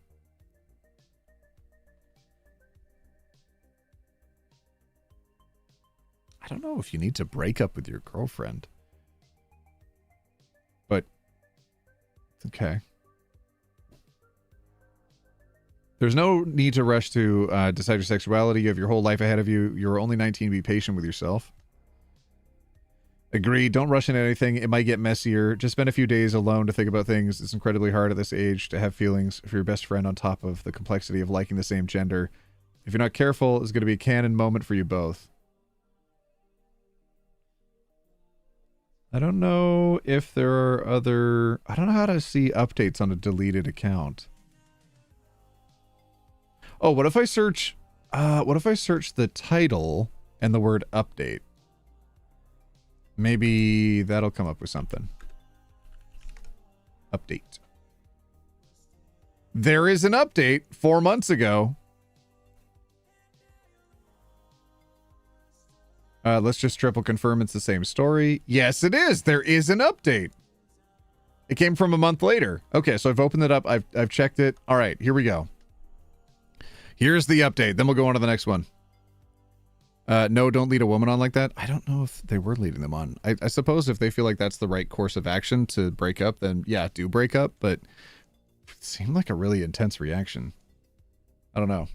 Speaker 2: I don't know if you need to break up with your girlfriend. But, okay. There's no need to rush to decide your sexuality. You have your whole life ahead of you. You're only 19. Be patient with yourself. Agree. Don't rush into anything. It might get messier. Just spend a few days alone to think about things. It's incredibly hard at this age to have feelings for your best friend on top of the complexity of liking the same gender. If you're not careful, it's going to be a canon moment for you both. I don't know if there are other... I don't know how to see updates on a deleted account. Oh, what if I search the title and the word update? Maybe that'll come up with something. Update. There is an update 4 months ago. Let's just triple confirm it's the same story. Yes, it is. There is an update. It came from a month later. Okay, so I've opened it up. I've checked it. All right, here we go. Here's the update. Then we'll go on to the next one. No, don't lead a woman on like that. I don't know if they were leading them on. I suppose if they feel like that's the right course of action to break up, then yeah, do break up. But it seemed like a really intense reaction. I don't know.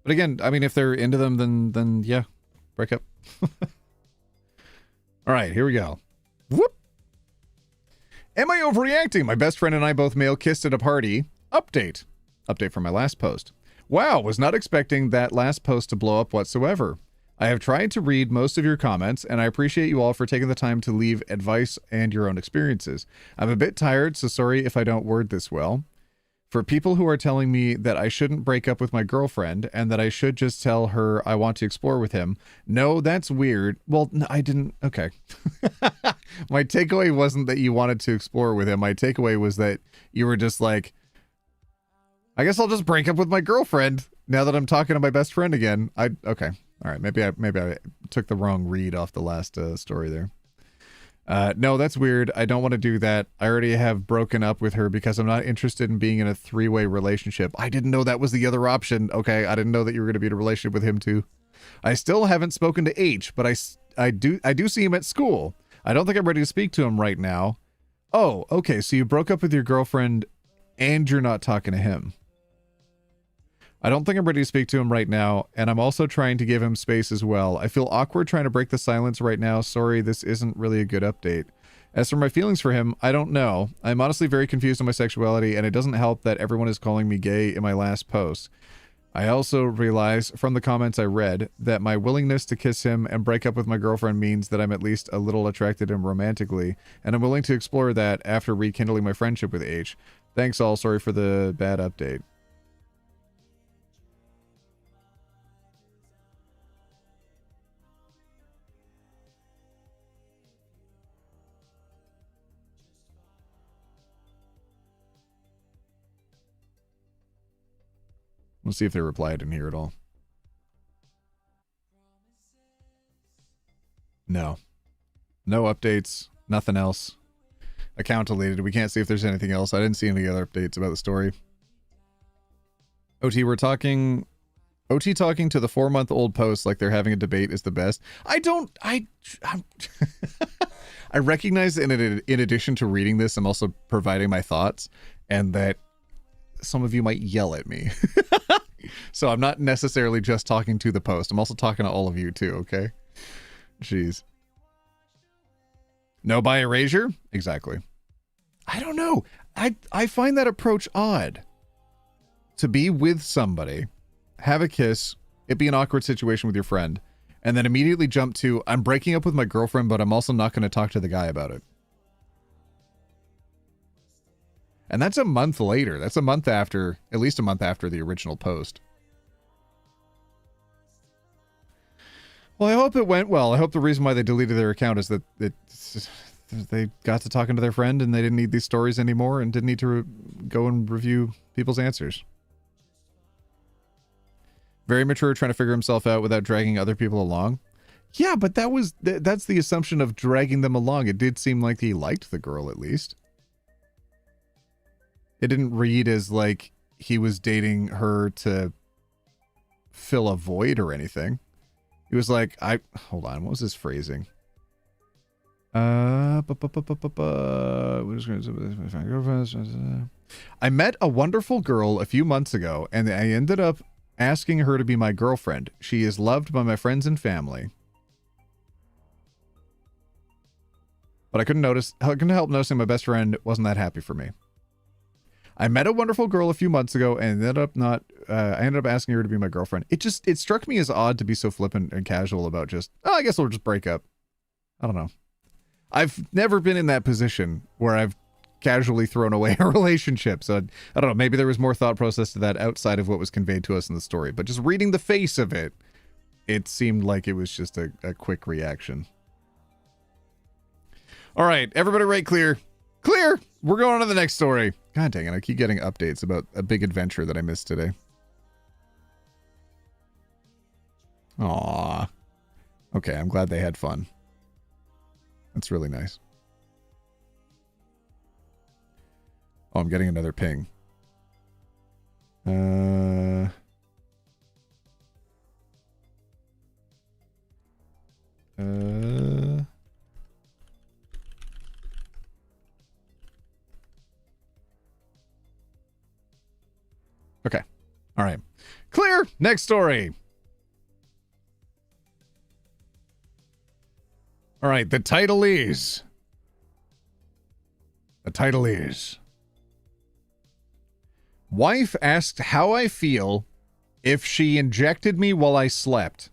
Speaker 2: But again, I mean, if they're into them, then yeah, break up. All right, here we go. Whoop. Am I overreacting? My best friend and I both male kissed at a party. Update. Update from my last post. Wow, was not expecting that last post to blow up whatsoever. I have tried to read most of your comments, and I appreciate you all for taking the time to leave advice and your own experiences. I'm a bit tired, so sorry if I don't word this well. For people who are telling me that I shouldn't break up with my girlfriend and that I should just tell her I want to explore with him. No, that's weird. Well, no, I didn't. Okay. My takeaway wasn't that you wanted to explore with him. My takeaway was that you were just like, I guess I'll just break up with my girlfriend now that I'm talking to my best friend again. Okay. All right. Maybe I took the wrong read off the last story there. No, that's weird. I don't want to do that. I already have broken up with her because I'm not interested in being in a three-way relationship. I didn't know that was the other option. Okay, I didn't know that you were going to be in a relationship with him too. I still haven't spoken to H, but I do see him at school. I don't think I'm ready to speak to him right now. Oh, okay, so you broke up with your girlfriend and you're not talking to him. I don't think I'm ready to speak to him right now, and I'm also trying to give him space as well. I feel awkward trying to break the silence right now. Sorry, this isn't really a good update. As for my feelings for him, I don't know. I'm honestly very confused on my sexuality, and it doesn't help that everyone is calling me gay in my last post. I also realize from the comments I read that my willingness to kiss him and break up with my girlfriend means that I'm at least a little attracted to him romantically, and I'm willing to explore that after rekindling my friendship with H. Thanks all. Sorry for the bad update. Let's see if they replied in here at all. No. No updates. Nothing else. Account deleted. We can't see if there's anything else. I didn't see any other updates about the story. OT, talking to the 4-month-old post like they're having a debate is the best. I recognize that in addition to reading this, I'm also providing my thoughts, and that some of you might yell at me. So I'm not necessarily just talking to the post. I'm also talking to all of you too, okay? Jeez. No by erasure? Exactly. I don't know. I find that approach odd. To be with somebody, have a kiss, it be an awkward situation with your friend, and then immediately jump to, I'm breaking up with my girlfriend, but I'm also not going to talk to the guy about it. And that's a month later. That's a month after, at least a month after the original post. Well, I hope it went well. I hope the reason why they deleted their account is that they got to talking to their friend and they didn't need these stories anymore and didn't need to go and review people's answers. Very mature, trying to figure himself out without dragging other people along. Yeah, but that's the assumption of dragging them along. It did seem like he liked the girl at least. It didn't read as like he was dating her to fill a void or anything. He was like, hold on, what was his phrasing? I met a wonderful girl a few months ago, and I ended up asking her to be my girlfriend. She is loved by my friends and family. But I couldn't help noticing my best friend wasn't that happy for me. I met a wonderful girl a few months ago and I ended up asking her to be my girlfriend. It struck me as odd to be so flippant and casual about just, I guess we'll just break up. I don't know. I've never been in that position where I've casually thrown away a relationship. So I don't know. Maybe there was more thought process to that outside of what was conveyed to us in the story. But just reading the face of it, it seemed like it was just a quick reaction. All right. Everybody write clear. Clear. We're going on to the next story. God dang it. I keep getting updates about a big adventure that I missed today. Aww. Okay, I'm glad they had fun. That's really nice. Oh, I'm getting another ping. Okay. All right. Clear. Next story. All right. The title is The title is Wife asked how I feel if she injected me while I slept.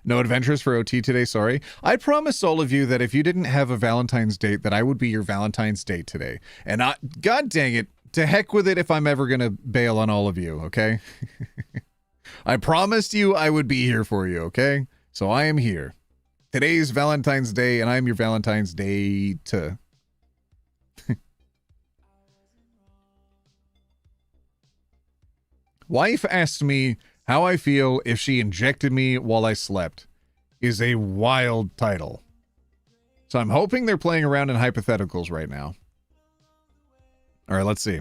Speaker 2: No adventures for OT today, sorry. I promised all of you that if you didn't have a Valentine's date, that I would be your Valentine's date today. And God dang it, to heck with it if I'm ever going to bail on all of you, okay? I promised you I would be here for you, okay? So I am here. Today's Valentine's Day, and I'm your Valentine's date. Wife asked me how I feel if she injected me while I slept is a wild title. So I'm hoping they're playing around in hypotheticals right now. All right, let's see.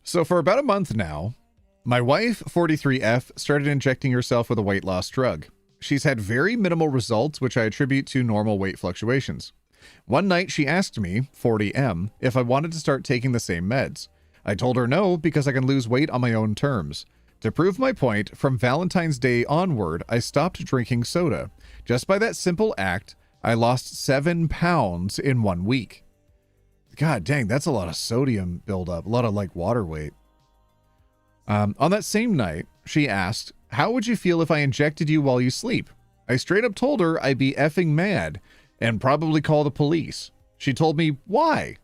Speaker 2: So for about a month now, my wife, 43F, started injecting herself with a weight loss drug. She's had very minimal results, which I attribute to normal weight fluctuations. One night she asked me, 40M, if I wanted to start taking the same meds. I told her no because I can lose weight on my own terms. To prove my point, from Valentine's Day onward, I stopped drinking soda. Just by that simple act, I lost 7 pounds in 1 week. God dang, that's a lot of sodium buildup, a lot of like water weight. On that same night, she asked, how would you feel if I injected you while you sleep? I straight up told her I'd be effing mad and probably call the police. She told me, why?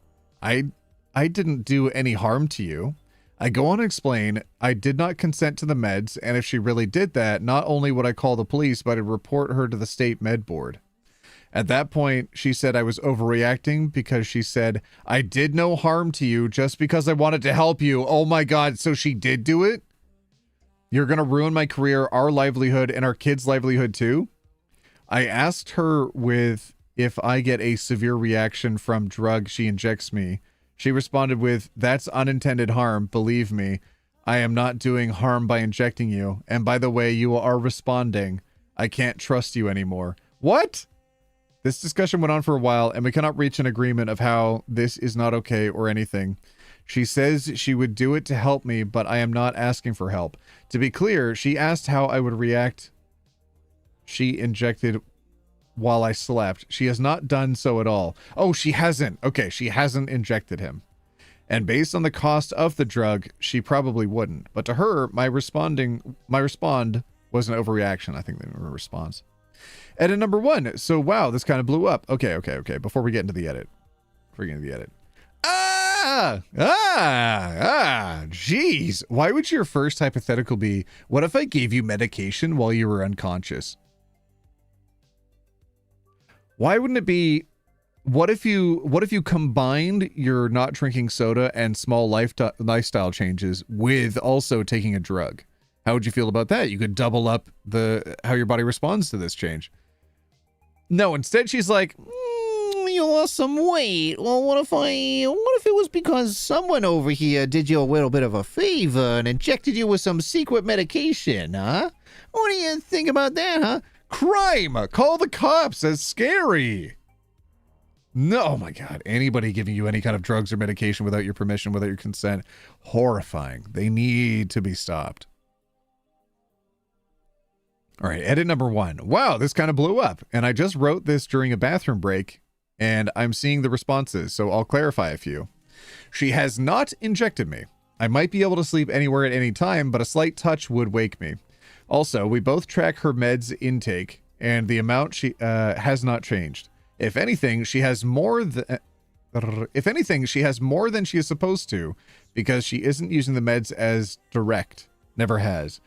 Speaker 2: I didn't do any harm to you. I go on to explain I did not consent to the meds, and if she really did that, not only would I call the police, but I'd report her to the state med board. At that point, she said I was overreacting because she said, I did no harm to you just because I wanted to help you. Oh my God, so she did do it? You're going to ruin my career, our livelihood, and our kids' livelihood too? I asked her if I get a severe reaction from drug she injects me. She responded with, that's unintended harm, believe me. I am not doing harm by injecting you. And by the way, you are responding. I can't trust you anymore. What? This discussion went on for a while, and we cannot reach an agreement of how this is not okay or anything. She says she would do it to help me, but I am not asking for help. To be clear, she asked how I would react. She injected while I slept. She has not done so at all. Oh, she hasn't. Okay, she hasn't injected him. And based on the cost of the drug, she probably wouldn't. But to her, my respond was an overreaction. I think they were a response. Edit number 1. So, wow, this kind of blew up. Okay. Before we get into the edit. Jeez. Why would your first hypothetical be, what if I gave you medication while you were unconscious? Why wouldn't it be, what if you combined your not drinking soda and small lifestyle changes with also taking a drug? How would you feel about that? You could double up how your body responds to this change. No, instead she's like, you lost some weight. Well, what if it was because someone over here did you a little bit of a favor and injected you with some secret medication, huh? What do you think about that, huh? Crime! Call the cops! That's scary! No, oh my God. Anybody giving you any kind of drugs or medication without your permission, without your consent, horrifying. They need to be stopped. All right, edit number 1. Wow, this kind of blew up. And I just wrote this during a bathroom break, and I'm seeing the responses, so I'll clarify a few. She has not injected me. I might be able to sleep anywhere at any time, but a slight touch would wake me. Also, we both track her meds intake, and the amount she has not changed. If anything, she has more than she is supposed to, because she isn't using the meds as direct. Never has.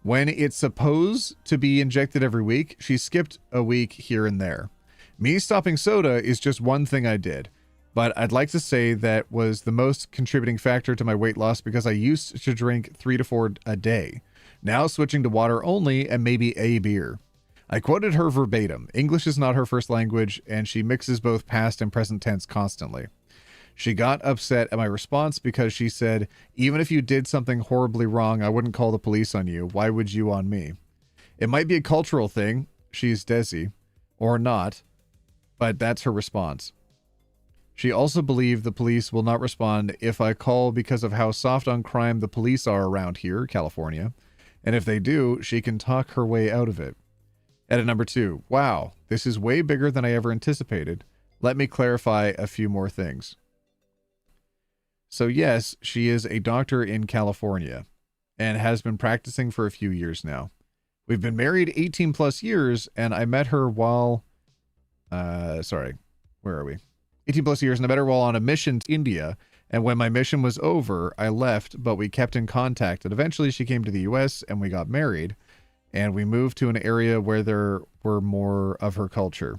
Speaker 2: When it's supposed to be injected every week, she skipped a week here and there. Me stopping soda is just one thing I did, but I'd like to say that was the most contributing factor to my weight loss because I used to drink 3 to 4 a day. Now switching to water only and maybe a beer. I quoted her verbatim. English is not her first language, and she mixes both past and present tense constantly. She got upset at my response because she said, even if you did something horribly wrong, I wouldn't call the police on you. Why would you on me? It might be a cultural thing. She's Desi. Or not. But that's her response. She also believed the police will not respond if I call because of how soft on crime the police are around here, California. And if they do, she can talk her way out of it. Edit number 2. Wow, this is way bigger than I ever anticipated. Let me clarify a few more things. So yes, she is a doctor in California and has been practicing for a few years now. We've been married 18 plus years, and I met her while, where are we? 18 plus years, and I met her while on a mission to India. And when my mission was over, I left, but we kept in contact. And eventually she came to the US and we got married, and we moved to an area where there were more of her culture.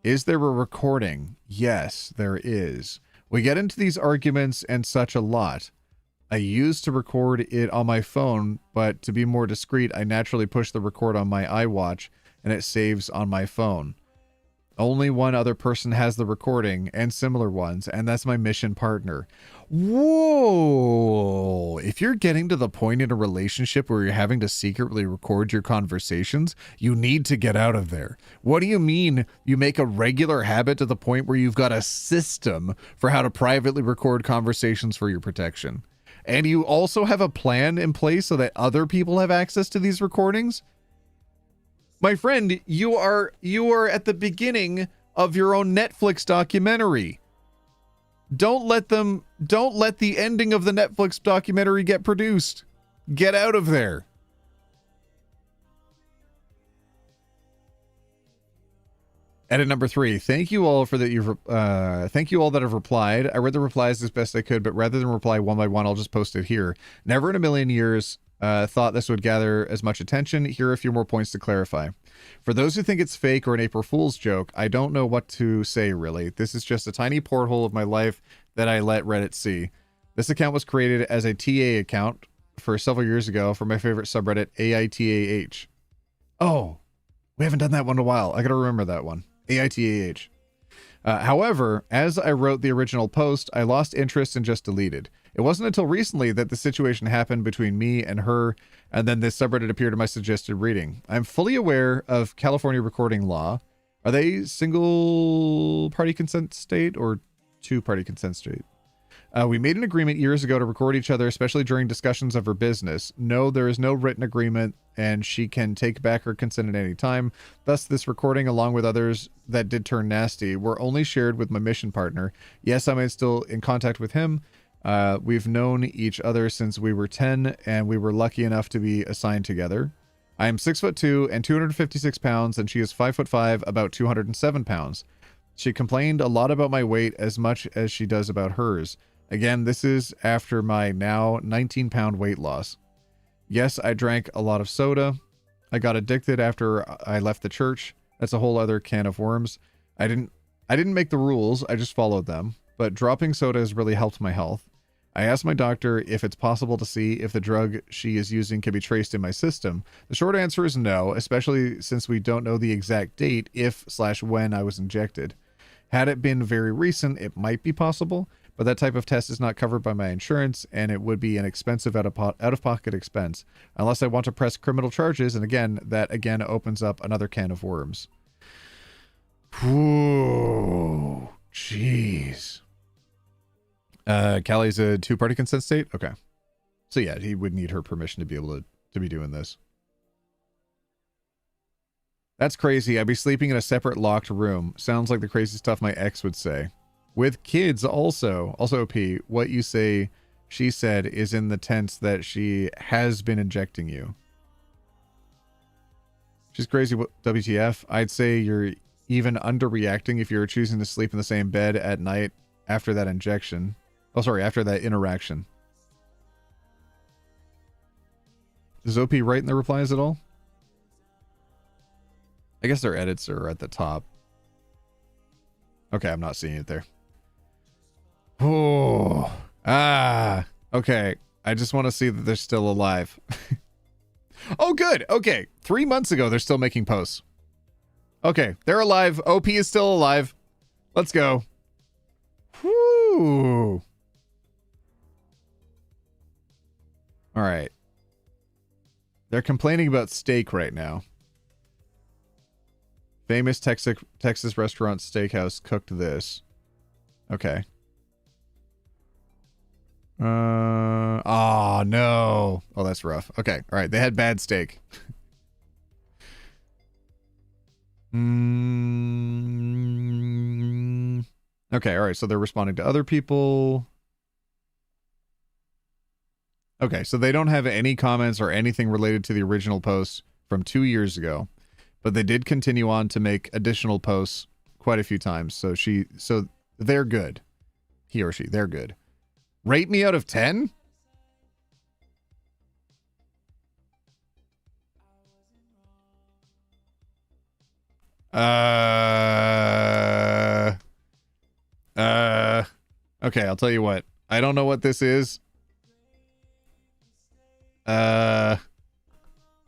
Speaker 2: Is there a recording? Yes, there is. We get into these arguments and such a lot. I used to record it on my phone, but to be more discreet, I naturally push the record on my iWatch and it saves on my phone. Only one other person has the recording and similar ones, and that's my mission partner. Whoa! If you're getting to the point in a relationship where you're having to secretly record your conversations, you need to get out of there. What do you mean you make a regular habit to the point where you've got a system for how to privately record conversations for your protection? And you also have a plan in place so that other people have access to these recordings? My friend, you are at the beginning of your own Netflix documentary. Don't let the ending of the Netflix documentary get produced. Get out of there. Edit number 3. Thank you all that have replied. I read the replies as best I could, but rather than reply one by one, I'll just post it here. Never in a million years thought this would gather as much attention. Here are a few more points to clarify. For those who think it's fake or an April Fool's joke, I don't know what to say, really. This is just a tiny porthole of my life that I let Reddit see. This account was created as a TA account for several years ago for my favorite subreddit, AITAH. Oh, we haven't done that one in a while. I gotta remember that one. AITAH. However, as I wrote the original post, I lost interest and just deleted. It wasn't until recently that the situation happened between me and her, and then this subreddit appeared in my suggested reading. I'm fully aware of California recording law. Are they single-party consent state or two-party consent state? We made an agreement years ago to record each other, especially during discussions of her business. No, there is no written agreement, and she can take back her consent at any time. Thus, this recording, along with others that did turn nasty, were only shared with my mission partner. Yes, I'm still in contact with him. We've known each other since we were 10, and we were lucky enough to be assigned together. I am 6'2" and 256 pounds, and she is 5'5", about 207 pounds. She complained a lot about my weight as much as she does about hers. Again, this is after my now 19-pound weight loss. Yes, I drank a lot of soda. I got addicted after I left the church. That's a whole other can of worms. I didn't make the rules, I just followed them. But dropping soda has really helped my health. I asked my doctor if it's possible to see if the drug she is using can be traced in my system. The short answer is no, especially since we don't know the exact date if/when I was injected. Had it been very recent, it might be possible, but that type of test is not covered by my insurance, and it would be an expensive out-of-pocket expense, unless I want to press criminal charges, and again, that again opens up another can of worms. Ooh, jeez. Callie's a two-party consent state? Okay. So yeah, he would need her permission to be able to be doing this. That's crazy. I'd be sleeping in a separate locked room. Sounds like the crazy stuff my ex would say. With kids also. Also, P, what you say she said is in the tense that she has been injecting you. She's crazy. WTF? I'd say you're even underreacting if you're choosing to sleep in the same bed at night after that injection. Oh, sorry, after that interaction. Does OP write in the replies at all? I guess their edits are at the top. Okay, I'm not seeing it there. Oh, okay. I just want to see that they're still alive. Oh, good. Okay, 3 months ago, they're still making posts. Okay, they're alive. OP is still alive. Let's go. Whoo. All right. They're complaining about steak right now. Famous Texas restaurant steakhouse cooked this. Okay. Oh no. Oh, that's rough. Okay. All right. They had bad steak. Okay. All right. So they're responding to other people. Okay. So they don't have any comments or anything related to the original post from 2 years ago, but they did continue on to make additional posts quite a few times. So they're good. He or she, they're good. Rate me out of 10? Okay, I'll tell you what. I don't know what this is. I'm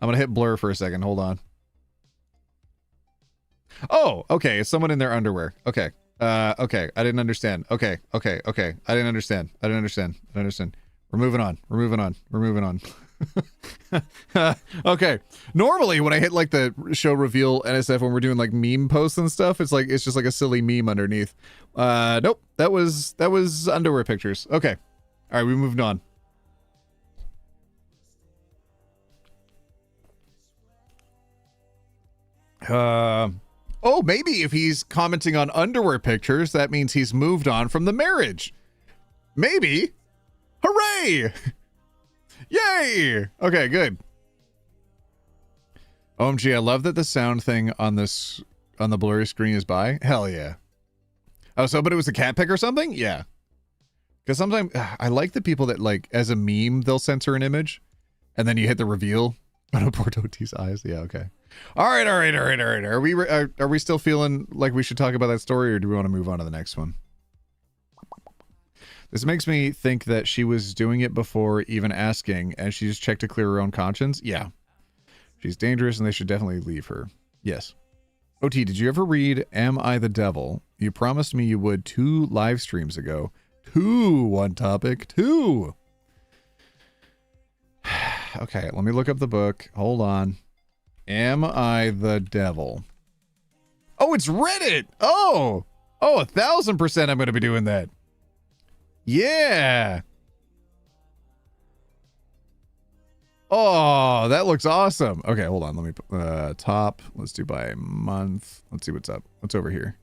Speaker 2: gonna hit blur for a second. Hold on. Oh, okay. It's someone in their underwear. Okay. Okay. I didn't understand. Okay. I didn't understand. We're moving on. Okay. Normally when I hit like the show reveal NSF when we're doing like meme posts and stuff, it's just like a silly meme underneath. Nope. That was underwear pictures. Okay. All right, we moved on. Oh, maybe if he's commenting on underwear pictures, that means he's moved on from the marriage. Maybe. Hooray! Yay! Okay, good. OMG, I love that the sound thing on the blurry screen is by. Hell yeah. Oh, so but it was a cat pic or something? Yeah. Because sometimes I like the people that like as a meme they'll censor an image, and then you hit the reveal. Oh, poor Toti's eyes. Yeah, okay. All right. Are we still feeling like we should talk about that story, or do we want to move on to the next one? This makes me think that she was doing it before even asking, and she just checked to clear her own conscience. Yeah. She's dangerous, and they should definitely leave her. Yes. OT, did you ever read Am I the Devil? You promised me you would 2 live streams ago. 2 OneTopic. 2. Okay, let me look up the book. Hold on. Am I the Devil? Oh, it's Reddit! Oh! 1,000% I'm going to be doing that. Yeah! Oh, that looks awesome. Okay, hold on. Let me top. Let's do by month. Let's see what's up. What's over here?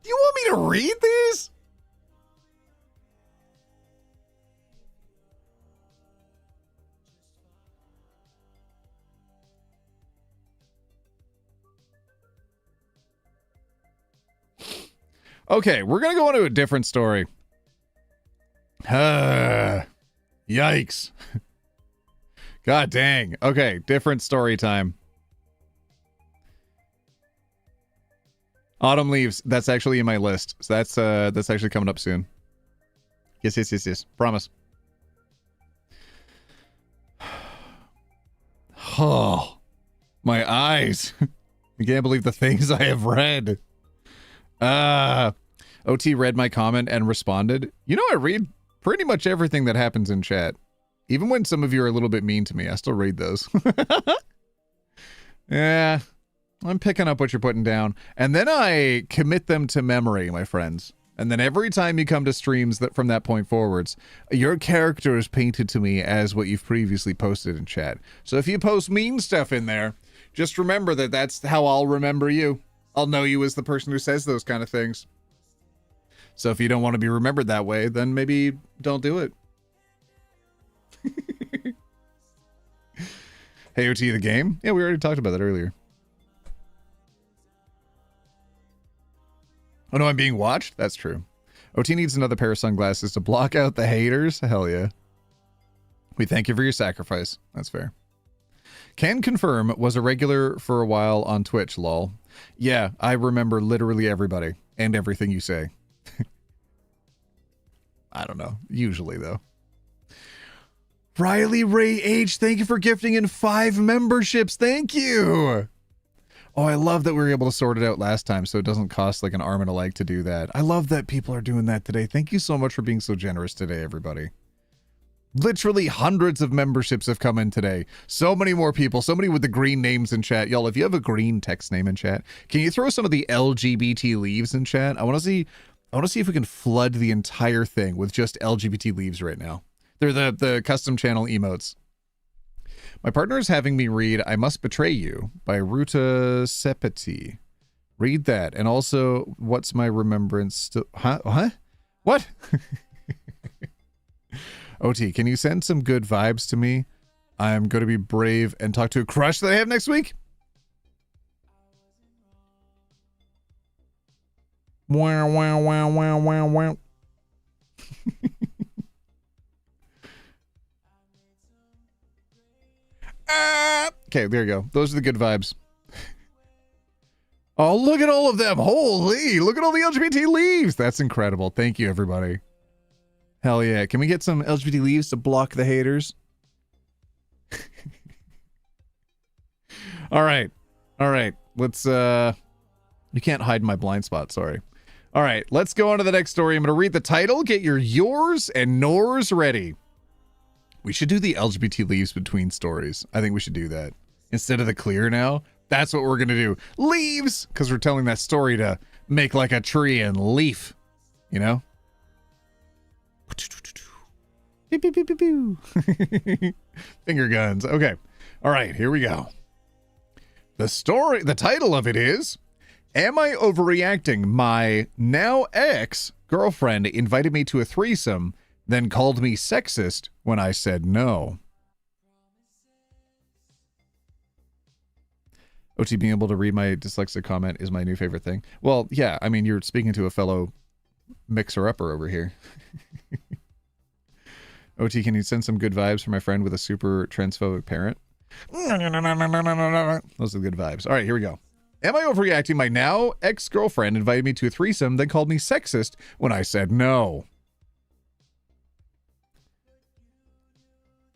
Speaker 2: You want me to read these? Okay, we're going to go on to a different story. Yikes. God dang. Okay, different story time. Autumn Leaves. That's actually in my list. So that's actually coming up soon. Yes. Promise. Oh, my eyes. I can't believe the things I have read. OT read my comment and responded. You know, I read pretty much everything that happens in chat. Even when some of you are a little bit mean to me, I still read those. Yeah, I'm picking up what you're putting down. And then I commit them to memory, my friends. And then every time you come to streams that from that point forwards, your character is painted to me as what you've previously posted in chat. So if you post mean stuff in there, just remember that that's how I'll remember you. I'll know you as the person who says those kind of things. So if you don't want to be remembered that way, then maybe don't do it. Hey, OT, the game? Yeah, we already talked about that earlier. Oh no, I'm being watched? That's true. OT needs another pair of sunglasses to block out the haters. Hell yeah. We thank you for your sacrifice. That's fair. Can confirm was a regular for a while on Twitch, lol. Yeah, I remember literally everybody and everything you say. I don't know. Usually, though. Riley Ray H, thank you for gifting in 5 memberships. Thank you. Oh, I love that we were able to sort it out last time so it doesn't cost like an arm and a leg to do that. I love that people are doing that today. Thank you so much for being so generous today, everybody. Literally hundreds of memberships have come in today. So many more people. So many with the green names in chat. Y'all, if you have a green text name in chat, can you throw some of the LGBT leaves in chat? I want to see if we can flood the entire thing with just LGBT leaves right now. They're the custom channel emotes. My partner is having me read I Must Betray You by Ruta Sepeti. Read that. And also, What's My Remembrance? Huh? What? OT, can you send some good vibes to me? I'm going to be brave and talk to a crush that I have next week. Wow, wow, wow, wow, wow, wow. Okay, there you go. Those are the good vibes. Oh, look at all of them. Holy, look at all the LGBT leaves. That's incredible. Thank you, everybody. Hell yeah. Can we get some LGBT leaves to block the haters? All right. All right. Let's, you can't hide my blind spot. Sorry. All right. Let's go on to the next story. I'm going to read the title. Get your yours and nors ready. We should do the LGBT leaves between stories. I think we should do that. Instead of the clear now, that's what we're going to do. Leaves! Because we're telling that story to make like a tree and leaf. You know? Pew, pew, pew, pew, pew. Finger guns. Okay. All right, here we go. The title of it is, Am I Overreacting? My now ex-girlfriend invited me to a threesome, then called me sexist when I said no. OT, being able to read my dyslexic comment is my new favorite thing. Well, yeah, I mean, you're speaking to a fellow mixer-upper over here. OT, can you send some good vibes for my friend with a super transphobic parent? Those are the good vibes. All right, here we go. Am I overreacting? My now ex-girlfriend invited me to a threesome, then called me sexist when I said no.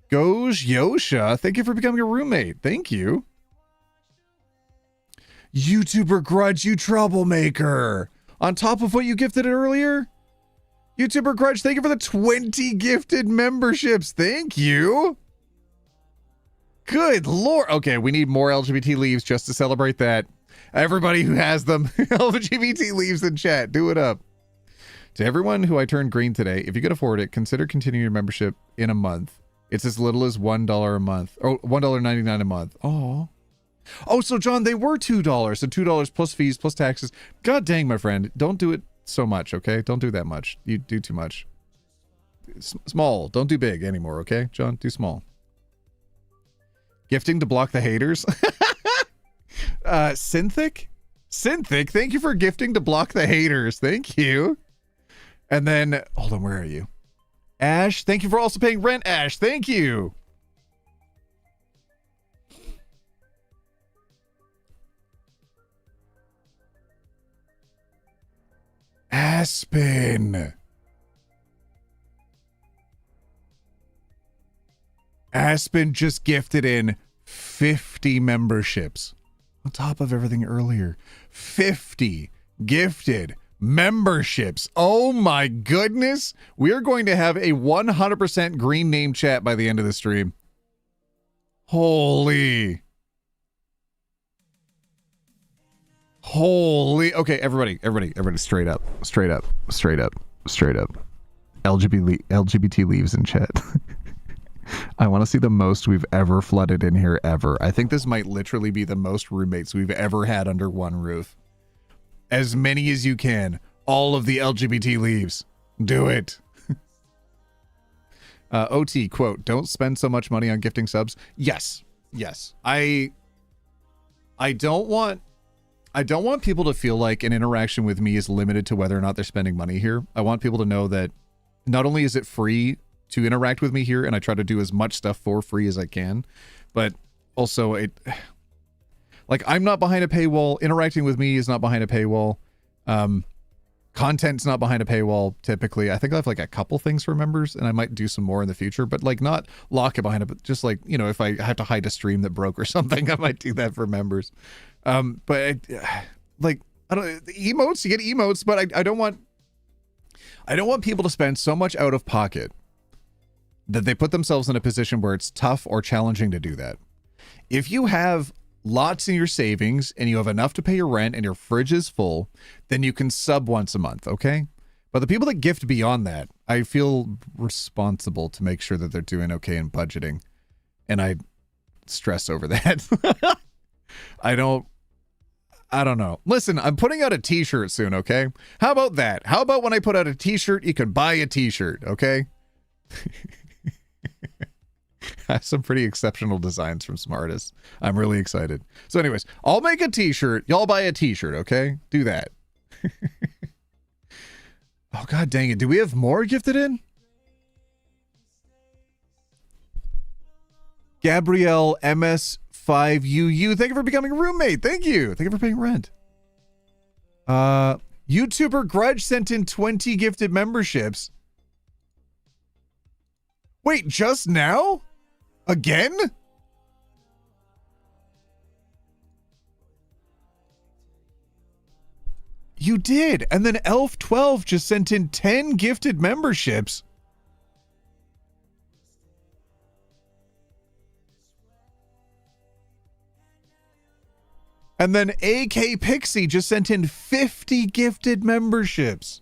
Speaker 2: Goj Yosha, thank you for becoming a roommate. Thank you. YouTuber Grudge, you troublemaker. On top of what you gifted earlier? YouTuber Grudge, thank you for the 20 gifted memberships. Thank you. Good lord. Okay, we need more LGBT leaves just to celebrate that. Everybody who has them, LGBT leaves in chat, do it up. To everyone who I turned green today, if you could afford it, consider continuing your membership in a month. It's as little as $1 a month. Or $1.99 a month. Oh, so John, they were $2. So $2 plus fees plus taxes. God dang, my friend. Don't do it so much, okay? Don't do that much. You do too much. Small. Don't do big anymore, okay? John, do small. Gifting to block the haters. Synthic, thank you for gifting to block the haters. Thank you. And then, hold on, where are you? Ash, thank you for also paying rent, Ash. Thank you. Aspen. Aspen just gifted in 50 memberships. On top of everything earlier. 50 gifted memberships. Oh my goodness. We are going to have a 100% green name chat by the end of the stream. Holy. Okay, everybody, straight up. LGBT leaves in chat. I want to see the most we've ever flooded in here ever. I think this might literally be the most roommates we've ever had under one roof. As many as you can. All of the LGBT leaves. Do it. OT, quote, don't spend so much money on gifting subs. Yes. I don't want people to feel like an interaction with me is limited to whether or not they're spending money here. I want people to know that not only is it free to interact with me here, and I try to do as much stuff for free as I can, but also I'm not behind a paywall. Interacting with me is not behind a paywall. Content's not behind a paywall typically. I think I have like a couple things for members, and I might do some more in the future, but like not lock it behind it, but just like, you know, if I have to hide a stream that broke or something, I might do that for members. But I don't, the emotes, you get emotes, but I don't want people to spend so much out of pocket that they put themselves in a position where it's tough or challenging to do that. If you have lots in your savings and you have enough to pay your rent and your fridge is full, then you can sub once a month, okay? But the people that gift beyond that, I feel responsible to make sure that they're doing okay in budgeting. And I stress over that. I don't know. Listen, I'm putting out a t-shirt soon, okay? How about that? How about when I put out a t-shirt, you can buy a t-shirt, okay? I have some pretty exceptional designs from some artists. I'm really excited. So anyways, I'll make a t-shirt. Y'all buy a t-shirt, okay? Do that. Oh, god dang it. Do we have more gifted in? Gabrielle MS5UU. Thank you for becoming a roommate. Thank you. Thank you for paying rent. YouTuber Grudge sent in 20 gifted memberships. Wait, just now? Again? You did. And then Elf12 just sent in 10 gifted memberships. And then AK Pixie just sent in 50 gifted memberships.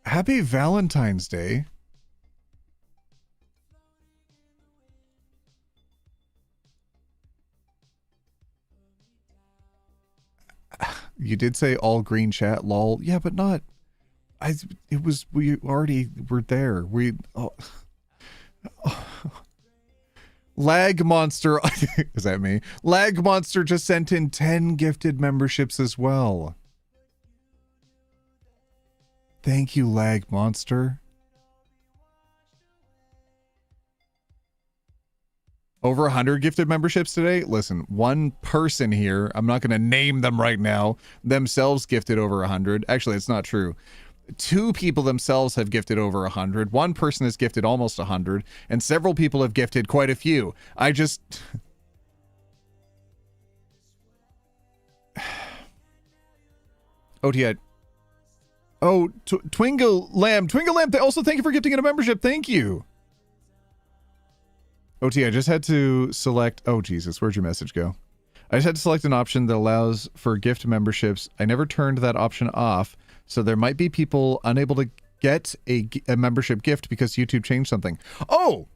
Speaker 2: Happy Valentine's Day. You did say all green chat, lol. Yeah, but not. We already were there. Lag Monster. Is that me? Lag Monster just sent in 10 gifted memberships as well. Thank you, Lag Monster. Over 100 gifted memberships today? Listen, one person here, I'm not going to name them right now, themselves gifted over 100. Actually, it's not true. 2 people themselves have gifted over 100. One person has gifted almost 100. And several people have gifted quite a few. I just... OTI. Oh, Twingle Lamb. Twingle Lamb, also thank you for gifting in a membership. Thank you. OT, I just had to select... Oh, Jesus, where'd your message go? I just had to select an option that allows for gift memberships. I never turned that option off, so there might be people unable to get a membership gift because YouTube changed something. Oh,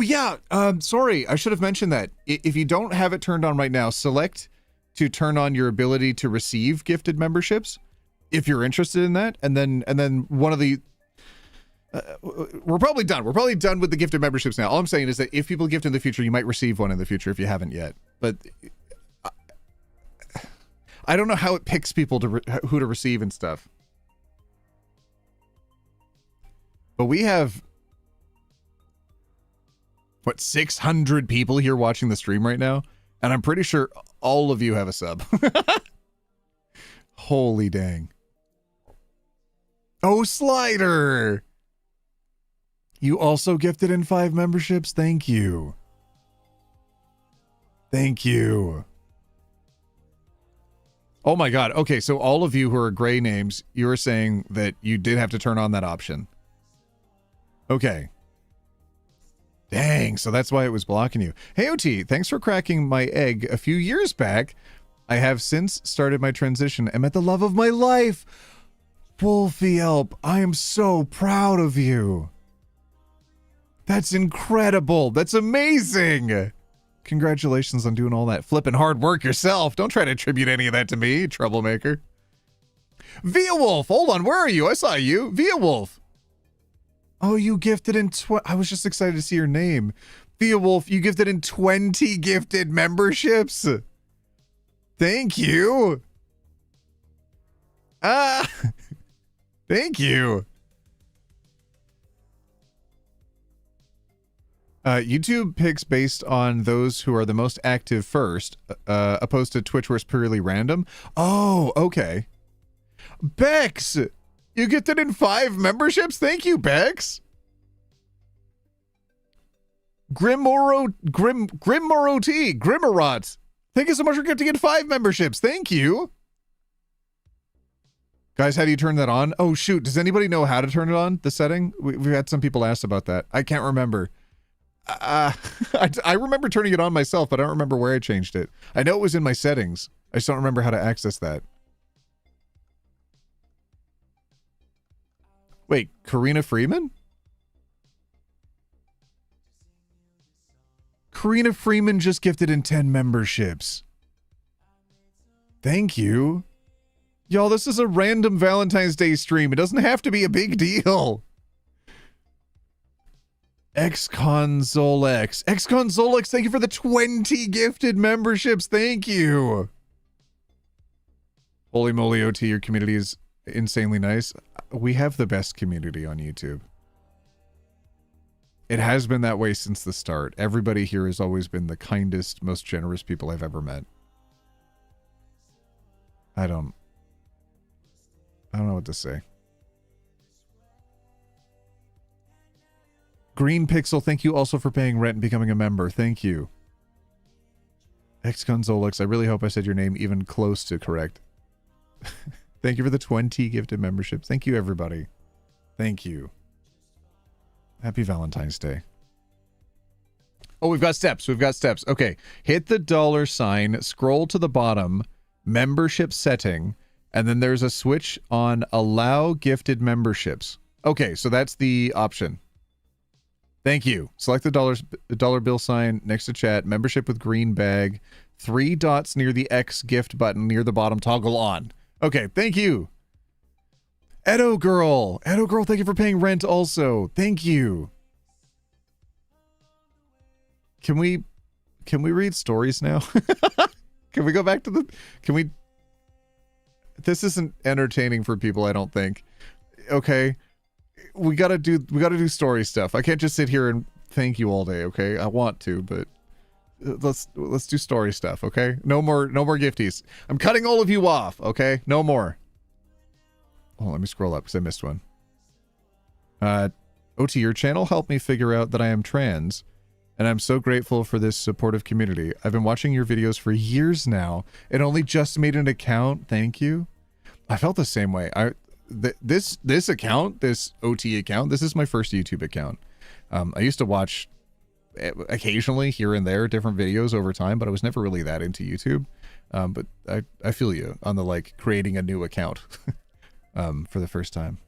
Speaker 2: yeah. Sorry, I should have mentioned that. If you don't have it turned on right now, select to turn on your ability to receive gifted memberships if you're interested in that. And then one of the... we're probably done. We're probably done with the gifted memberships now. All I'm saying is that if people gift in the future, you might receive one in the future if you haven't yet. But I don't know how it picks people to who to receive and stuff. But we have, what, 600 people here watching the stream right now? And I'm pretty sure all of you have a sub. Holy dang. Oh, Slider! You also gifted in 5 memberships? Thank you. Thank you. Oh my god. Okay, so all of you who are gray names, you were saying that you did have to turn on that option. Okay. Dang, so that's why it was blocking you. Hey OT, thanks for cracking my egg a few years back. I have since started my transition and met the love of my life. Wolfie Elp, I am so proud of you. That's incredible. That's amazing. Congratulations on doing all that flipping hard work yourself. Don't try to attribute any of that to me, troublemaker. Via Wolf, hold on, where are you? I saw you. Via Wolf. Oh, you gifted in I was just excited to see your name. Via Wolf, you gifted in 20 gifted memberships. Thank you. Thank you. YouTube picks based on those who are the most active first, opposed to Twitch where it's purely random. Oh, okay. Bex! You gifted in 5 memberships? Thank you, Bex. Grimorot. Thank you so much for gifting in 5 memberships. Thank you. Guys, how do you turn that on? Oh, shoot. Does anybody know how to turn it on, the setting? We've had some people ask about that. I can't remember. I remember turning it on myself, but I don't remember where I changed it. I know it was in my settings. I just don't remember how to access that. Wait, Karina Freeman? Karina Freeman just gifted in 10 memberships. Thank you. Y'all, this is a random Valentine's Day stream. It doesn't have to be a big deal. XConsoleX. XConsoleX, thank you for the 20 gifted memberships. Thank you. Holy moly, OT, your community is insanely nice. We have the best community on YouTube. It has been that way since the start. Everybody here has always been the kindest, most generous people I've ever met. I don't know what to say. Green Pixel, thank you also for paying rent and becoming a member. Thank you. XConsoleX, I really hope I said your name even close to correct. Thank you for the 20 gifted memberships. Thank you, everybody. Thank you. Happy Valentine's Day. Oh, we've got steps. We've got steps. Okay. Hit the $, scroll to the bottom, membership setting, and then there's a switch on allow gifted memberships. Okay, so that's the option. Thank you. Select the dollar bill sign next to chat, membership with green bag, 3 dots near the X gift button near the bottom, toggle on. Okay, thank you. Edo Girl, thank you for paying rent also. Thank you. Can we read stories now? Can we go back to the, can we, this isn't entertaining for people, I don't think. Okay. We gotta do story stuff. I can't just sit here and thank you all day, okay? I want to, but let's do story stuff, okay? No more gifties. I'm cutting all of you off, okay? No more. Oh, let me scroll up because I missed one. OT, your channel helped me figure out that I am trans, and I'm so grateful for this supportive community. I've been watching your videos for years now and only just made an account. Thank you. I felt the same way. This account, this OT account, this is my first YouTube account. I used to watch occasionally here and there different videos over time, but I was never really that into YouTube. But I feel you on the like creating a new account for the first time.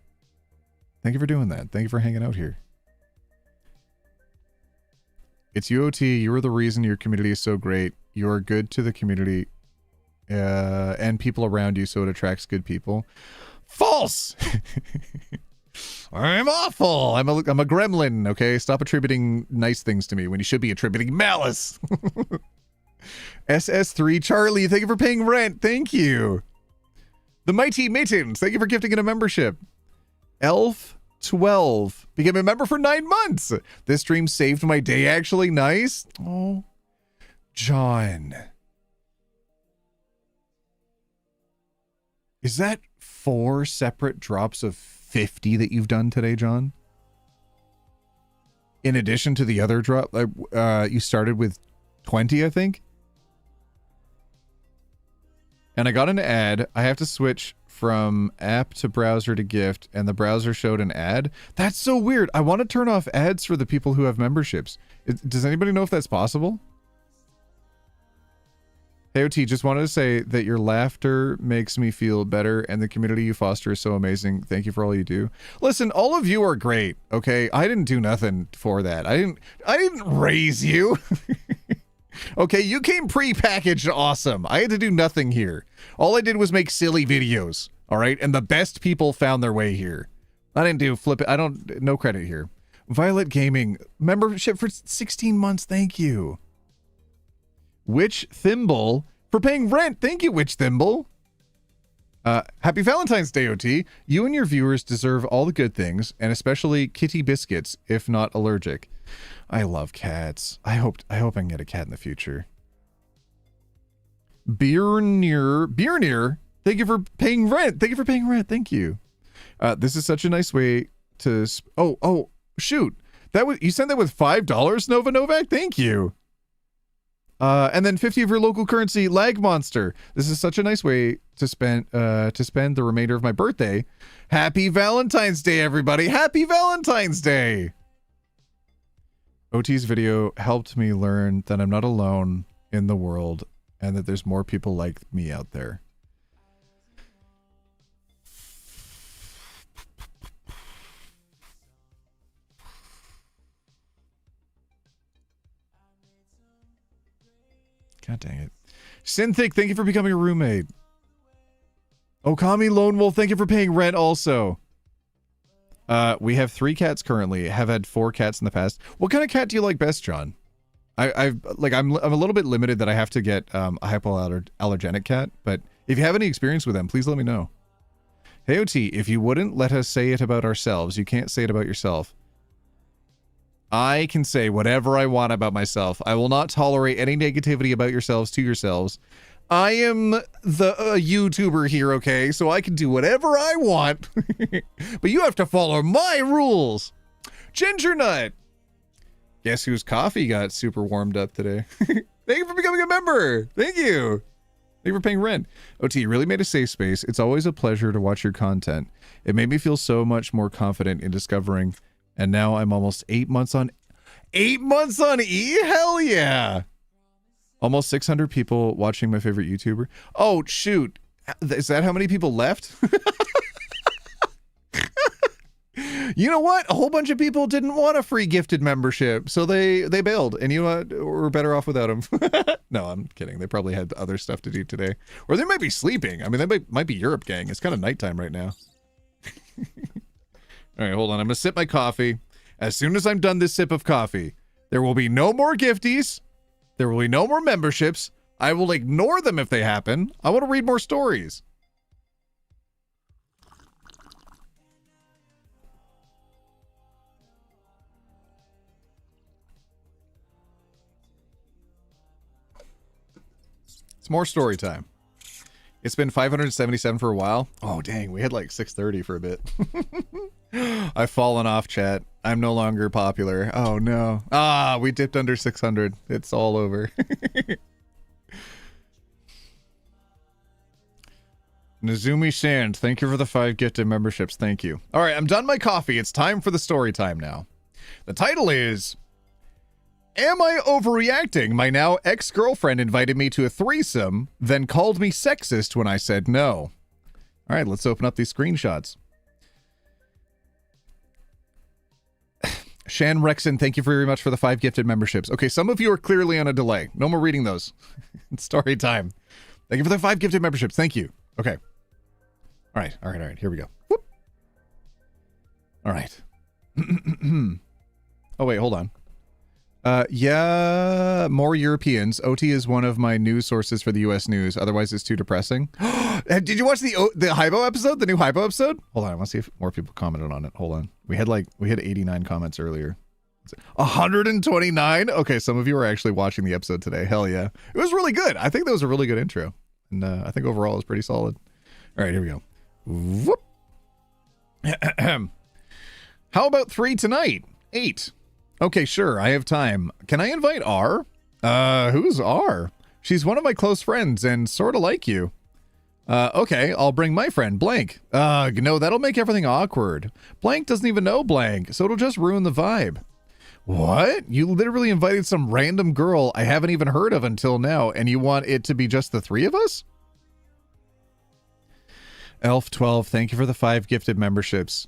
Speaker 2: Thank you for doing that. Thank you for hanging out here. It's you, OT. You are the reason your community is so great. You are good to the community and people around you, so it attracts good people. False. I'm awful. I'm a gremlin. Okay, stop attributing nice things to me when you should be attributing malice. SS3 Charlie, thank you for paying rent. Thank you. The Mighty Mittens, thank you for gifting in a membership. Elf12 became a member for 9 months. This stream saved my day. Actually, nice. Oh, John. Is that 4 separate drops of 50 that you've done today, John? In addition to the other drop, you started with 20, I think. And I got an ad. I have to switch from app to browser to gift, and the browser showed an ad. That's so weird. I want to turn off ads for the people who have memberships. Does anybody know if that's possible? Hey, OT, just wanted to say that your laughter makes me feel better, and the community you foster is so amazing. Thank you for all you do. Listen, all of you are great, okay? I didn't do nothing for that. I didn't raise you. Okay, you came pre-packaged awesome. I had to do nothing here. All I did was make silly videos, all right? And the best people found their way here. I didn't do flip it. No credit here. Violet Gaming, membership for 16 months. Thank you. Witch Thimble for paying rent. Thank you, Witch Thimble. Happy Valentine's Day, OT. You and your viewers deserve all the good things, and especially kitty biscuits, if not allergic. I love cats. I hope I can get a cat in the future. Beer near. Thank you for paying rent. Thank you for paying rent. Thank you. This is such a nice way to... Oh, shoot. You sent that with $5, Nova Novak? Thank you. And then 50 of your local currency, Lag Monster. This is such a nice way to spend the remainder of my birthday. Happy Valentine's Day, everybody. Happy Valentine's Day. OT's video helped me learn that I'm not alone in the world and that there's more people like me out there. God dang it. Synthic, thank you for becoming a roommate. Okami Lone Wolf, thank you for paying rent also. We have 3 cats currently, have had 4 cats in the past. What kind of cat do you like best, John? I'm a little bit limited that I have to get a hypoallergenic cat, but if you have any experience with them, please let me know. Hey OT, if you wouldn't let us say it about ourselves, you can't say it about yourself. I can say whatever I want about myself. I will not tolerate any negativity about yourselves to yourselves. I am the YouTuber here, okay? So I can do whatever I want. But you have to follow my rules. Ginger Nut. Guess whose coffee got super warmed up today? Thank you for becoming a member. Thank you. Thank you for paying rent. OT, you really made a safe space. It's always a pleasure to watch your content. It made me feel so much more confident in discovering, and now I'm almost 8 months on... 8 months on E? Hell yeah. Almost 600 people watching my favorite YouTuber. Oh, shoot. Is that how many people left? You know what? A whole bunch of people didn't want a free gifted membership, so they bailed. And you know what? We're better off without them. No, I'm kidding. They probably had other stuff to do today. Or they might be sleeping. I mean, they might be Europe gang. It's kind of nighttime right now. All right, hold on. I'm going to sip my coffee. As soon as I'm done this sip of coffee, there will be no more gifties. There will be no more memberships. I will ignore them if they happen. I want to read more stories. It's more story time. It's been 577 for a while. Oh, dang. We had like 630 for a bit. I've fallen off, chat. I'm no longer popular. Oh, no. Ah, we dipped under 600. It's all over. Nazumi Sand, thank you for the 5 gifted memberships. Thank you. All right, I'm done my coffee. It's time for the story time now. The title is... Am I overreacting? My now ex-girlfriend invited me to a threesome, then called me sexist when I said no. All right, let's open up these screenshots. Shan Rexon, thank you very much for the 5 gifted memberships. Okay, some of you are clearly on a delay. No more reading those. It's story time. Thank you for the 5 gifted memberships. Thank you. Okay. All right. Here we go. Whoop. All right. Oh, wait, hold on. Yeah, more Europeans. OT is one of my news sources for the U.S. news. Otherwise, it's too depressing. Did you watch the Hypo episode? The new Hypo episode? Hold on, I want to see if more people commented on it. Hold on. We had 89 comments earlier. 129? Okay, some of you are actually watching the episode today. Hell yeah. It was really good. I think that was a really good intro. And I think overall it was pretty solid. All right, here we go. Whoop. How about 3 tonight? 8. Okay, sure, I have time. Can I invite R? Who's R? She's one of my close friends and sort of like you. Okay, I'll bring my friend, Blank. No, that'll make everything awkward. Blank doesn't even know Blank, so it'll just ruin the vibe. What? You literally invited some random girl I haven't even heard of until now, and you want it to be just the 3 of us? Elf12, thank you for the 5 gifted memberships.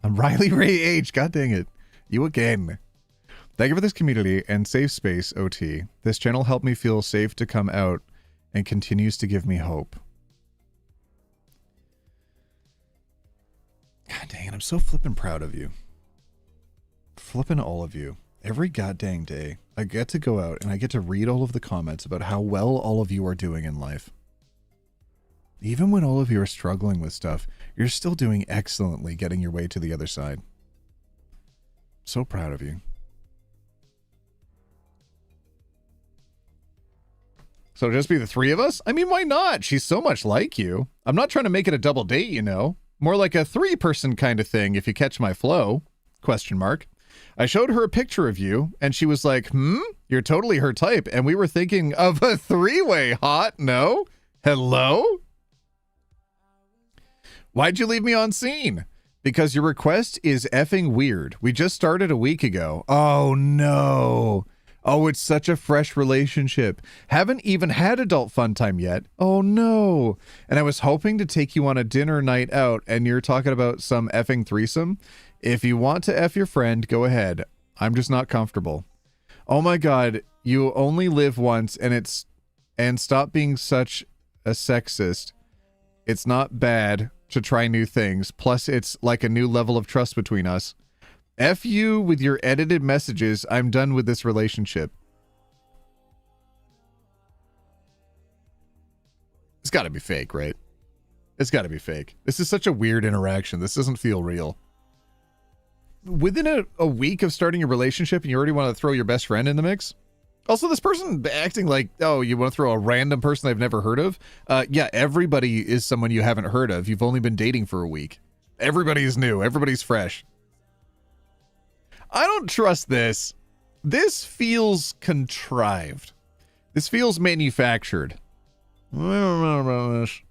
Speaker 2: I'm Riley Ray H, god dang it. You again. Thank you for this community and safe space, OT. This channel helped me feel safe to come out and continues to give me hope. God dang it, I'm so flippin' proud of you. Flippin' all of you. Every goddamn day, I get to go out and I get to read all of the comments about how well all of you are doing in life. Even when all of you are struggling with stuff, you're still doing excellently getting your way to the other side. So proud of you. So just be the 3 of us? I mean, why not? She's so much like you. I'm not trying to make it a double date, you know. More like a 3-person kind of thing, if you catch my flow. Question mark. I showed her a picture of you, and she was like, you're totally her type, and we were thinking of a 3-way. Hot? No? Hello? Why'd you leave me on scene? Because your request is effing weird. We just started a week ago. Oh, no. Oh, it's such a fresh relationship. Haven't even had adult fun time yet. Oh, no. And I was hoping to take you on a dinner night out, and you're talking about some effing threesome? If you want to F your friend, go ahead. I'm just not comfortable. Oh, my God. You only live once, and stop being such a sexist. It's not bad to try new things. Plus, it's like a new level of trust between us. F you with your edited messages. I'm done with this relationship. It's got to be fake, right? It's got to be fake. This is such a weird interaction. This doesn't feel real. Within a week of starting a relationship and you already want to throw your best friend in the mix? Also, this person acting like, oh, you want to throw a random person I've never heard of? Yeah, everybody is someone you haven't heard of. You've only been dating for a week. Everybody is new. Everybody's fresh. I don't trust this. This feels contrived. This feels manufactured. I don't know about this.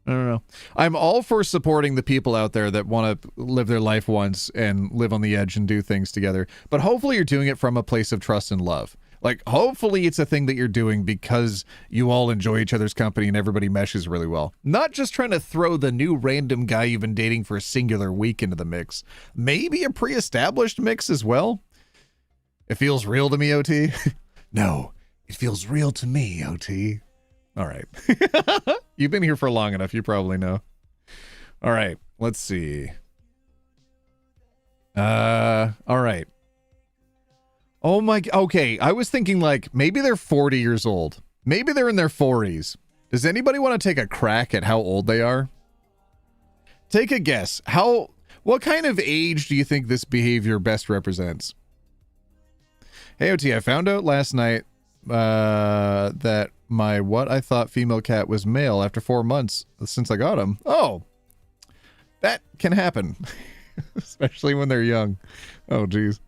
Speaker 2: I don't know. I'm all for supporting the people out there that want to live their life once and live on the edge and do things together. But hopefully you're doing it from a place of trust and love. Like, hopefully it's a thing that you're doing because you all enjoy each other's company and everybody meshes really well. Not just trying to throw the new random guy you've been dating for a singular week into the mix. Maybe a pre-established mix as well. It feels real to me, OT. No, it feels real to me, OT. All right. You've been here for long enough. You probably know. All right. Let's see. All right. Oh my, okay. I was thinking like maybe they're 40 years old. Maybe they're in their 40s. Does anybody want to take a crack at how old they are? Take a guess. What kind of age do you think this behavior best represents? Hey, OT, I found out last night that my what I thought female cat was male after 4 months since I got him. Oh, that can happen. Especially when they're young. Oh, geez.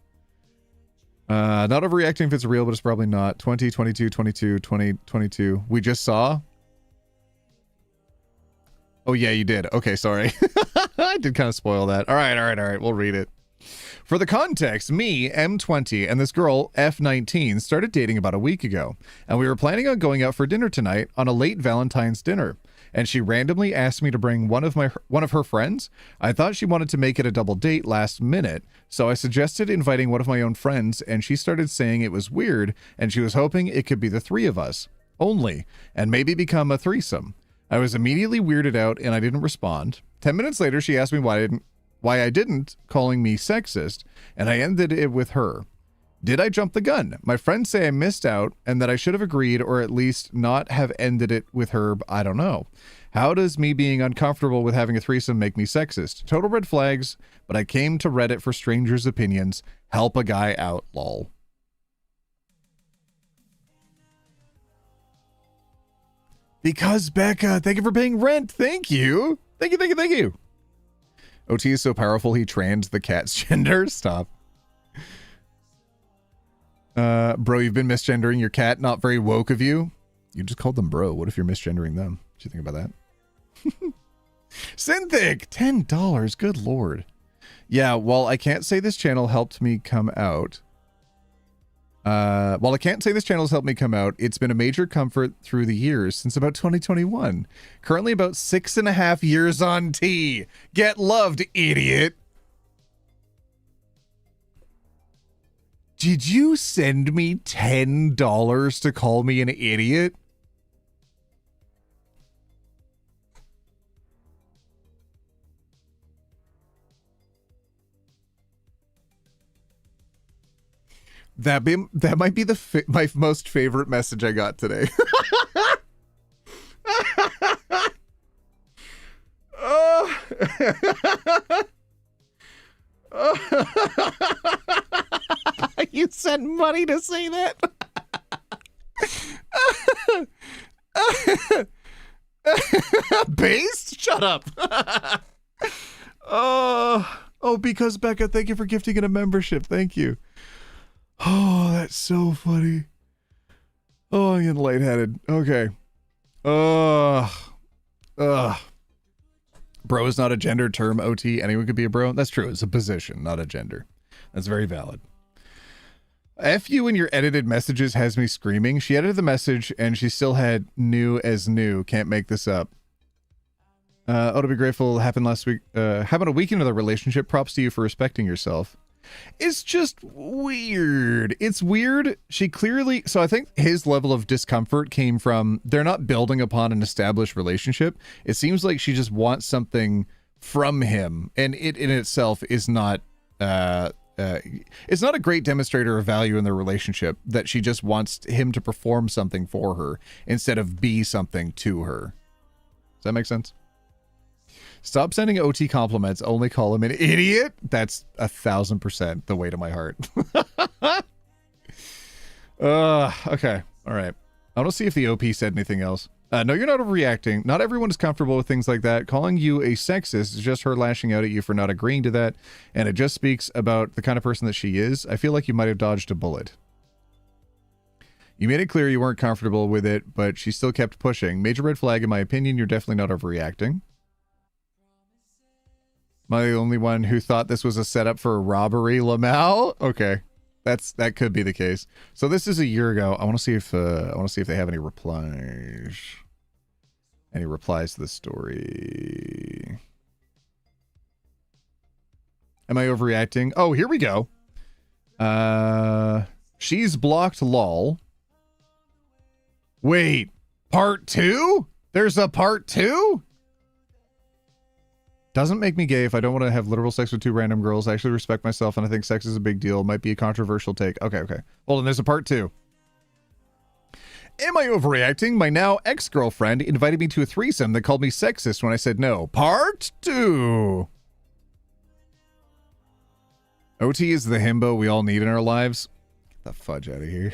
Speaker 2: Not overreacting if it's real, but it's probably not. 20, 22, 22, 20, 22. We just saw? Oh, yeah, you did. Okay, sorry. I did kind of spoil that. All right. We'll read it. For the context, me, M20, and this girl, F19, started dating about a week ago, and we were planning on going out for dinner tonight on a late Valentine's dinner. And she randomly asked me to bring one of her friends. I thought she wanted to make it a double date last minute, so I suggested inviting one of my own friends, and she started saying it was weird, and she was hoping it could be the 3 of us only, and maybe become a threesome. I was immediately weirded out, and I didn't respond. 10 minutes later, she asked me why I didn't, calling me sexist, and I ended it with her. Did I jump the gun? My friends say I missed out and that I should have agreed or at least not have ended it with her. I don't know. How does me being uncomfortable with having a threesome make me sexist? Total red flags, but I came to Reddit for strangers' opinions. Help a guy out, lol. Because Becca, thank you for paying rent. Thank you. Thank you. OT is so powerful he trans the cat's gender. Stop. Bro, you've been misgendering your cat. Not very woke of you. You just called them bro. What if you're misgendering them? What do you think about that? Synthic, $10. Good lord. Yeah, while I can't say this channel helped me come out. It's been a major comfort through the years since about 2021. Currently about 6.5 years on T. Get loved, idiot. Did you send me $10 to call me an idiot? That might be my most favorite message I got today. You sent money to say that? Based? Shut up. Oh, because Becca, thank you for gifting it a membership. Thank you. Oh, that's so funny. Oh, I'm getting lightheaded. Okay. Ugh. Bro is not a gendered term, OT. Anyone could be a bro. That's true. It's a position, not a gender. That's very valid. F you in your edited messages has me screaming. She edited the message and she still had new as new. Can't make this up. Oh, to be grateful happened last week. Happened a week into the relationship. Props to you for respecting yourself. It's just weird. It's weird. She clearly, so I think his level of discomfort came from they're not building upon an established relationship. It seems like she just wants something from him, and it in itself is not it's not a great demonstrator of value in their relationship that she just wants him to perform something for her instead of be something to her. Does that make sense? Stop sending OT compliments. Only call him an idiot. That's 1,000% the way to my heart. Okay. All right. I want to see if the OP said anything else. No, you're not overreacting. Not everyone is comfortable with things like that. Calling you a sexist is just her lashing out at you for not agreeing to that. And it just speaks about the kind of person that she is. I feel like you might have dodged a bullet. You made it clear you weren't comfortable with it, but she still kept pushing. Major red flag in my opinion. You're definitely not overreacting. Am I the only one who thought this was a setup for a robbery, Lamau? Okay, that could be the case. So this is a year ago. I want to see if they have any replies. Any replies to the story? Am I overreacting? Oh, here we go. She's blocked lol. Wait, part 2? There's a part 2? Doesn't make me gay if I don't want to have literal sex with 2 random girls. I actually respect myself and I think sex is a big deal. Might be a controversial take. Okay. Hold on, there's a part 2. Am I overreacting? My now ex-girlfriend invited me to a threesome that called me sexist when I said no. Part 2. OT is the himbo we all need in our lives. Get the fudge out of here.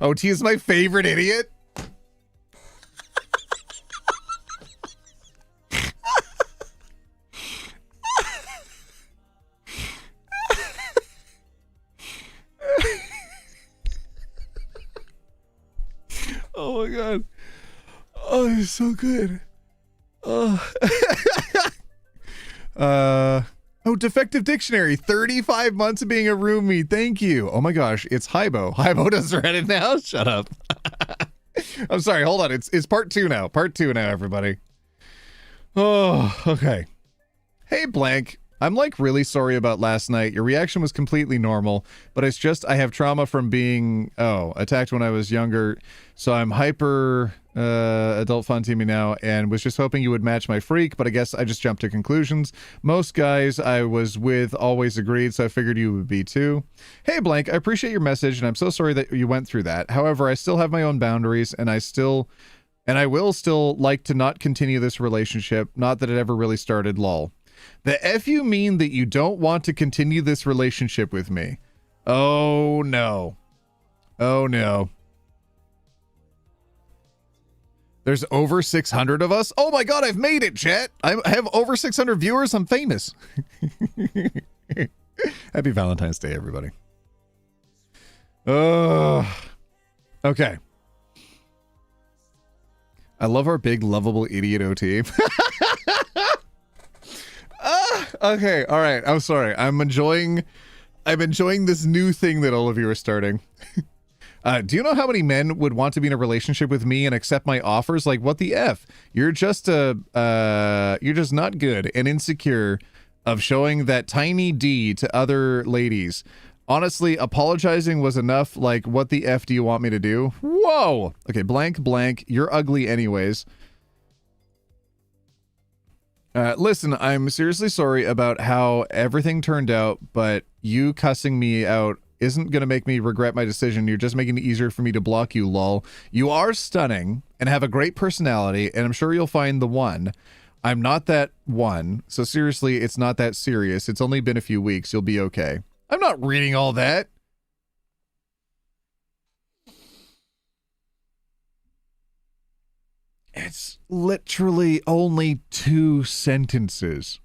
Speaker 2: OT is my favorite idiot. Oh my god. Oh, it's so good. Oh. Oh, Defective Dictionary. 35 months of being a roomie. Thank you. Oh my gosh, it's Hybo. Hybo does Reddit now? Shut up. I'm sorry, hold on. It's part 2 now. Part 2 now, everybody. Oh, okay. Hey, Blank. I'm like really sorry about last night. Your reaction was completely normal, but it's just I have trauma from being attacked when I was younger, so I'm hyper adult fun teaming now and was just hoping you would match my freak, but I guess I just jumped to conclusions. Most guys I was with always agreed, so I figured you would be too. Hey Blank, I appreciate your message and I'm so sorry that you went through that. However, I still have my own boundaries and I will still like to not continue this relationship, not that it ever really started, lol. The F you mean that you don't want to continue this relationship with me? Oh no. Oh no. There's over 600 of us? Oh my god, I've made it, chat! I have over 600 viewers, I'm famous. Happy Valentine's Day, everybody. Okay. I love our big, lovable idiot OT. Okay, all right. I'm sorry. I'm enjoying this new thing that all of you are starting. Do you know how many men would want to be in a relationship with me and accept my offers? Like, what the F? You're just not good and insecure of showing that tiny D to other ladies. Honestly, apologizing was enough. Like, what the F do you want me to do? Whoa. Okay, blank, blank. You're ugly anyways. Listen, I'm seriously sorry about how everything turned out, but you cussing me out isn't going to make me regret my decision. You're just making it easier for me to block you, lol. You are stunning and have a great personality, and I'm sure you'll find the one. I'm not that one, so seriously, it's not that serious. It's only been a few weeks. You'll be okay. I'm not reading all that. It's literally only 2 sentences.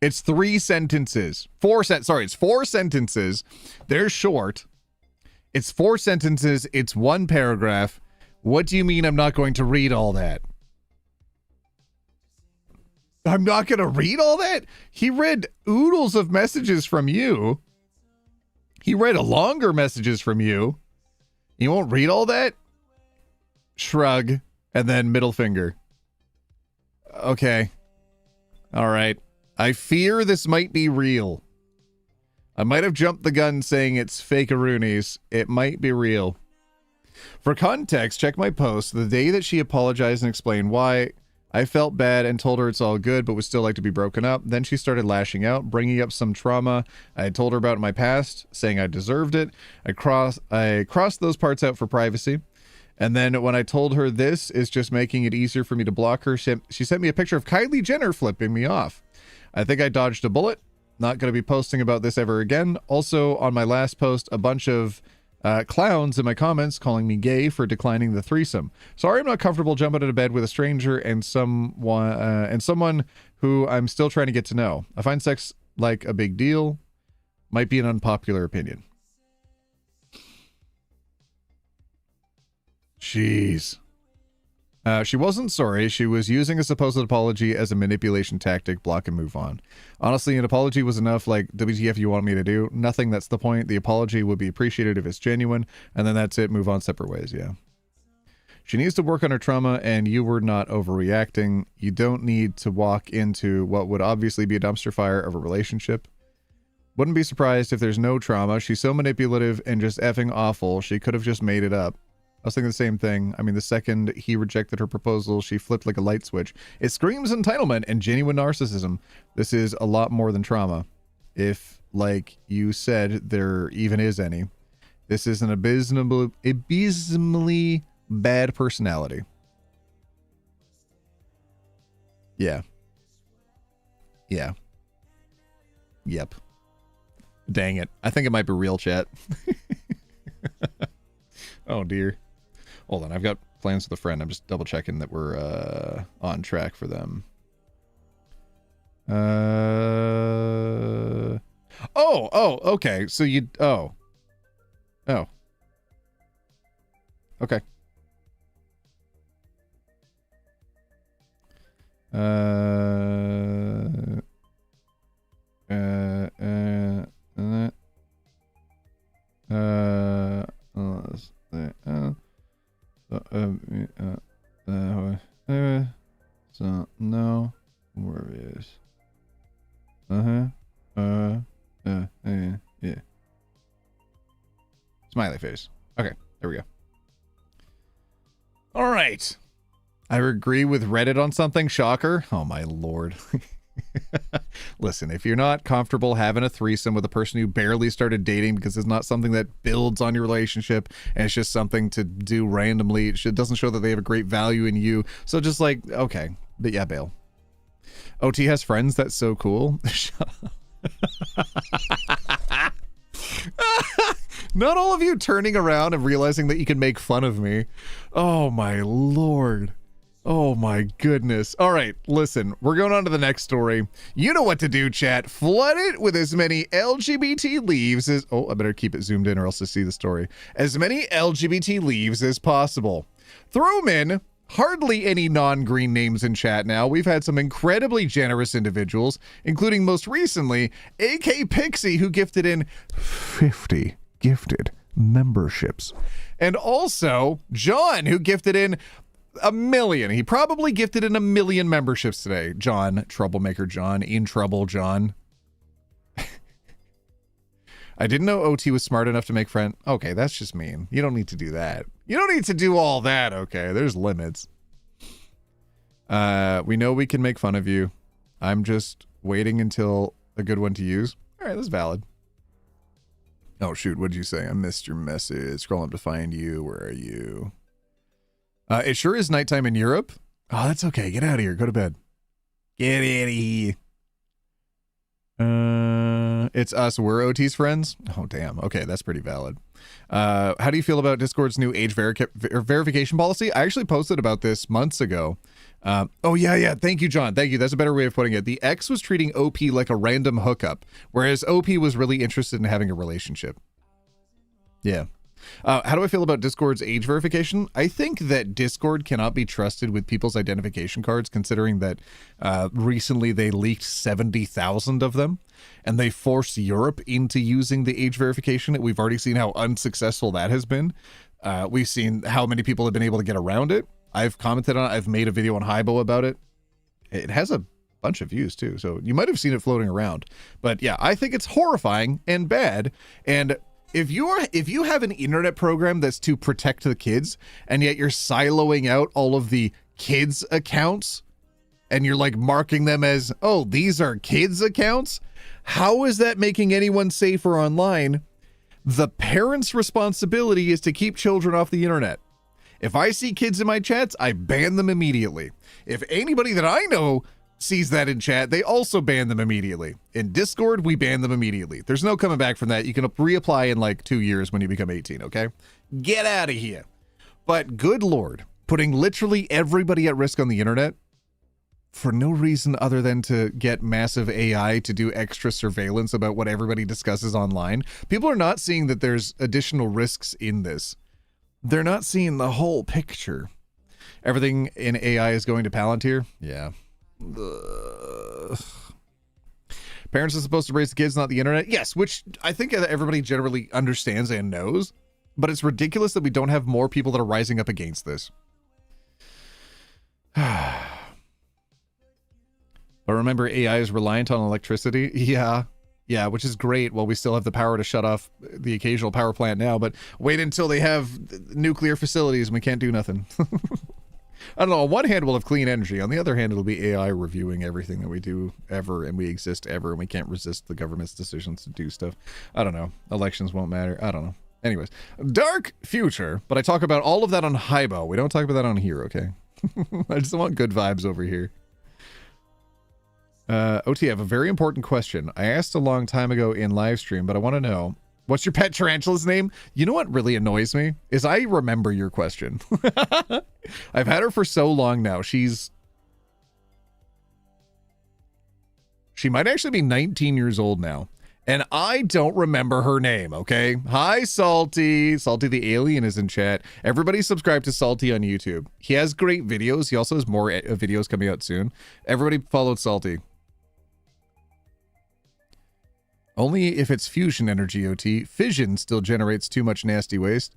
Speaker 2: It's 3 sentences. It's 4 sentences. They're short. It's 4 sentences. It's 1 paragraph. What do you mean I'm not going to read all that? I'm not going to read all that? He read oodles of messages from you. He read a longer messages from you. You won't read all that? Shrug. And then middle finger. Okay. All right. I fear this might be real. I might have jumped the gun saying it's fake-a-roonies. It might be real. For context, check my post. The day that she apologized and explained why, I felt bad and told her it's all good, but would still like to be broken up. Then she started lashing out, bringing up some trauma I had told her about in my past, saying I deserved it. I crossed those parts out for privacy. And then when I told her this is just making it easier for me to block her, she sent me a picture of Kylie Jenner flipping me off. I think I dodged a bullet. Not going to be posting about this ever again. Also, on my last post, a bunch of clowns in my comments calling me gay for declining the threesome. Sorry, I'm not comfortable jumping into bed with a stranger and someone who I'm still trying to get to know. I find sex like a big deal. Might be an unpopular opinion. Jeez. She wasn't sorry. She was using a supposed apology as a manipulation tactic. Block and move on. Honestly, an apology was enough. Like, WTF you want me to do? Nothing. That's the point. The apology would be appreciated if it's genuine. And then that's it. Move on separate ways. Yeah. She needs to work on her trauma, and you were not overreacting. You don't need to walk into what would obviously be a dumpster fire of a relationship. Wouldn't be surprised if there's no trauma. She's so manipulative and just effing awful. She could have just made it up. I was thinking the same thing. I mean, the second he rejected her proposal, she flipped like a light switch. It screams entitlement and genuine narcissism. This is a lot more than trauma. If, like you said, there even is any. This is an abysmally bad personality. Yeah. Yeah. Yep. Dang it. I think it might be real, chat. Oh, dear. Hold on, I've got plans with a friend. I'm just double checking that we're on track for them. Oh, okay. So you oh. Okay. So no worries. Yeah. Smiley face. Okay, there we go. All right. I agree with Reddit on something. Shocker. Oh my lord. Listen, if you're not comfortable having a threesome with a person you barely started dating because it's not something that builds on your relationship and it's just something to do randomly, it doesn't show that they have a great value in you. So just like, okay, but yeah, bail. OT has friends. That's so cool. Shut up. Not all of you turning around and realizing that you can make fun of me. Oh my lord. Oh my goodness. All right, listen, we're going on to the next story. You know what to do, chat. Flood it with as many LGBT leaves as... Oh, I better keep it zoomed in or else to see the story. As many LGBT leaves as possible. Throw them in. Hardly any non-green names in chat now. We've had some incredibly generous individuals, including most recently, AK Pixie, who gifted in 50 gifted memberships. And also, John, who gifted in 1 million. He probably gifted in 1 million memberships today. John, troublemaker John, in trouble John. I didn't know OT was smart enough to make friend. Okay, that's just mean. You don't need to do that. You don't need to do all that, okay? There's limits. We know we can make fun of you. I'm just waiting until a good one to use. All right, that's valid. Oh, shoot, what'd you say? I missed your message. Scrolling up to find you. Where are you? It sure is nighttime in Europe. Oh, that's okay. Get out of here. Go to bed. Get out of here. It's us. We're OT's friends. Oh, damn. Okay, that's pretty valid. How do you feel about Discord's new age verification policy? I actually posted about this months ago. Oh, yeah. Thank you, John. Thank you. That's a better way of putting it. The X was treating OP like a random hookup, whereas OP was really interested in having a relationship. Yeah. How do I feel about Discord's age verification? I think that Discord cannot be trusted with people's identification cards, considering that recently they leaked 70,000 of them, and they forced Europe into using the age verification. We've already seen how unsuccessful that has been. We've seen how many people have been able to get around it. I've commented on it. I've made a video on Hybo about it. It has a bunch of views too, so you might have seen it floating around. But yeah, I think it's horrifying and bad. And if you have an internet program that's to protect the kids, and yet you're siloing out all of the kids accounts, and you're like marking them as, oh, these are kids accounts, how is that making anyone safer online? The parents' responsibility is to keep children off the internet. If I see kids in my chats, I ban them immediately. If anybody that I know sees that in chat, they also ban them immediately. In Discord, we ban them immediately. There's no coming back from that. You can reapply in like 2 years when you become 18, okay? Get out of here. But good Lord, putting literally everybody at risk on the internet for no reason other than to get massive AI to do extra surveillance about what everybody discusses online. People are not seeing that there's additional risks in this. They're not seeing the whole picture. Everything in AI is going to Palantir? Yeah. Ugh. Parents are supposed to raise the kids, not the internet. Yes, which I think everybody generally understands and knows, but it's ridiculous that we don't have more people that are rising up against this. But remember, AI is reliant on electricity. Yeah, which is great. Well, we still have the power to shut off the occasional power plant now, but wait until they have nuclear facilities and we can't do nothing. I don't know. On one hand, we'll have clean energy. On the other hand, it'll be AI reviewing everything that we do ever, and we exist ever, and we can't resist the government's decisions to do stuff. I don't know. Elections won't matter. I don't know. Anyways, dark future, but I talk about all of that on Hybo. We don't talk about that on here, okay? I just want good vibes over here. OT, I have a very important question. I asked a long time ago in live stream, but I want to know, what's your pet tarantula's name? You know what really annoys me? Is I remember your question. I've had her for so long now. She might actually be 19 years old now. And I don't remember her name, okay? Hi, Salty. Salty the Alien is in chat. Everybody subscribe to Salty on YouTube. He has great videos. He also has more videos coming out soon. Everybody followed Salty. Only if it's fusion energy, OT. Fission still generates too much nasty waste.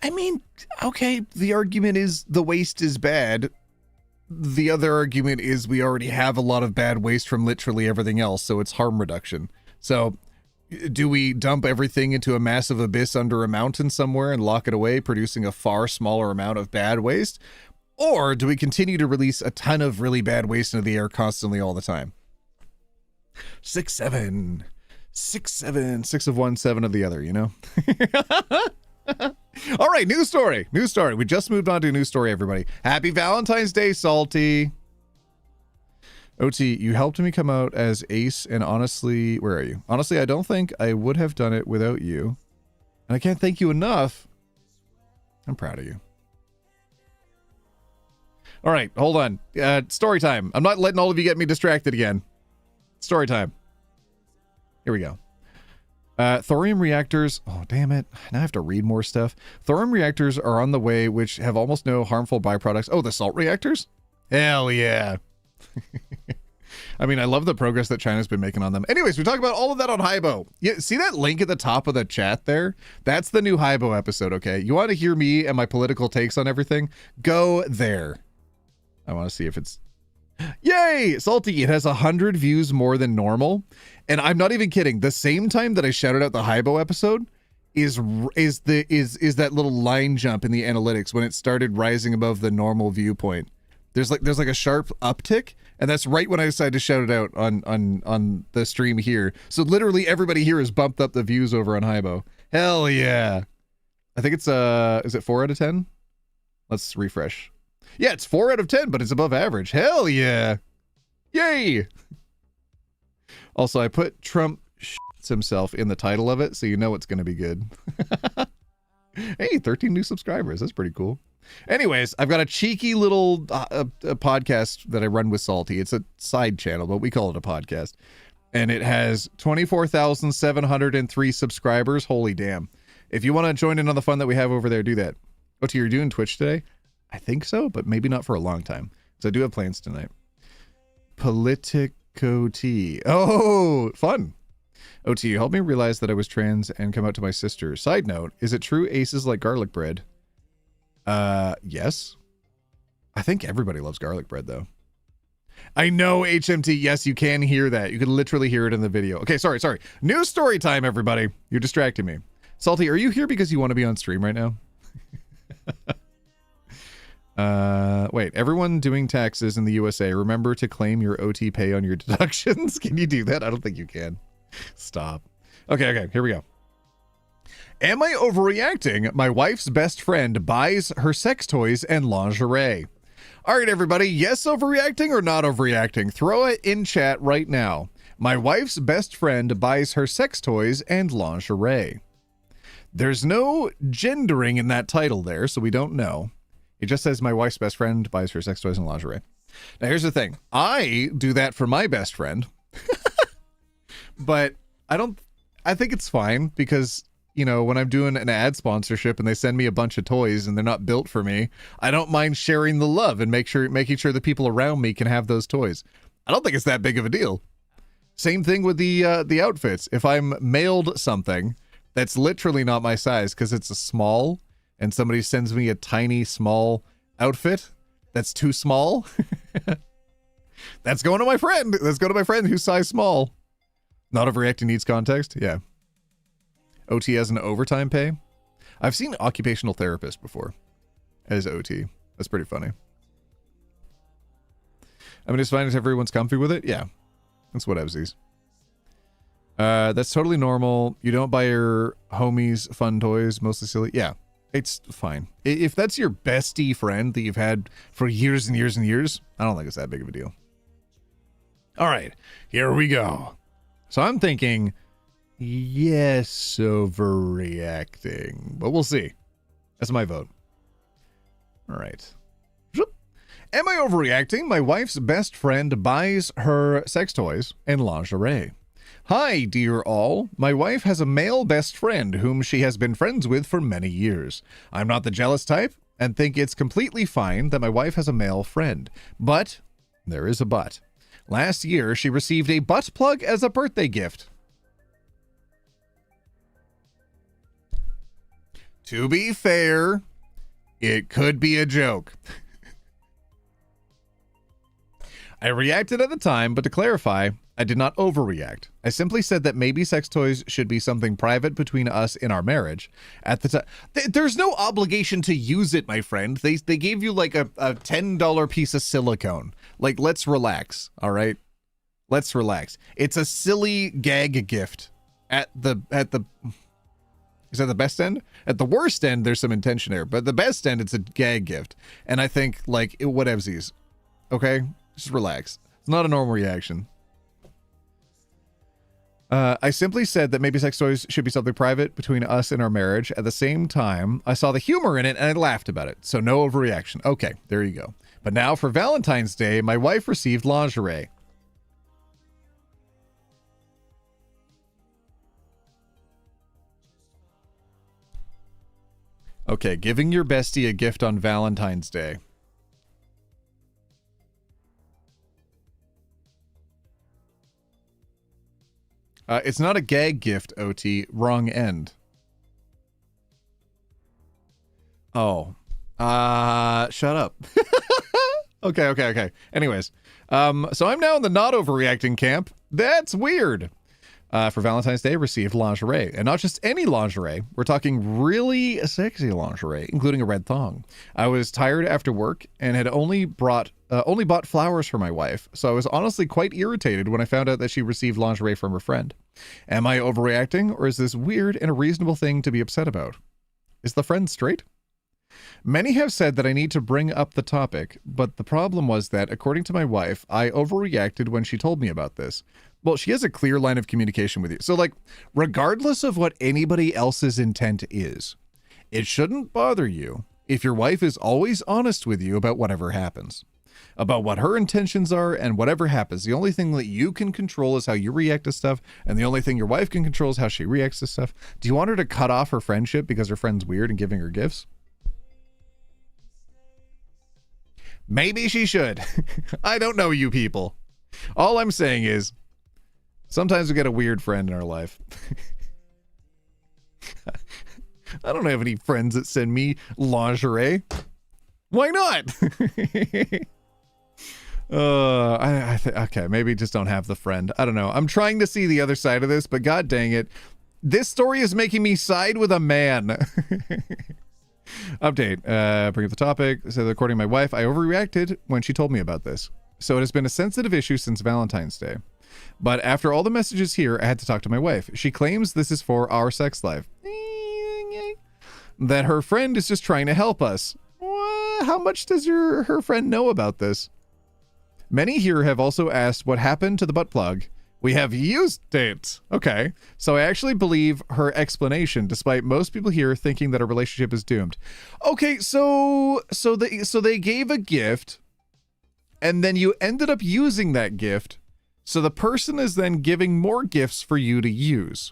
Speaker 2: I mean, okay, the argument is the waste is bad. The other argument is we already have a lot of bad waste from literally everything else, so it's harm reduction. So, do we dump everything into a massive abyss under a mountain somewhere and lock it away, producing a far smaller amount of bad waste? Or do we continue to release a ton of really bad waste into the air constantly all the time? 6-7. 6-7. 6 of one, 7 of the other, you know? All right, new story. New story. We just moved on to a new story, everybody. Happy Valentine's Day, Salty. OT, you helped me come out as Ace, and honestly, where are you? Honestly, I don't think I would have done it without you. And I can't thank you enough. I'm proud of you. All right, hold on. Story time. I'm not letting all of you get me distracted again. Story time. Here we go. Thorium reactors. Oh, damn it. Now I have to read more stuff. Thorium reactors are on the way, which have almost no harmful byproducts. Oh, the salt reactors? Hell yeah. I mean, I love the progress that China's been making on them. Anyways, we talk about all of that on Hybo. Yeah, see that link at the top of the chat there? That's the new Hybo episode, okay? You want to hear me and my political takes on everything? Go there. I want to see if it's... Yay! Salty, it has 100 views more than normal. And I'm not even kidding. The same time that I shouted out the Hybo episode is that little line jump in the analytics when it started rising above the normal viewpoint. There's like a sharp uptick, and that's right when I decided to shout it out on the stream here. So literally everybody here has bumped up the views over on Hybo. Hell yeah. I think it's is it 4 out of 10? Let's refresh. Yeah, it's 4 out of 10, but it's above average. Hell yeah. Yay. Also, I put Trump shits himself in the title of it, so you know it's going to be good. Hey, 13 new subscribers. That's pretty cool. Anyways, I've got a cheeky little a podcast that I run with Salty. It's a side channel, but we call it a podcast. And it has 24,703 subscribers. Holy damn. If you want to join in on the fun that we have over there, do that. OT, you're doing Twitch today? I think so, but maybe not for a long time. So I do have plans tonight. Politico T. Oh, fun. OT, help me realize that I was trans and come out to my sister. Side note, is it true aces like garlic bread? Yes. I think everybody loves garlic bread, though. I know, HMT. Yes, you can hear that. You can literally hear it in the video. Okay, sorry. New story time, everybody. You're distracting me. Salty, are you here because you want to be on stream right now? Wait, everyone doing taxes in the USA, remember to claim your OT pay on your deductions. Can you do that? I don't think you can. Stop. Okay, here we go. Am I overreacting? My wife's best friend buys her sex toys and lingerie. All right, everybody. Yes, overreacting or not overreacting? Throw it in chat right now. My wife's best friend buys her sex toys and lingerie. There's no gendering in that title there, so we don't know. It just says my wife's best friend buys her sex toys and lingerie. Now, here's the thing. I do that for my best friend. But I think it's fine because, you know, when I'm doing an ad sponsorship and they send me a bunch of toys and they're not built for me, I don't mind sharing the love and making sure the people around me can have those toys. I don't think it's that big of a deal. Same thing with the outfits. If I'm mailed something that's literally not my size because it's a small and somebody sends me a tiny small outfit that's too small, that's going to my friend. That's going to my friend who's size small. Not overreacting needs context? Yeah. OT as an overtime pay? I've seen occupational therapist before as OT. That's pretty funny. I mean, it's fine if everyone's comfy with it. Yeah. That's what Evsies. That's totally normal. You don't buy your homies fun toys, mostly silly. Yeah. It's fine. If that's your bestie friend that you've had for years and years and years, I don't think it's that big of a deal. All right. Here we go. So I'm thinking, yes, overreacting. But we'll see. That's my vote. All right. Am I overreacting? My wife's best friend buys her sex toys and lingerie. Hi, dear all. My wife has a male best friend whom she has been friends with for many years. I'm not the jealous type and think it's completely fine that my wife has a male friend. But there is a but. Last year, she received a butt plug as a birthday gift. To be fair, it could be a joke. I reacted at the time, but to clarify, I did not overreact. I simply said that maybe sex toys should be something private between us in our marriage. At the time, there's no obligation to use it, my friend. They gave you like a $10 piece of silicone. Like, let's relax, all right? Let's relax. It's a silly gag gift. Is that the best end? At the worst end, there's some intention there, but the best end, it's a gag gift. And I think, like, whatevsies. Okay? Just relax. It's not a normal reaction. I simply said that maybe sex toys should be something private between us and our marriage. At the same time, I saw the humor in it and I laughed about it. So no overreaction. Okay, there you go. But now for Valentine's Day, my wife received lingerie. Okay, giving your bestie a gift on Valentine's Day. It's not a gag gift, OT. Wrong end. Oh. Shut up. Okay. Anyways. So I'm now in the not overreacting camp. That's weird. For Valentine's Day, received lingerie. And not just any lingerie. We're talking really sexy lingerie, including a red thong. I was tired after work and had only bought flowers for my wife, so I was honestly quite irritated when I found out that she received lingerie from her friend. Am I overreacting, or is this weird and a reasonable thing to be upset about? Is the friend straight? Many have said that I need to bring up the topic, but the problem was that, according to my wife, I overreacted when she told me about this. Well, she has a clear line of communication with you. So, like, regardless of what anybody else's intent is, it shouldn't bother you if your wife is always honest with you about whatever happens, about what her intentions are and whatever happens. The only thing that you can control is how you react to stuff, and the only thing your wife can control is how she reacts to stuff. Do you want her to cut off her friendship because her friend's weird and giving her gifts? Maybe she should. I don't know you people. All I'm saying is, sometimes we get a weird friend in our life. I don't have any friends that send me lingerie. Why not? Okay, maybe just don't have the friend. I don't know. I'm trying to see the other side of this, but god dang it. This story is making me side with a man. Update. Bring up the topic. So according to my wife, I overreacted when she told me about this. So it has been a sensitive issue since Valentine's Day. But after all the messages here, I had to talk to my wife. She claims this is for our sex life. That her friend is just trying to help us. How much does her friend know about this? Many here have also asked what happened to the butt plug. We have used it. Okay. So I actually believe her explanation, despite most people here thinking that our relationship is doomed. Okay, so they gave a gift, and then you ended up using that gift. So the person is then giving more gifts for you to use.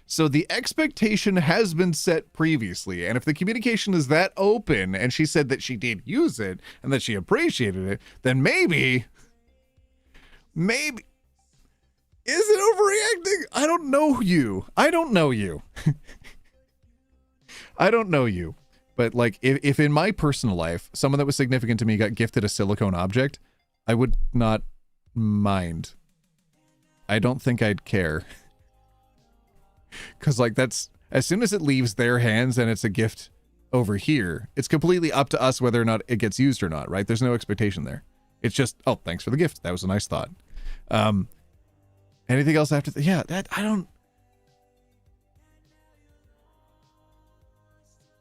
Speaker 2: So the expectation has been set previously, and if the communication is that open, and she said that she did use it, and that she appreciated it, then maybe, is it overreacting? I don't know you. I don't know you. I don't know you. But like, if in my personal life, someone that was significant to me got gifted a silicone object, I would not mind. I don't think I'd care. Because like that's, as soon as it leaves their hands and it's a gift over here, it's completely up to us whether or not it gets used or not, right? There's no expectation there. It's just, oh, thanks for the gift. That was a nice thought. Anything else after yeah, that I don't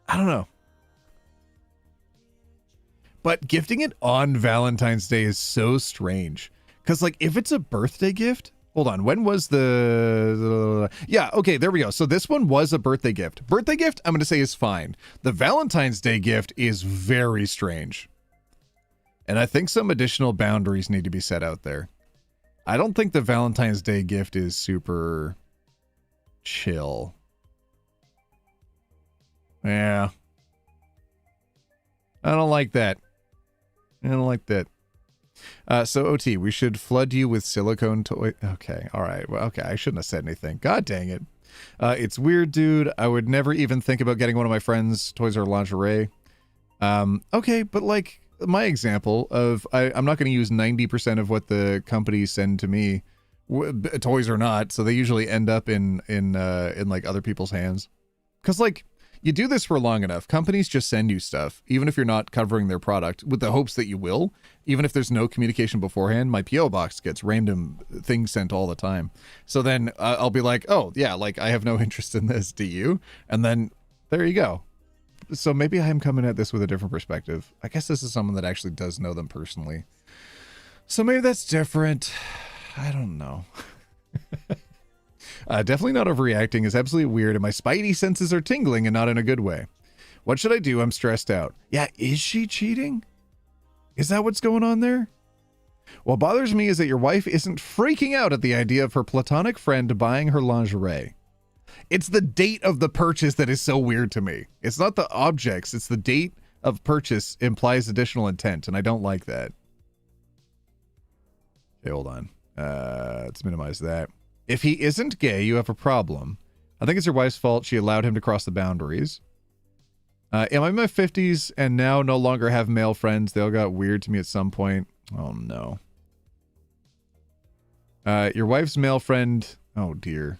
Speaker 2: know. But gifting it on Valentine's Day is so strange. Because like if it's a birthday gift, hold on, when was yeah, okay, there we go. So this one was a birthday gift. Birthday gift, I'm going to say is fine. The Valentine's Day gift is very strange. And I think some additional boundaries need to be set out there. I don't think the Valentine's Day gift is super chill. Yeah. I don't like that. I don't like that. So OT, we should flood you with silicone toy. Okay, all right. Well, okay, I shouldn't have said anything. God dang it. It's weird, dude. I would never even think about getting one of my friends' toys or lingerie. Okay, but like my example of I'm not going to use 90% of what the companies send to me, toys or not. So they usually end up in like other people's hands. Because like you do this for long enough, companies just send you stuff, even if you're not covering their product, with the hopes that you will. Even if there's no communication beforehand, my PO box gets random things sent all the time. So then I'll be like, oh yeah, like I have no interest in this. Do you? And then there you go. So maybe I'm coming at this with a different perspective. I guess this is someone that actually does know them personally. So maybe that's different. I don't know. Definitely not overreacting is absolutely weird, and my spidey senses are tingling and not in a good way. What should I do? I'm stressed out. Yeah, is she cheating? Is that what's going on there? What bothers me is that your wife isn't freaking out at the idea of her platonic friend buying her lingerie. It's the date of the purchase that is so weird to me. It's not the objects, it's the date of purchase implies additional intent, and I don't like that. Okay, hold on. Let's minimize that. If he isn't gay, you have a problem. I think it's your wife's fault she allowed him to cross the boundaries. Am I in my 50s and now no longer have male friends? They all got weird to me at some point. Oh, no. Your wife's male friend... Oh, dear.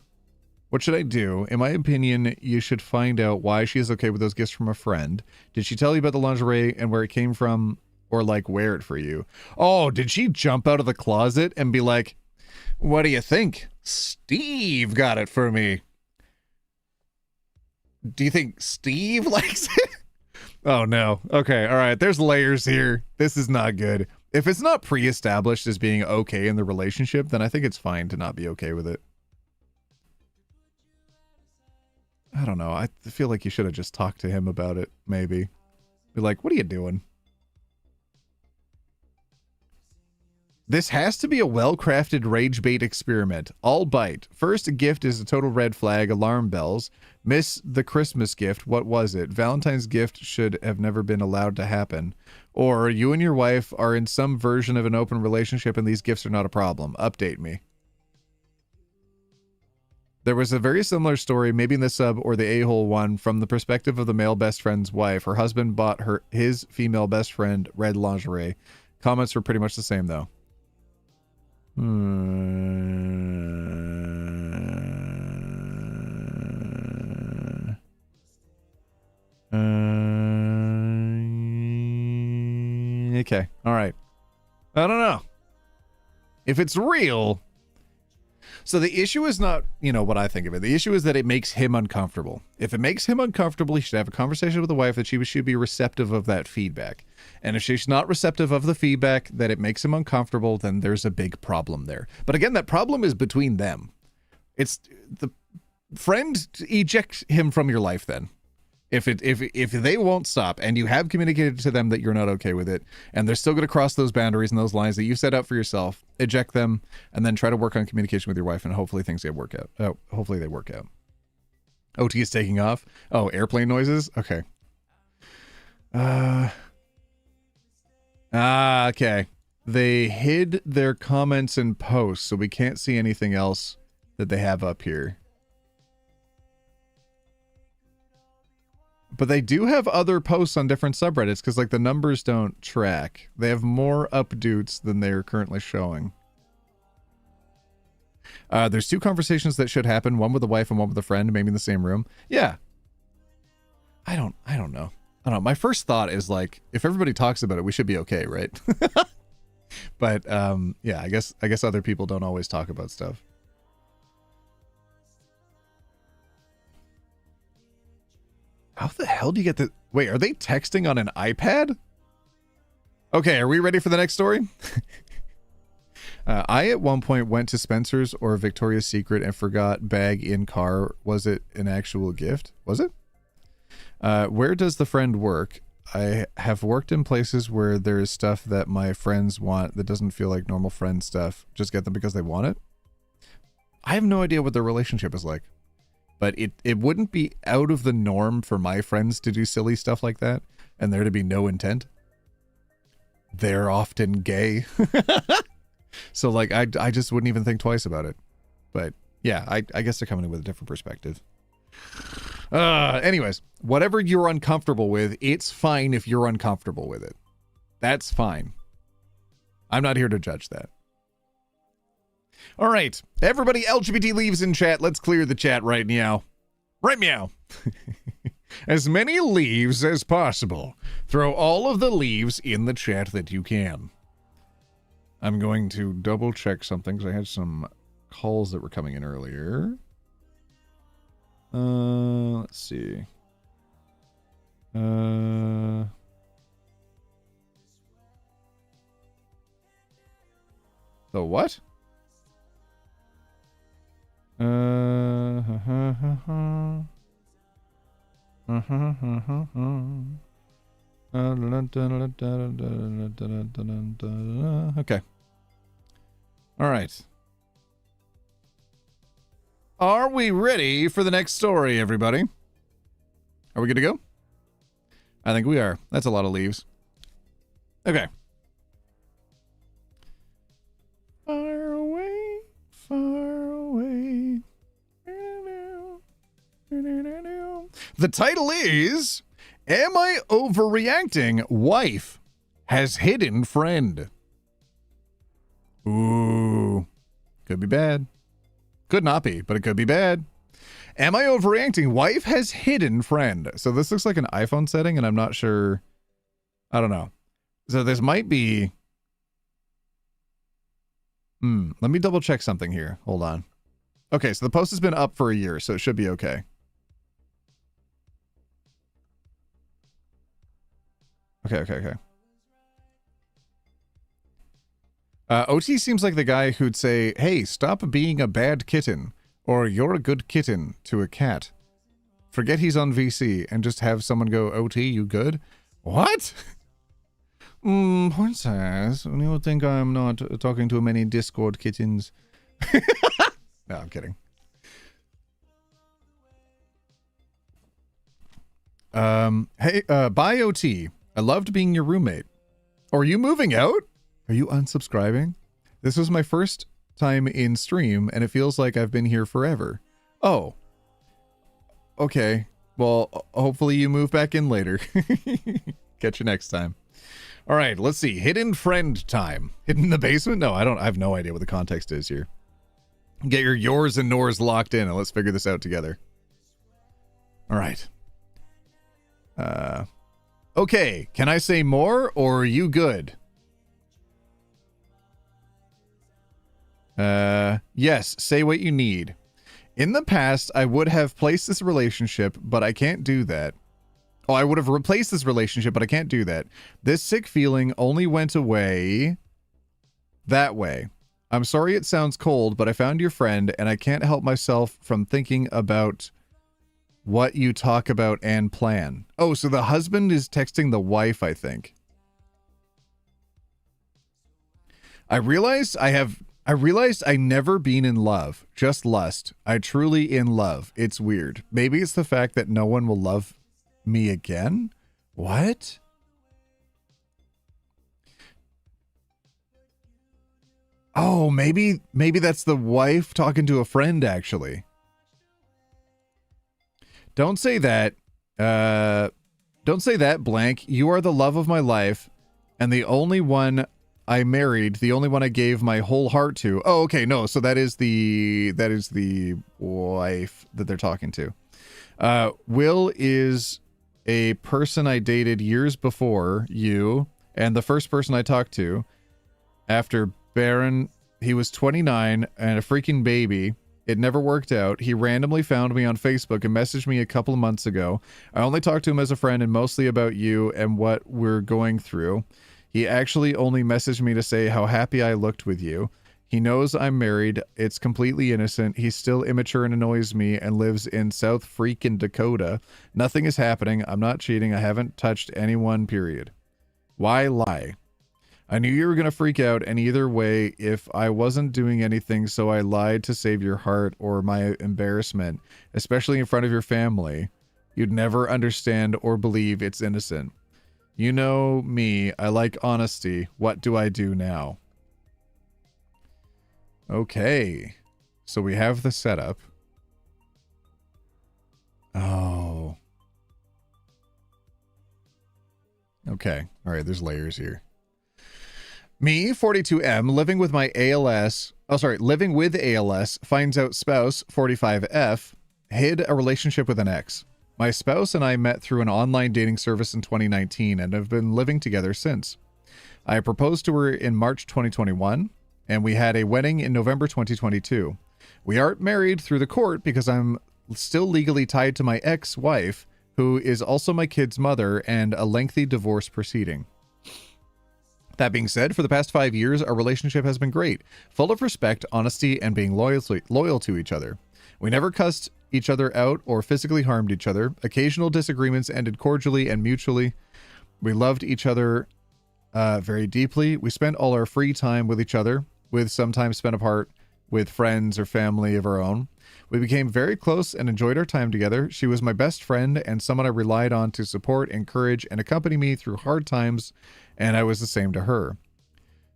Speaker 2: What should I do? In my opinion, you should find out why she is okay with those gifts from a friend. Did she tell you about the lingerie and where it came from? Or, like, wear it for you? Oh, did she jump out of the closet and be like, what do you think? Steve got it for me. Do you think Steve likes it? Oh, no. Okay, all right. There's layers here. This is not good. If it's not pre-established as being okay in the relationship, then I think it's fine to not be okay with it. I don't know. I feel like you should have just talked to him about it, maybe. Be like, what are you doing? This has to be a well-crafted rage bait experiment. All bite. First gift is a total red flag, alarm bells. Miss the Christmas gift. What was it? Valentine's gift should have never been allowed to happen. Or you and your wife are in some version of an open relationship and these gifts are not a problem. Update me. There was a very similar story, maybe in the sub or the a-hole one, from the perspective of the male best friend's wife. Her husband bought his female best friend red lingerie. Comments were pretty much the same, though. Okay, all right. I don't know. If it's real... So the issue is not, you know, what I think of it. The issue is that it makes him uncomfortable. If it makes him uncomfortable, he should have a conversation with the wife that she should be receptive of that feedback. And if she's not receptive of the feedback, that it makes him uncomfortable, then there's a big problem there. But again, that problem is between them. It's the friend, eject him from your life then. If they won't stop and you have communicated to them that you're not okay with it and they're still going to cross those boundaries and those lines that you set out for yourself, eject them and then try to work on communication with your wife and hopefully things get work out. Oh, hopefully they work out. OT is taking off. Oh, airplane noises. Okay. Okay. They hid their comments and posts, so we can't see anything else that they have up here. But they do have other posts on different subreddits because, like, the numbers don't track. They have more updates than they are currently showing. There's 2 conversations that should happen, one with the wife and one with a friend, maybe in the same room. Yeah. I don't know. I don't know. My first thought is, like, if everybody talks about it, we should be okay, right? But, yeah, I guess other people don't always talk about stuff. How the hell do you get the... Wait, are they texting on an iPad? Okay, are we ready for the next story? I at one point went to Spencer's or Victoria's Secret and forgot bag in car. Was it an actual gift? Was it? Where does the friend work? I have worked in places where there is stuff that my friends want that doesn't feel like normal friend stuff. Just get them because they want it. I have no idea what their relationship is like. But it wouldn't be out of the norm for my friends to do silly stuff like that and there to be no intent. They're often gay. So, like, I just wouldn't even think twice about it. But, yeah, I guess they're coming in with a different perspective. Anyways, whatever you're uncomfortable with, it's fine if you're uncomfortable with it. That's fine. I'm not here to judge that. All right, everybody LGBT leaves in chat. Let's clear the chat right meow. Right meow. As many leaves as possible. Throw all of the leaves in the chat that you can. I'm going to double check something because I had some calls that were coming in earlier. Let's see. The what? Okay. All right. Are we ready for the next story, everybody? Are we good to go? I think we are. That's a lot of leaves. Okay. Far away, far away. The title is, Am I Overreacting? Wife has hidden friend. Ooh. Could be bad. Could not be, but it could be bad. Am I overreacting? Wife has hidden friend. So this looks like an iPhone setting, and I'm not sure. I don't know. So this might be... Let me double check something here. Hold on. Okay, so the post has been up for a year, so it should be okay. Okay. OT seems like the guy who'd say, hey, stop being a bad kitten, or you're a good kitten to a cat. Forget he's on VC and just have someone go, OT, you good? What? Princess, you would think I'm not talking to many Discord kittens. No, I'm kidding. Hey, bye OT. I loved being your roommate. Are you moving out? Are you unsubscribing? This was my first time in stream, and it feels like I've been here forever. Oh. Okay. Well, hopefully you move back in later. Catch you next time. All right, let's see. Hidden friend time. Hidden in the basement? No, I have no idea what the context is here. Get your yours and nors locked in, and let's figure this out together. All right. Okay, can I say more, or are you good? Yes, say what you need. In the past, I would have placed this relationship, but I can't do that. Oh, I would have replaced this relationship, but I can't do that. This sick feeling only went away that way. I'm sorry it sounds cold, but I found your friend, and I can't help myself from thinking about what you talk about and plan. Oh, so the husband is texting the wife, I think. I realized I never been in love, just lust. I truly in love. It's weird. Maybe it's the fact that no one will love me again? What? Oh, maybe that's the wife talking to a friend, actually. Don't say that. Don't say that, blank. You are the love of my life, and the only one I married, the only one I gave my whole heart to. Oh, okay, no. So that is the wife that they're talking to. Will is a person I dated years before you, and the first person I talked to after Baron. He was 29 and a freaking baby. It never worked out. He randomly found me on Facebook and messaged me a couple of months ago. I only talked to him as a friend and mostly about you and what we're going through. He actually only messaged me to say how happy I looked with you. He knows I'm married. It's completely innocent. He's still immature and annoys me and lives in South freaking Dakota. Nothing is happening. I'm not cheating. I haven't touched anyone, period. Why lie? I knew you were going to freak out, and either way, if I wasn't doing anything, so I lied to save your heart or my embarrassment, especially in front of your family, you'd never understand or believe it's innocent. You know me, I like honesty. What do I do now? Okay, so we have the setup. Oh. Okay, all right, there's layers here. Me, 42M, living with ALS, finds out spouse, 45F, hid a relationship with an ex. My spouse and I met through an online dating service in 2019 and have been living together since. I proposed to her in March 2021, and we had a wedding in November 2022. We aren't married through the court because I'm still legally tied to my ex-wife, who is also my kid's mother, and a lengthy divorce proceeding. That being said, for the past 5 years, our relationship has been great, full of respect, honesty, and being loyal to each other. We never cussed each other out or physically harmed each other. Occasional disagreements ended cordially and mutually. We loved each other very deeply. We spent all our free time with each other, with some time spent apart with friends or family of our own. We became very close and enjoyed our time together. She was my best friend and someone I relied on to support, encourage, and accompany me through hard times, and I was the same to her.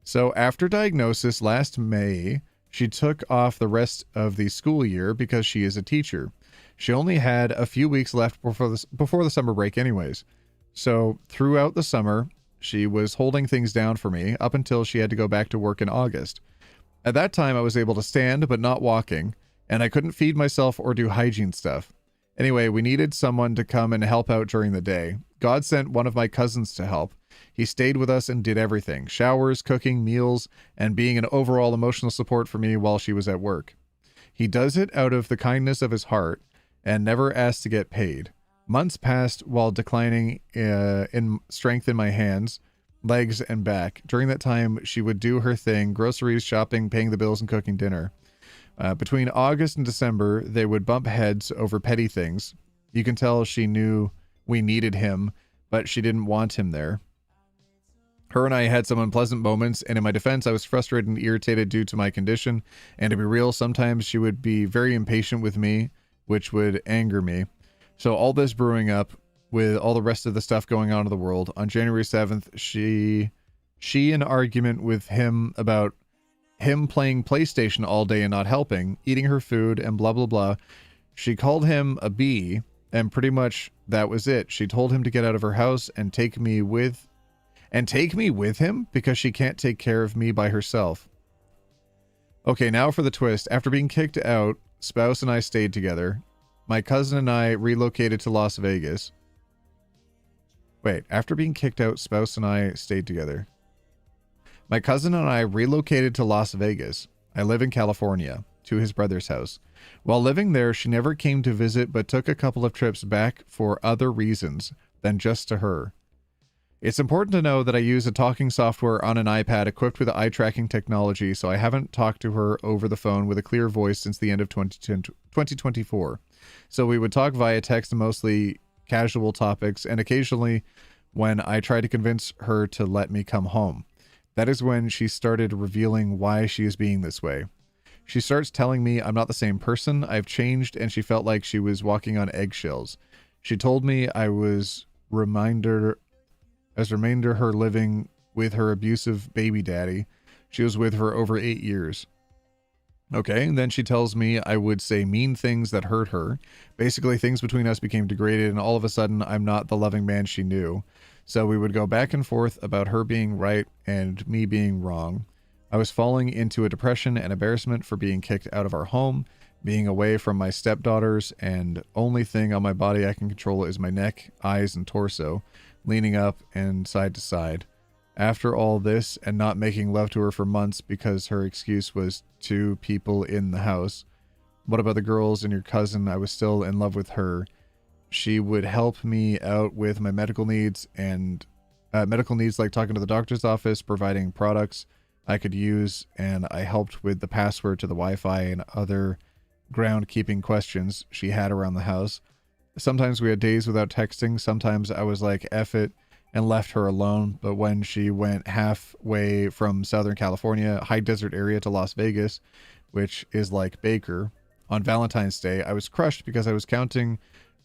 Speaker 2: So after diagnosis last May, she took off the rest of the school year because she is a teacher. She only had a few weeks left before the summer break anyways. So throughout the summer, she was holding things down for me up until she had to go back to work in August. At that time, I was able to stand but not walking, and I couldn't feed myself or do hygiene stuff. Anyway, we needed someone to come and help out during the day. God sent one of my cousins to help. He stayed with us and did everything: showers, cooking, meals, and being an overall emotional support for me while she was at work. He does it out of the kindness of his heart and never asked to get paid. Months passed while declining in strength in my hands. legs, and back. During that time, she would do her thing, groceries, shopping, paying the bills, and cooking dinner. Between August and December, they would bump heads over petty things. You can tell she knew we needed him, but she didn't want him there. Her and I had some unpleasant moments, and in my defense, I was frustrated and irritated due to my condition. And to be real, sometimes she would be very impatient with me, which would anger me. So all this brewing up with all the rest of the stuff going on in the world, on January 7th, she in argument with him about him playing PlayStation all day and not helping, eating her food, and blah, blah, blah. She called him a bee, and pretty much that was it. She told him to get out of her house and take me with him because she can't take care of me by herself. Okay, now for the twist. After being kicked out, spouse and I stayed together. My cousin and I relocated to Las Vegas. Wait, after being kicked out, spouse and I stayed together. My cousin and I relocated to Las Vegas. I live in California, to his brother's house. While living there, she never came to visit, but took a couple of trips back for other reasons than just to her. It's important to know that I use a talking software on an iPad equipped with eye tracking technology, so I haven't talked to her over the phone with a clear voice since the end of 2024. So we would talk via text, mostly casual topics, and occasionally when I try to convince her to let me come home. That is when she started revealing why she is being this way. She starts telling me I'm not the same person, I've changed, and she felt like she was walking on eggshells. She told me I was reminder her living with her abusive baby daddy. She was with her over 8 years. Okay, and then she tells me I would say mean things that hurt her. Basically, things between us became degraded, and all of a sudden, I'm not the loving man she knew. So we would go back and forth about her being right and me being wrong. I was falling into a depression and embarrassment for being kicked out of our home, being away from my stepdaughters, and only thing on my body I can control is my neck, eyes, and torso, leaning up and side to side. After all this and not making love to her for months because her excuse was 2 people in the house. What about the girls and your cousin? I was still in love with her. She would help me out with my medical needs and medical needs like talking to the doctor's office, providing products I could use, and I helped with the password to the Wi-Fi and other ground-keeping questions she had around the house. Sometimes we had days without texting. Sometimes I was like, F it, and left her alone. But when she went halfway from Southern California, high desert area, to Las Vegas, which is like Baker, on Valentine's Day, I was crushed because I was counting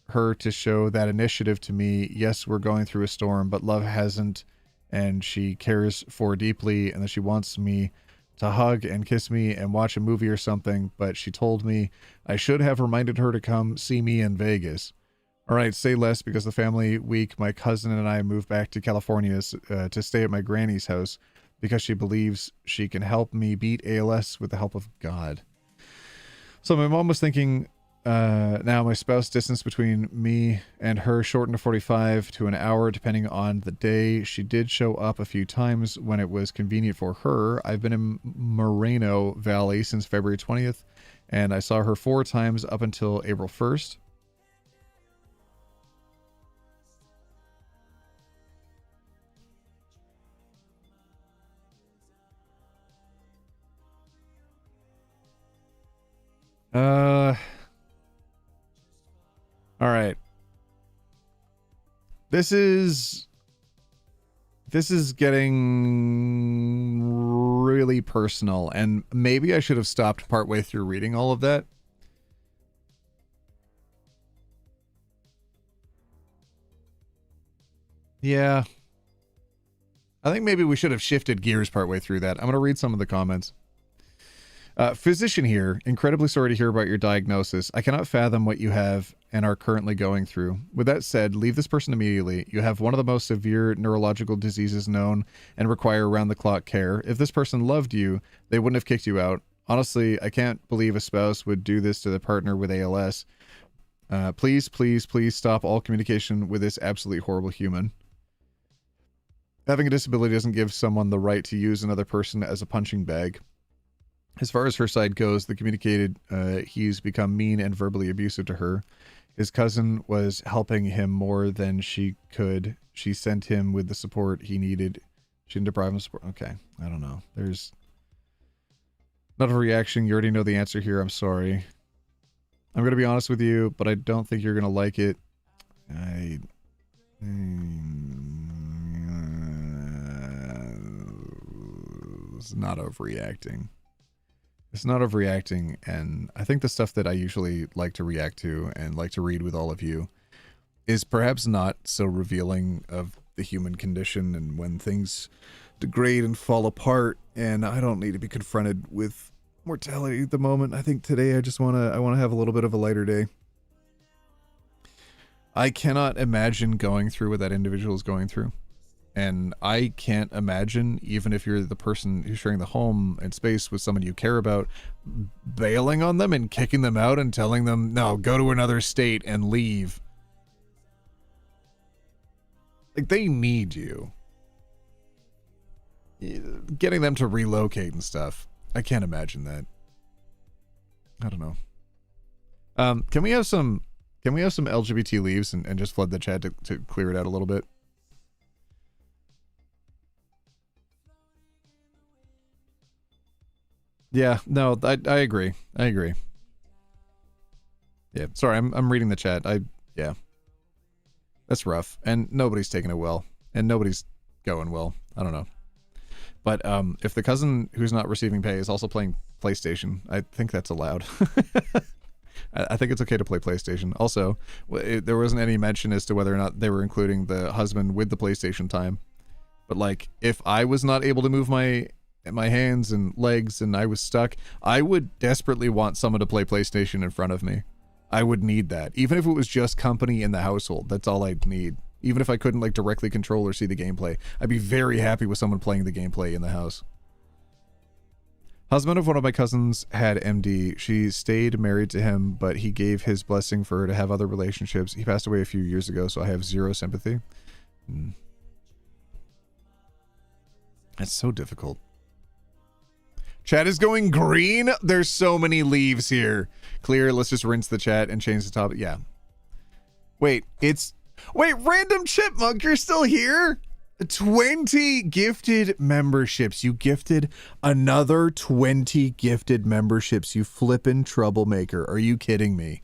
Speaker 2: her to show that initiative to me. Yes, we're going through a storm, but love hasn't, and she cares for deeply, and that she wants me to hug and kiss me and watch a movie or something, but she told me I should have reminded her to come see me in Vegas. All right, say less, because the family week, my cousin and I moved back to California to stay at my granny's house because she believes she can help me beat ALS with the help of God. So my mom was thinking, now my spouse distance between me and her shortened to 45 to an hour, depending on the day. She did show up a few times when it was convenient for her. I've been in Moreno Valley since February 20th, and I saw her 4 times up until April 1st. All right. This is getting really personal, and maybe I should have stopped partway through reading all of that. Yeah. I think maybe we should have shifted gears partway through that. I'm going to read some of the comments. Physician here, incredibly sorry to hear about your diagnosis. I cannot fathom what you have and are currently going through. With that said, leave this person immediately. You have one of the most severe neurological diseases known and require round-the-clock care. If this person loved you, they wouldn't have kicked you out. Honestly, I can't believe a spouse would do this to their partner with ALS. Please, please, please stop all communication with this absolutely horrible human. Having a disability doesn't give someone the right to use another person as a punching bag. As far as her side goes, the communicated he's become mean and verbally abusive to her. His cousin was helping him more than she could. She sent him with the support he needed She didn't deprive him of support. Okay, I don't know. There's not a reaction. You already know the answer here. I'm sorry. I'm gonna be honest with you, but I don't think you're gonna like it. It's not overreacting. It's not overreacting, and I think the stuff that I usually like to react to and like to read with all of you is perhaps not so revealing of the human condition and when things degrade and fall apart, and I don't need to be confronted with mortality at the moment. I think today I want to have a little bit of a lighter day. I cannot imagine going through what that individual is going through. And I can't imagine, even if you're the person who's sharing the home and space with someone you care about, bailing on them and kicking them out and telling them, no, go to another state and leave. Like, they need you. Getting them to relocate and stuff. I can't imagine that. I don't know. Can we have some LGBT leaves and just flood the chat to clear it out a little bit? Yeah, no, I agree. I agree. Yeah, sorry, I'm reading the chat. Yeah. That's rough. And nobody's taking it well. And nobody's going well. I don't know. But if the cousin who's not receiving pay is also playing PlayStation, I think that's allowed. I think it's okay to play PlayStation. Also, there wasn't any mention as to whether or not they were including the husband with the PlayStation time. But like, if I was not able to move my hands and legs and I was stuck, I would desperately want someone to play PlayStation in front of me. I would need that. Even if it was just company in the household, that's all I'd need. Even if I couldn't like directly control or see the gameplay, I'd be very happy with someone playing the gameplay in the house. Husband of one of my cousins had MD. She stayed married to him, but he gave his blessing for her to have other relationships. He passed away a few years ago, so I have zero sympathy. That's so difficult. Chat is going green. There's so many leaves here. Clear. Let's just rinse the chat and change the topic. Yeah. Wait, Random Chipmunk, you're still here? 20 gifted memberships. You gifted another 20 gifted memberships, you flippin' troublemaker. Are you kidding me?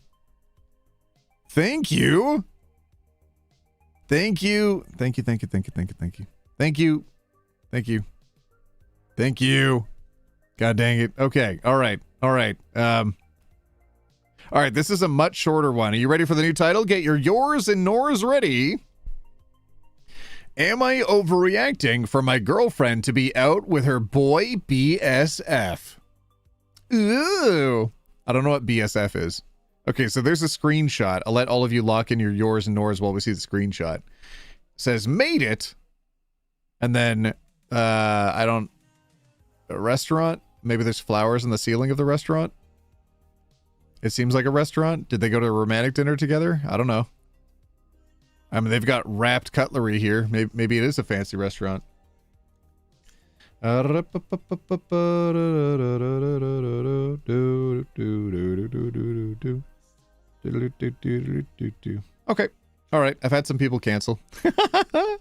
Speaker 2: Thank you. Thank you. Thank you. Thank you. Thank you. Thank you. Thank you. Thank you. Thank you. Thank you. God dang it. Okay. All right. All right. All right. This is a much shorter one. Are you ready for the new title? Get your yours and nors ready. Am I overreacting for my girlfriend to be out with her boy BSF? Ooh. I don't know what BSF is. Okay, so there's a screenshot. I'll let all of you lock in your yours and nors while we see the screenshot. It says, made it. And then, a restaurant? Maybe there's flowers in the ceiling of the restaurant? It seems like a restaurant. Did they go to a romantic dinner together? I don't know. I mean, they've got wrapped cutlery here. Maybe it is a fancy restaurant. Okay. All right. I've had some people cancel. All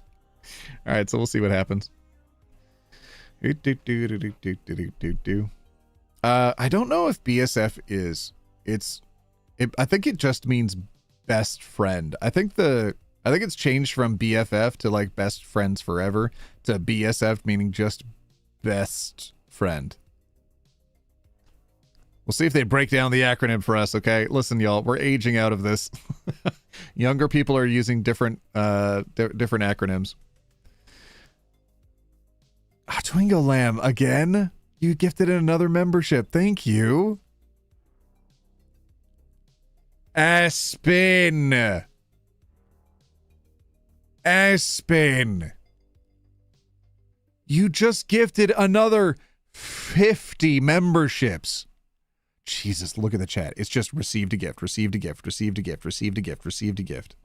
Speaker 2: right. So we'll see what happens. I don't know if BSF is. I think it just means best friend. I think it's changed from BFF to like best friends forever to BSF, meaning just best friend. We'll see if they break down the acronym for us, okay? Listen, y'all, we're aging out of this. Younger people are using different acronyms. Twingo Lamb, again? You gifted another membership. Thank you. Aspen. You just gifted another 50 memberships. Jesus, look at the chat. It's just received a gift, received a gift, received a gift, received a gift, received a gift.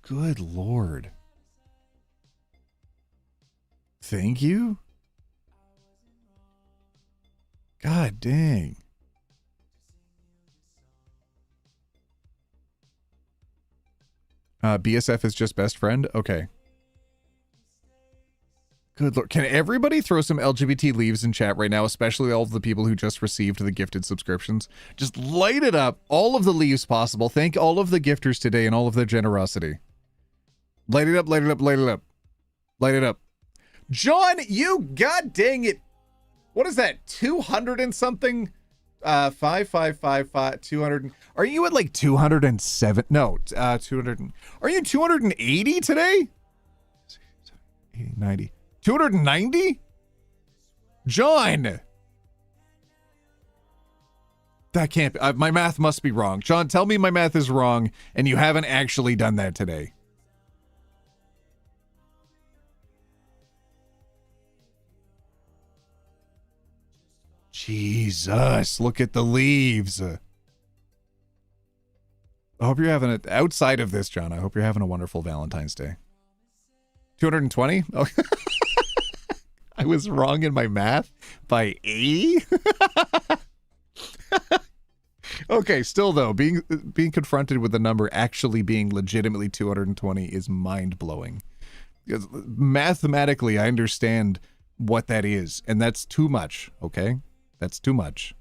Speaker 2: Good Lord. Thank you? God dang. BSF is just best friend? Okay. Good lord. Can everybody throw some LGBT leaves in chat right now, especially all of the people who just received the gifted subscriptions? Just light it up. All of the leaves possible. Thank all of the gifters today and all of their generosity. Light it up, light it up, light it up. Light it up. John, you god dang it. What is that? 200 and something? 5. 200. Are you at like 207? No, 200. Are you 280 today? 80, 90. 290? John! That can't be. My math must be wrong. John, tell me my math is wrong and you haven't actually done that today. Jesus, look at the leaves. I hope you're having it outside of this, John. I hope you're having a wonderful Valentine's Day. 220? Oh. I was wrong in my math by 80? Okay, still though, being confronted with the number actually being legitimately 220 is mind-blowing. Because mathematically, I understand what that is, and that's too much, okay? That's too much.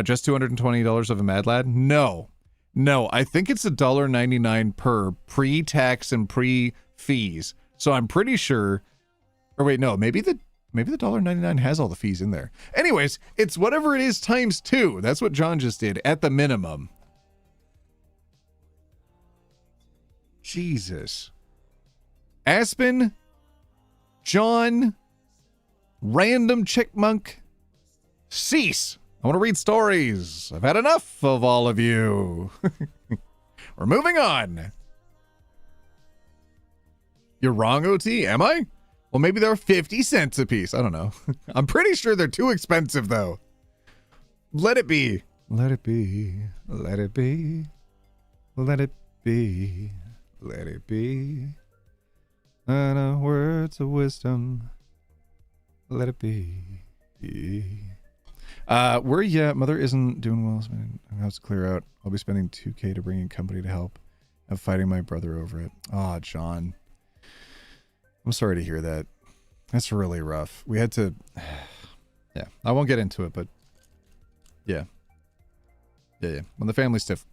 Speaker 2: Just $220 of a Mad Lad? No. No, I think it's $1.99 per pre-tax and pre-fees. So I'm pretty sure, or wait, no, maybe the $1.99 has all the fees in there. Anyways, it's whatever it is times 2. That's what John just did at the minimum. Jesus. Aspen, John, random chickmunk, cease. I want to read stories. I've had enough of all of you. We're moving on. You're wrong, OT, am I? Well, maybe they're 50 cents a piece. I don't know. I'm pretty sure they're too expensive, though. Let it be. Let it be. Let it be. Let it be. Let it be. Words of wisdom. Let it be. Mother isn't doing well. I have to clear out. I'll be spending $2K to bring in company to help. I'm fighting my brother over it. Oh, John. I'm sorry to hear that. That's really rough. We had to... Yeah, I won't get into it, but... Yeah. Yeah. When the family stuff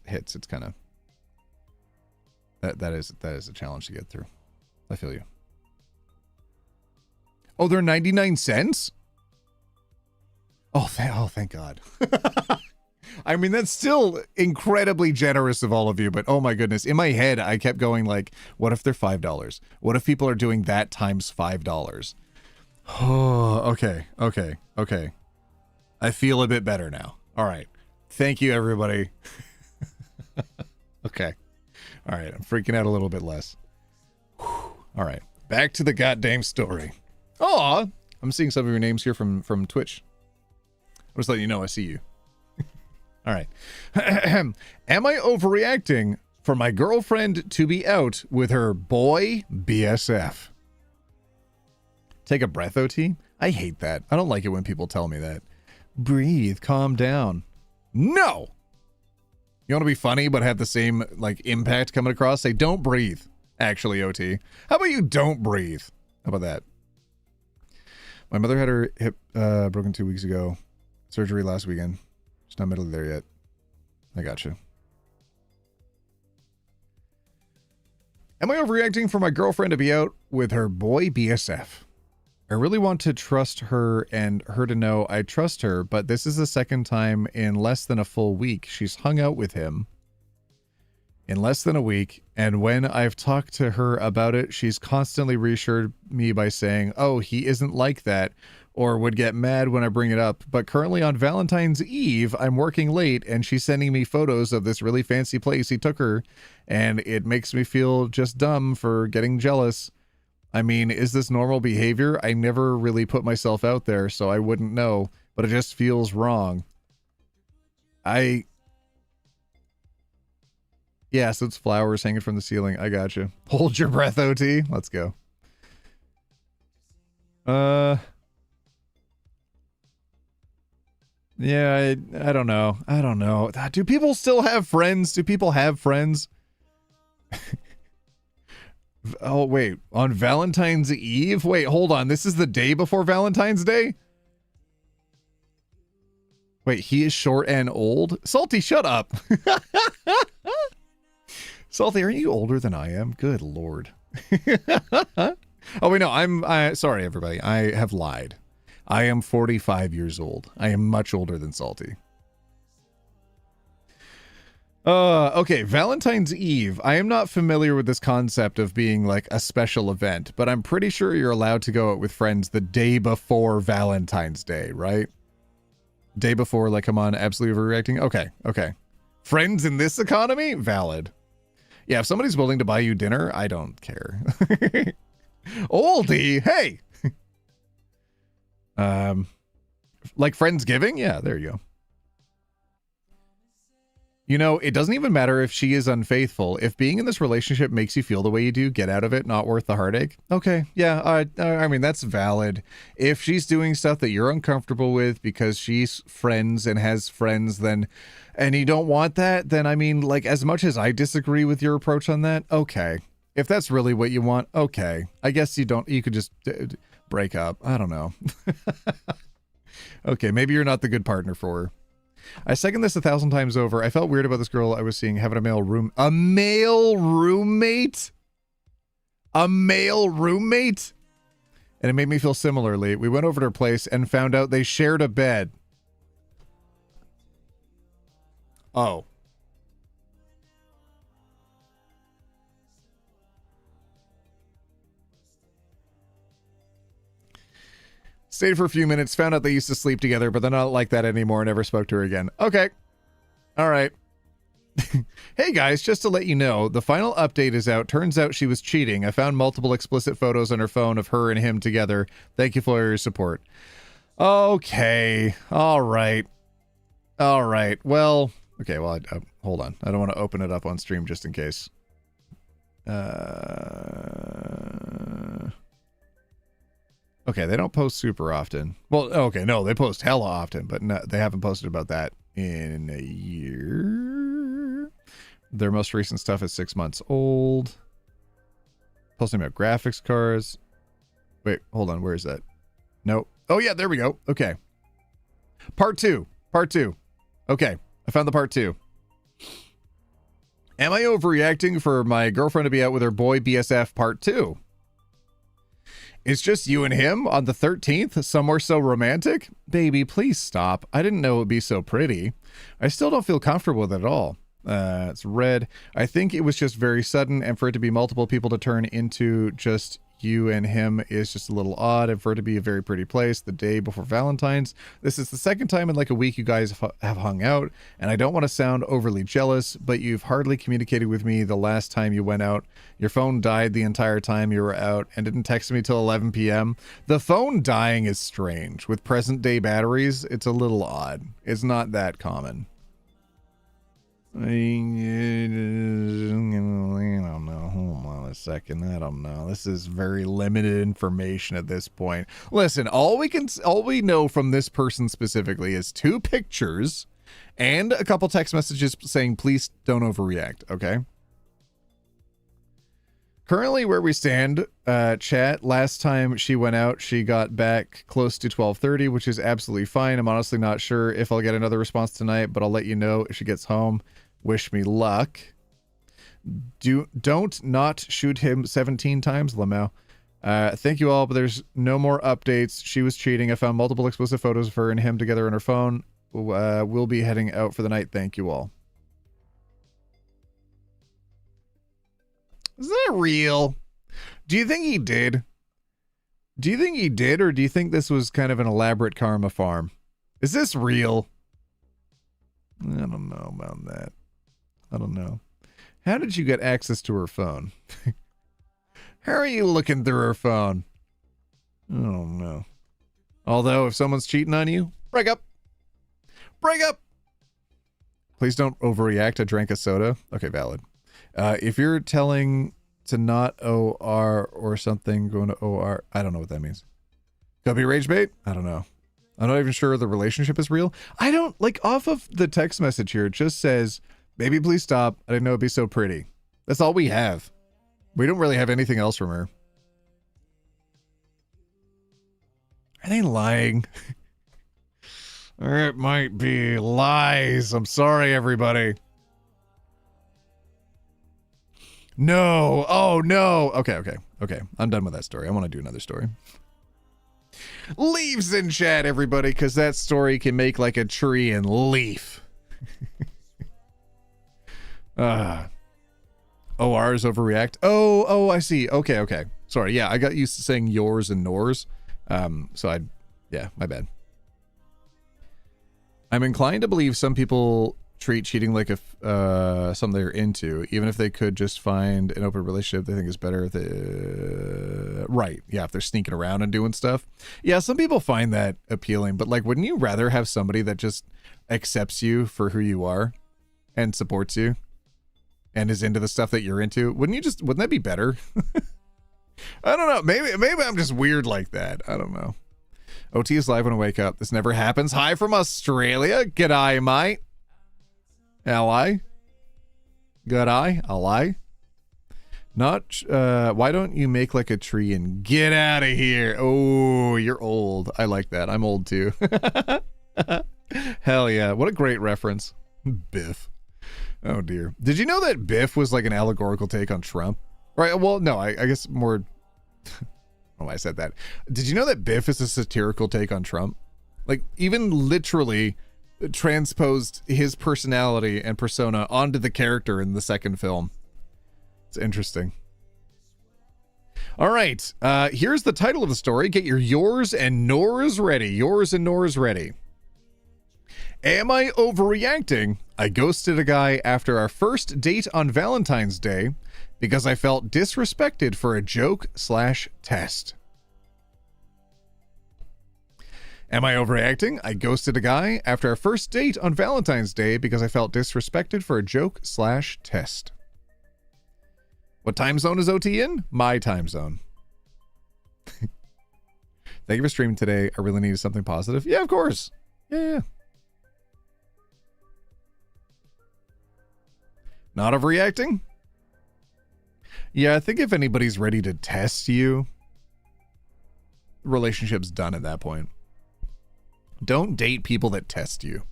Speaker 2: hits, it's kind of... That is a challenge to get through. I feel you. Oh, they're 99 cents? Oh, thank God. I mean, that's still incredibly generous of all of you, but oh my goodness. In my head, I kept going like, what if they're $5? What if people are doing that times $5? Oh, okay. I feel a bit better now. All right. Thank you, everybody. Okay. All right. I'm freaking out a little bit less. All right. Back to the goddamn story. Aw, I'm seeing some of your names here from Twitch. I'm just letting you know I see you. All right. Am I overreacting for my girlfriend to be out with her boy BSF? Take a breath, OT. I hate that. I don't like it when people tell me that. Breathe, calm down. No! You want to be funny but have the same like impact coming across? Say, don't breathe, actually, OT. How about you don't breathe? How about that? My mother had her hip broken 2 weeks ago. Surgery last weekend. She's not mentally there yet. I gotcha. Am I overreacting for my girlfriend to be out with her boy BSF? I really want to trust her and her to know I trust her, but this is the second time in less than a full week she's hung out with him. In less than a week, and when I've talked to her about it, she's constantly reassured me by saying, oh, he isn't like that, or would get mad when I bring it up. But currently on Valentine's Eve, I'm working late, and she's sending me photos of this really fancy place he took her, and it makes me feel just dumb for getting jealous. I mean, is this normal behavior? I never really put myself out there, so I wouldn't know, but it just feels wrong. Yeah, so it's flowers hanging from the ceiling. I gotcha. Hold your breath, OT. Let's go. Yeah, I don't know. I don't know. Do people still have friends? Do people have friends? Oh, wait. On Valentine's Eve? Wait, hold on. This is the day before Valentine's Day? Wait, he is short and old? Salty, shut up. Salty, aren't you older than I am? Good Lord. Oh, wait, no. Sorry, everybody. I have lied. I am 45 years old. I am much older than Salty. Okay, Valentine's Eve. I am not familiar with this concept of being like a special event, but I'm pretty sure you're allowed to go out with friends the day before Valentine's Day, right? Day before, like, come on, absolutely overreacting? Okay. Friends in this economy? Valid. Yeah, if somebody's willing to buy you dinner, I don't care. Oldie, hey! Like Friendsgiving? Yeah, there you go. You know, it doesn't even matter if she is unfaithful. If being in this relationship makes you feel the way you do, get out of it, not worth the heartache. Okay, yeah, I mean, that's valid. If she's doing stuff that you're uncomfortable with because she's friends and has friends, then, and you don't want that, then I mean, like, as much as I disagree with your approach on that, okay. If that's really what you want, okay. I guess you could just break up. I don't know. Okay, maybe you're not the good partner for her. I second this 1,000 times over. I felt weird about this girl I was seeing having a male roommate? A male roommate? And it made me feel similarly. We went over to her place and found out they shared a bed. Oh. Stayed for a few minutes, found out they used to sleep together, but they're not like that anymore, never spoke to her again. Okay. All right. Hey guys, just to let you know, the final update is out. Turns out she was cheating. I found multiple explicit photos on her phone of her and him together. Thank you for your support. Okay. All right. Well, okay, well, hold on. I don't want to open it up on stream just in case. Okay, they don't post super often. Well, okay, no, they post hella often, but no, they haven't posted about that in a year. Their most recent stuff is 6 months old. Posting about graphics cards. Wait, hold on, where is that? Nope. Oh yeah, there we go. Okay. Part two. Okay, I found the part 2. Am I overreacting for my girlfriend to be out with her boy BSF part 2? It's just you and him on the 13th? Somewhere so romantic? Baby, please stop. I didn't know it would be so pretty. I still don't feel comfortable with it at all. It's red. I think it was just very sudden, and for it to be multiple people to turn into just you and him is just a little odd, and for it to be a very pretty place the day before Valentine's. This is the second time in like a week you guys have hung out, and I don't want to sound overly jealous, but you've hardly communicated with me the last time you went out. Your phone died the entire time you were out and didn't text me till 11 p.m. The phone dying is strange. With present day batteries, it's a little odd. It's not that common. I don't know. Hold on a second. I don't know. This is very limited information at this point. Listen, all we know from this person specifically is 2 pictures and a couple text messages saying, please don't overreact. Okay. Currently where we stand, chat, last time she went out, she got back close to 12:30, which is absolutely fine. I'm honestly not sure if I'll get another response tonight, but I'll let you know if she gets home. Wish me luck. Don't not shoot him 17 times, Lamau. Thank you all, but there's no more updates. She was cheating. I found multiple explicit photos of her and him together on her phone. We'll be heading out for the night. Thank you all. Is that real? Do you think he did? Do you think he did, or do you think this was kind of an elaborate karma farm? Is this real? I don't know about that. I don't know. How did you get access to her phone? How are you looking through her phone? I don't know. Although, if someone's cheating on you, break up. Break up! Please don't overreact. I drank a soda. Okay, valid. If you're telling to not OR or something, going to OR, I don't know what that means. Could be rage bait? I don't know. I'm not even sure the relationship is real. I don't, like, off of the text message here, it just says, baby, please stop. I didn't know it'd be so pretty. That's all we have. We don't really have anything else from her. Are they lying? It might be lies. I'm sorry, everybody. No. Oh, no. Okay. I'm done with that story. I want to do another story. Leaves in chat, everybody, because that story can make like a tree and leaf. ORs overreact. Oh, I see. Okay. Sorry. Yeah, I got used to saying yours and nors. Yeah, my bad. I'm inclined to believe some people treat cheating like something they're into, even if they could just find an open relationship they think is better. Right. Yeah, if they're sneaking around and doing stuff. Yeah, some people find that appealing, but like, wouldn't you rather have somebody that just accepts you for who you are and supports you and is into the stuff that you're into? Wouldn't that be better? I don't know. Maybe I'm just weird like that. I don't know. OT is live when I wake up. This never happens. Hi from Australia. G'day, mate. Ally. G'day. Ally. Not, why don't you make like a tree and get out of here? Oh, you're old. I like that. I'm old too. Hell yeah. What a great reference. Biff. Oh dear. Did you know that Biff was like an allegorical take on Trump? Right. Well, no, I guess more. Oh, I said that. Did you know that Biff is a satirical take on Trump? Like, even literally transposed his personality and persona onto the character in the second film. It's interesting. All right. Here's the title of the story. Get your yours and nors ready. Yours and nors ready. Am I overreacting? I ghosted a guy after our first date on Valentine's Day because I felt disrespected for a joke/test. Am I overreacting? I ghosted a guy after our first date on Valentine's Day because I felt disrespected for a joke/test. What time zone is OT in? My time zone. Thank you for streaming today. I really needed something positive. Yeah, of course. Yeah. Not overreacting? Yeah, I think if anybody's ready to test you, the relationship's done at that point. Don't date people that test you.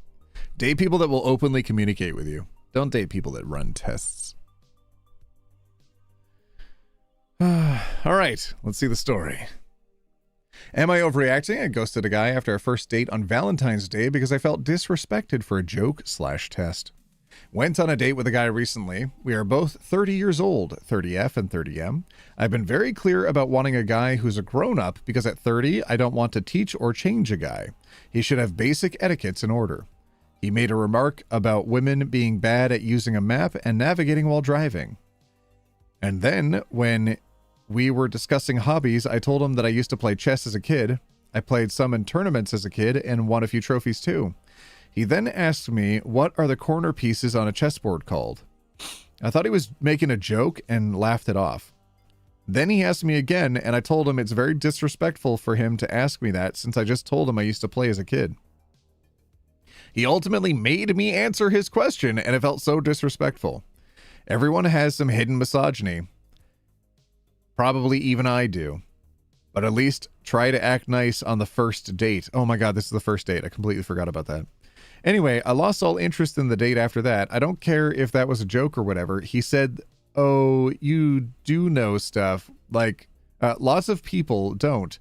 Speaker 2: Date people that will openly communicate with you. Don't date people that run tests. All right, let's see the story. Am I overreacting? I ghosted a guy after our first date on Valentine's Day because I felt disrespected for a joke/test. Went on a date with a guy recently. We are both 30 years old, 30F and 30M. I've been very clear about wanting a guy who's a grown-up because at 30, I don't want to teach or change a guy. He should have basic etiquettes in order. He made a remark about women being bad at using a map and navigating while driving. And then, when we were discussing hobbies, I told him that I used to play chess as a kid. I played some in tournaments as a kid and won a few trophies too. He then asked me, what are the corner pieces on a chessboard called? I thought he was making a joke and laughed it off. Then he asked me again, and I told him it's very disrespectful for him to ask me that since I just told him I used to play as a kid. He ultimately made me answer his question, and it felt so disrespectful. Everyone has some hidden misogyny. Probably even I do. But at least try to act nice on the first date. Oh my god, this is the first date. I completely forgot about that. Anyway, I lost all interest in the date after that. I don't care if that was a joke or whatever. He said, oh, you do know stuff. Like, lots of people don't.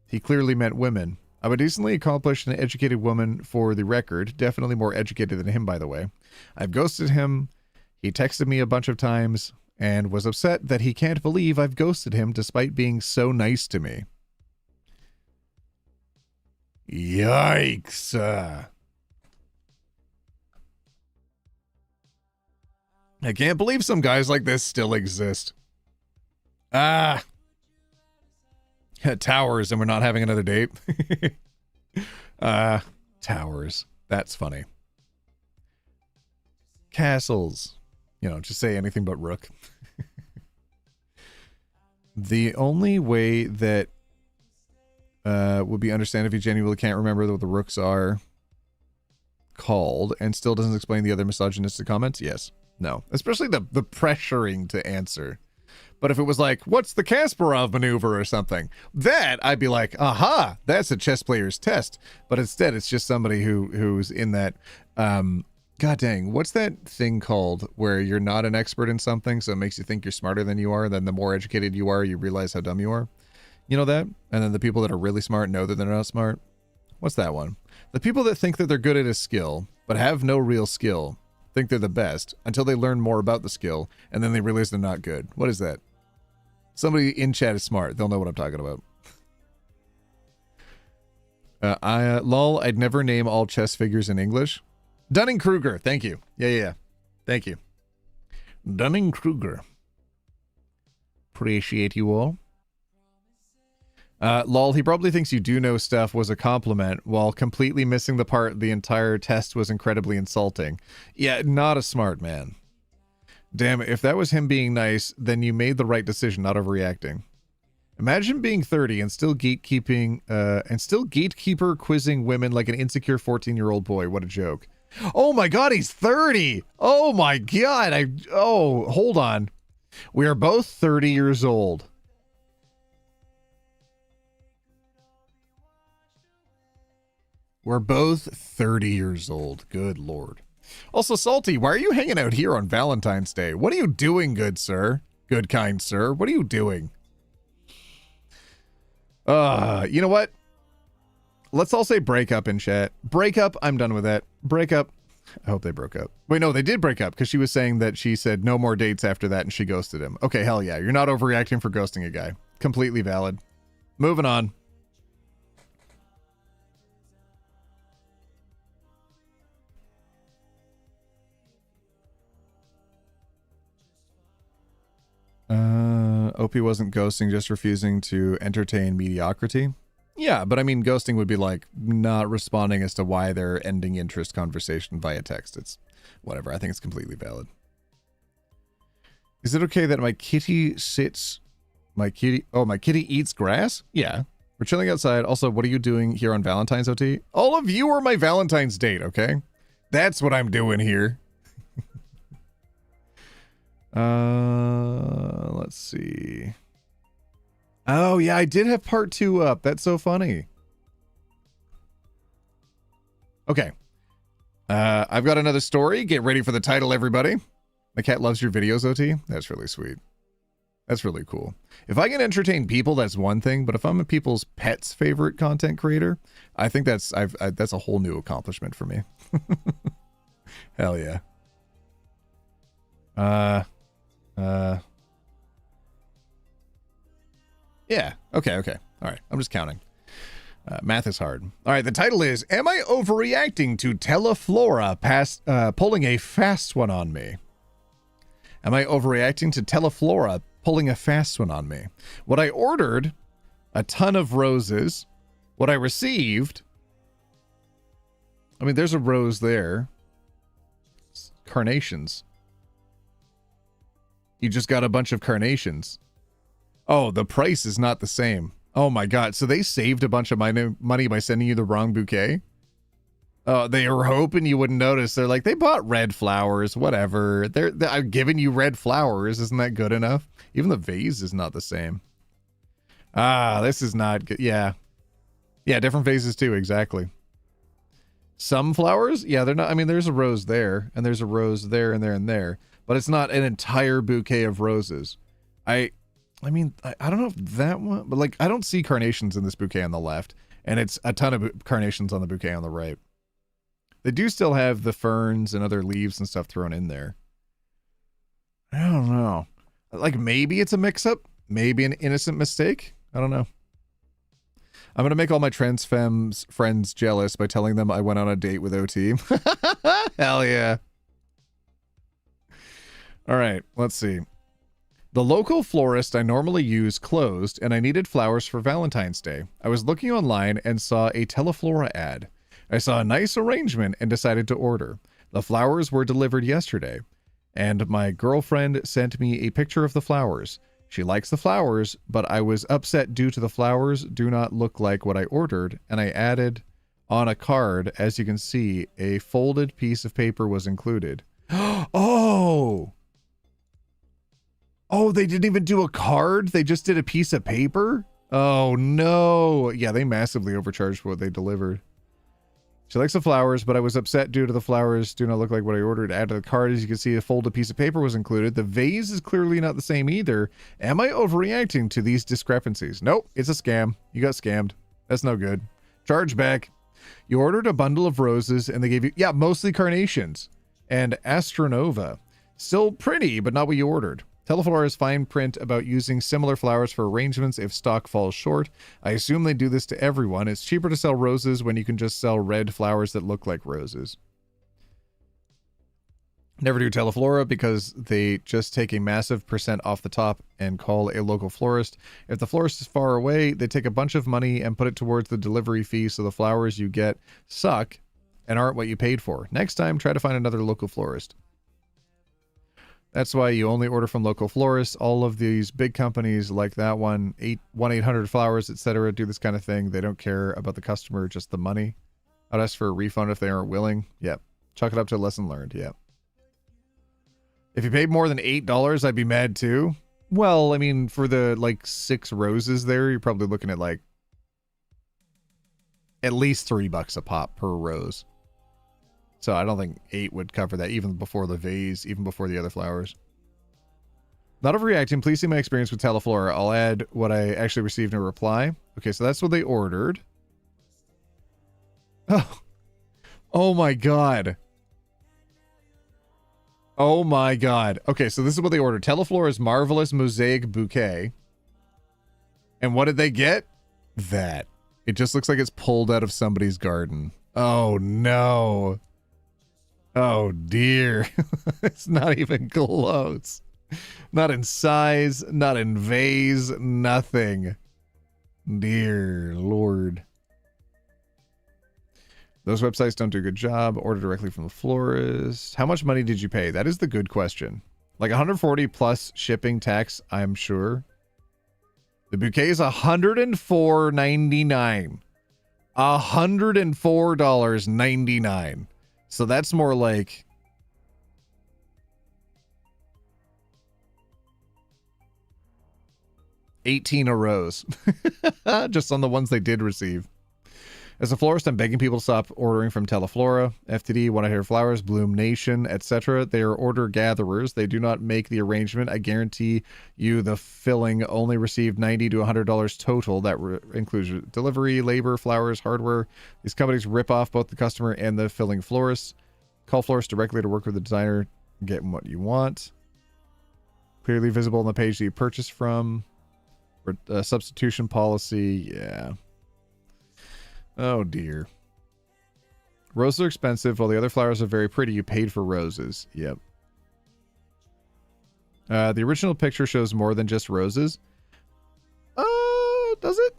Speaker 2: He clearly meant women. I'm a decently accomplished and educated woman for the record. Definitely more educated than him, by the way. I've ghosted him. He texted me a bunch of times and was upset that he can't believe I've ghosted him despite being so nice to me. Yikes. I can't believe some guys like this still exist. Towers and we're not having another date. Towers. That's funny. Castles. You know, just say anything but rook. The only way that would be understand if he genuinely can't remember what the rooks are called and still doesn't explain the other misogynistic comments. Yes. No. Especially the pressuring to answer. But if it was like, what's the Kasparov maneuver or something, that I'd be like, aha, that's a chess player's test. But instead, it's just somebody who's in that, god dang, what's that thing called where you're not an expert in something, so it makes you think you're smarter than you are, then the more educated you are, you realize how dumb you are. You know that? And then the people that are really smart know that they're not smart. What's that one? The people that think that they're good at a skill, but have no real skill, think they're the best until they learn more about the skill, and then they realize they're not good. What is that? Somebody in chat is smart. They'll know what I'm talking about. Lol, I'd never name all chess figures in English. Dunning-Kruger. Thank you. Yeah. Thank you. Dunning-Kruger. Appreciate you all. Lol, he probably thinks you do know stuff was a compliment while completely missing the part the entire test was incredibly insulting. Yeah, not a smart man. Damn, if that was him being nice, then you made the right decision, not overreacting. Imagine being 30 and still gatekeeper quizzing women like an insecure 14-year-old boy. What a joke. Oh my god, he's 30! Oh my god, hold on. We are both 30 years old. We're both 30 years old. Good lord. Also, Salty, why are you hanging out here on Valentine's Day? What are you doing, good sir? Good kind sir. What are you doing? You know what? Let's all say break up in chat. Break up. I'm done with that. Break up. I hope they broke up. Wait, no, they did break up because she was saying that she said no more dates after that and she ghosted him. Okay, hell yeah. You're not overreacting for ghosting a guy. Completely valid. Moving on. OP wasn't ghosting, just refusing to entertain mediocrity. Yeah, but I mean, ghosting would be like not responding as to why they're ending interest conversation via text. It's whatever. I think it's completely valid. Is it okay that my kitty eats grass? Yeah. We're chilling outside. Also, what are you doing here on Valentine's, OT? All of you are my Valentine's date, okay? That's what I'm doing here. Let's see. Oh yeah, I did have part 2 up. That's so funny. Okay. I've got another story. Get ready for the title, everybody. My cat loves your videos, OT. That's really sweet. That's really cool. If I can entertain people, that's one thing. But if I'm a people's pets' favorite content creator, I think that's a whole new accomplishment for me. Hell yeah. Yeah. Okay. All right. I'm just counting. Math is hard. All right. The title is, Am I Overreacting to Teleflora pulling a fast one on me? Am I overreacting to Teleflora pulling a fast one on me? What I ordered, a ton of roses. What I received, I mean, there's a rose there. It's carnations. You just got a bunch of carnations. Oh, the price is not the same. Oh my god. So they saved a bunch of money by sending you the wrong bouquet? Oh, they were hoping you wouldn't notice. They're like, they bought red flowers, whatever. I'm giving you red flowers. Isn't that good enough? Even the vase is not the same. Ah, this is not good. Yeah. Yeah, different vases too, exactly. Some flowers? Yeah, they're not. I mean, there's a rose there, and there's a rose there, and there, and there. But it's not an entire bouquet of roses. I mean, I don't know if that one, but like, I don't see carnations in this bouquet on the left, and it's a ton of carnations on the bouquet on the right. They do still have the ferns and other leaves and stuff thrown in there. I don't know. Like, maybe it's a mix-up. Maybe an innocent mistake. I don't know. I'm going to make all my trans femmes friends jealous by telling them I went on a date with OT. Hell yeah. All right, let's see. The local florist I normally use closed, and I needed flowers for Valentine's Day. I was looking online and saw a Teleflora ad. I saw a nice arrangement and decided to order. The flowers were delivered yesterday, and my girlfriend sent me a picture of the flowers. She likes the flowers, but I was upset due to the flowers do not look like what I ordered, and I added on a card, as you can see, a folded piece of paper was included. Oh! Oh, they didn't even do a card? They just did a piece of paper? Oh, no. Yeah, they massively overcharged for what they delivered. She likes the flowers, but I was upset due to the flowers do not look like what I ordered. Add to the card, as you can see, a folded piece of paper was included. The vase is clearly not the same either. Am I overreacting to these discrepancies? Nope, it's a scam. You got scammed. That's no good. Charge back. You ordered a bundle of roses, and they gave you, yeah, mostly carnations. And Astronova. Still pretty, but not what you ordered. Teleflora's fine print about using similar flowers for arrangements if stock falls short. I assume they do this to everyone. It's cheaper to sell roses when you can just sell red flowers that look like roses. Never do Teleflora because they just take a massive % off the top and call a local florist. If the florist is far away, they take a bunch of money and put it towards the delivery fee, so the flowers you get suck and aren't what you paid for. Next time, try to find another local florist. That's why you only order from local florists. All of these big companies like that one, 1-800-Flowers, etc., do this kind of thing. They don't care about the customer, just the money. I'd ask for a refund if they aren't willing. Yep. Chalk it up to a lesson learned. Yep. If you paid more than $8, I'd be mad too. Well, I mean, for the, like, 6 roses there, you're probably looking at, like, at least $3 a pop per rose. So I don't think 8 would cover that, even before the vase, even before the other flowers. Not overreacting. Please see my experience with Teleflora. I'll add what I actually received in a reply. Okay, so that's what they ordered. Oh. Oh my god. Oh my god. Okay, so this is what they ordered. Teleflora's Marvelous Mosaic Bouquet. And what did they get? That. It just looks like it's pulled out of somebody's garden. Oh no. Oh dear. It's not even close. Not in size, not in vase, nothing. Dear Lord. Those websites don't do a good job. Order directly from the florist. How much money did you pay? That is the good question. Like 140 plus shipping tax, I'm sure. The bouquet is $104.99. $104.99. So that's more like $18 a rose. Just on the ones they did receive. As a florist, I'm begging people to stop ordering from Teleflora, FTD, 1-800-Flowers, Bloom Nation, etc. They are order gatherers. They do not make the arrangement. I guarantee you the filling only received $90 to $100 total. That includes delivery, labor, flowers, hardware. These companies rip off both the customer and the filling florist. Call florist directly to work with the designer and get what you want. Clearly visible on the page that you purchased from. Substitution policy, yeah. Oh dear. Roses are expensive, while the other flowers are very pretty. You paid for roses. Yep. The original picture shows more than just roses. Does it?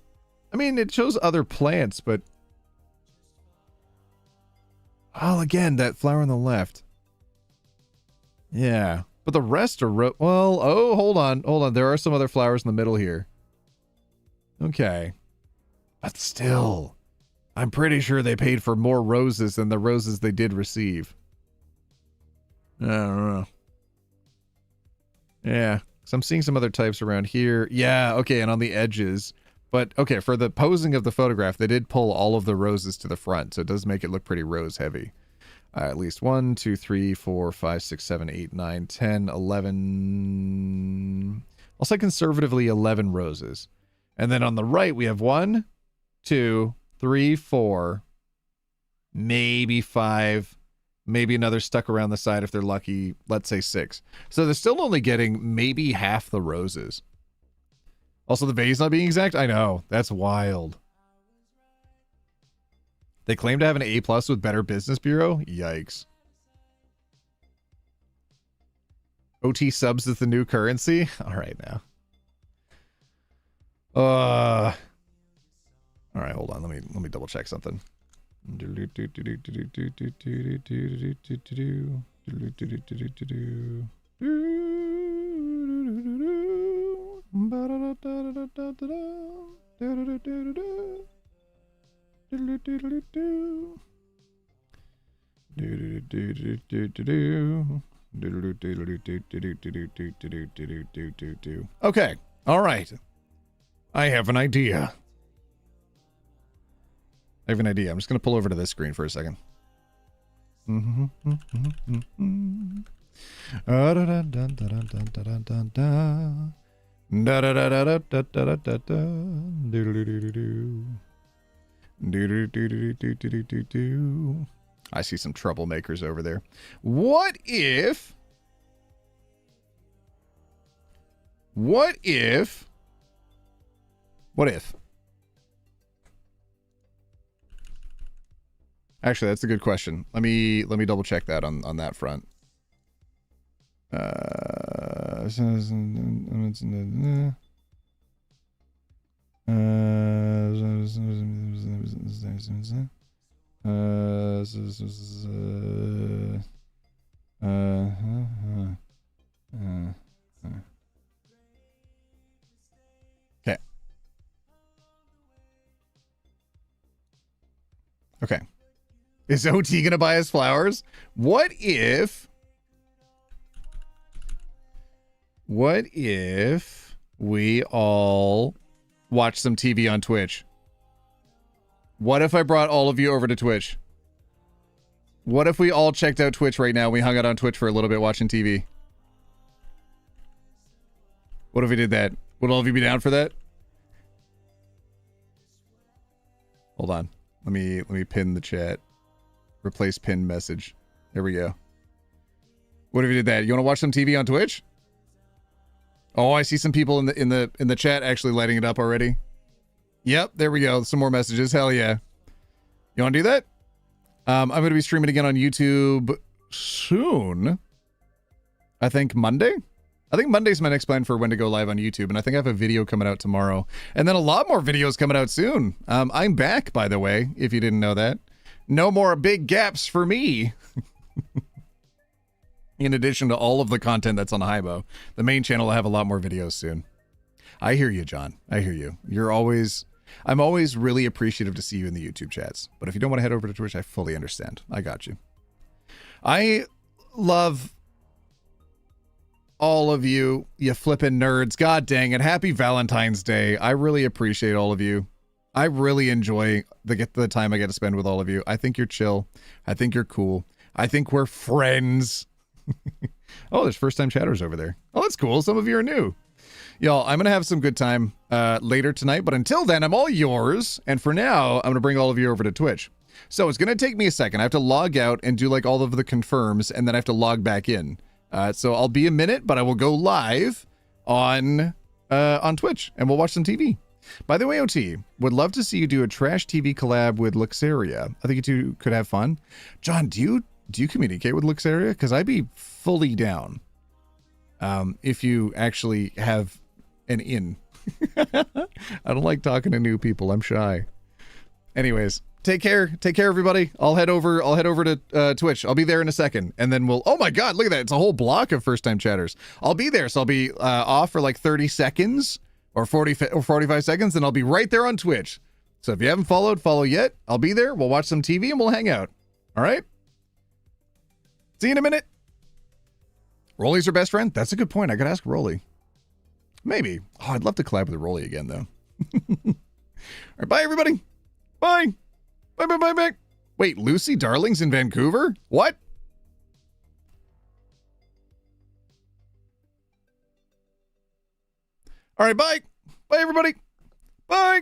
Speaker 2: I mean, it shows other plants, but... Oh, again, that flower on the left. Yeah. But the rest are... Well, oh, hold on. Hold on. There are some other flowers in the middle here. Okay. But still... I'm pretty sure they paid for more roses than the roses they did receive. I don't know. Yeah, so I'm seeing some other types around here. Yeah, okay, and on the edges. But, okay, for the posing of the photograph, they did pull all of the roses to the front, so it does make it look pretty rose heavy. At least 1, 2, 3, 4, 5, 6, 7, 8, 9, 10, 11... I'll say conservatively 11 roses. And then on the right, we have 1, 2... 3, 4, maybe 5, maybe another stuck around the side if they're lucky, let's say 6. So they're still only getting maybe half the roses. Also, the vase not being exact? I know. That's wild. They claim to have an A+ with Better Business Bureau? Yikes. OT subs is the new currency? All right now. All right, hold on. Let me double check something. Okay. All right. I have an idea. I have an idea. I'm just going to pull over to this screen for a second. I see some troublemakers over there. What if actually, that's a good question. Let me double check that on that front. Okay. Okay. Is OT gonna buy us flowers? What if we all watch some TV on Twitch? What if I brought all of you over to Twitch? What if we all checked out Twitch right now? We hung out on Twitch for a little bit watching TV. What if we did that? Would all of you be down for that? Hold on. Let me pin the chat. Replace pinned message. There we go. What if you did that? You want to watch some TV on Twitch? Oh, I see some people in the chat actually lighting it up already. Yep, there we go. Some more messages. Hell yeah. You want to do that? I'm going to be streaming again on YouTube soon. I think Monday. I think Monday's my next plan for when to go live on YouTube, and I think I have a video coming out tomorrow, and then a lot more videos coming out soon. I'm back, by the way, if you didn't know that. No more big gaps for me. In addition to all of the content that's on Hybo, the main channel will have a lot more videos soon. I hear you, John. I hear you. I'm always really appreciative to see you in the YouTube chats. But if you don't want to head over to Twitch, I fully understand. I got you. I love all of you, you flippin' nerds. God dang it. Happy Valentine's Day. I really appreciate all of you. I really enjoy the time I get to spend with all of you. I think you're chill. I think you're cool. I think we're friends. Oh, there's first-time chatters over there. Oh, that's cool. Some of you are new. Y'all, I'm going to have some good time later tonight, but until then, I'm all yours. And for now, I'm going to bring all of you over to Twitch. So it's going to take me a second. I have to log out and do like all of the confirms, and then I have to log back in. So I'll be a minute, but I will go live on Twitch, and we'll watch some TV. By the way, OT, would love to see you do a trash TV collab with Luxaria. I think you two could have fun. John, do you communicate with Luxaria? Because I'd be fully down if you actually have an in. I don't like talking to new people. I'm shy. Anyways, take care. Take care, everybody. I'll head over to Twitch. I'll be there in a second, and then we'll. Oh my God, look at that! It's a whole block of first-time chatters. I'll be there, so I'll be off for like 30 seconds. Or 45 seconds, and I'll be right there on Twitch. So if you haven't followed, follow yet. I'll be there. We'll watch some TV and we'll hang out. All right? See you in a minute. Rolly's her best friend? That's a good point. I could ask Rolly. Maybe. Oh, I'd love to collab with Rolly again, though. All right, bye, everybody. Bye. Bye, bye, bye, bye. Wait, Lucy Darling's in Vancouver? What? All right, bye. Bye, everybody. Bye.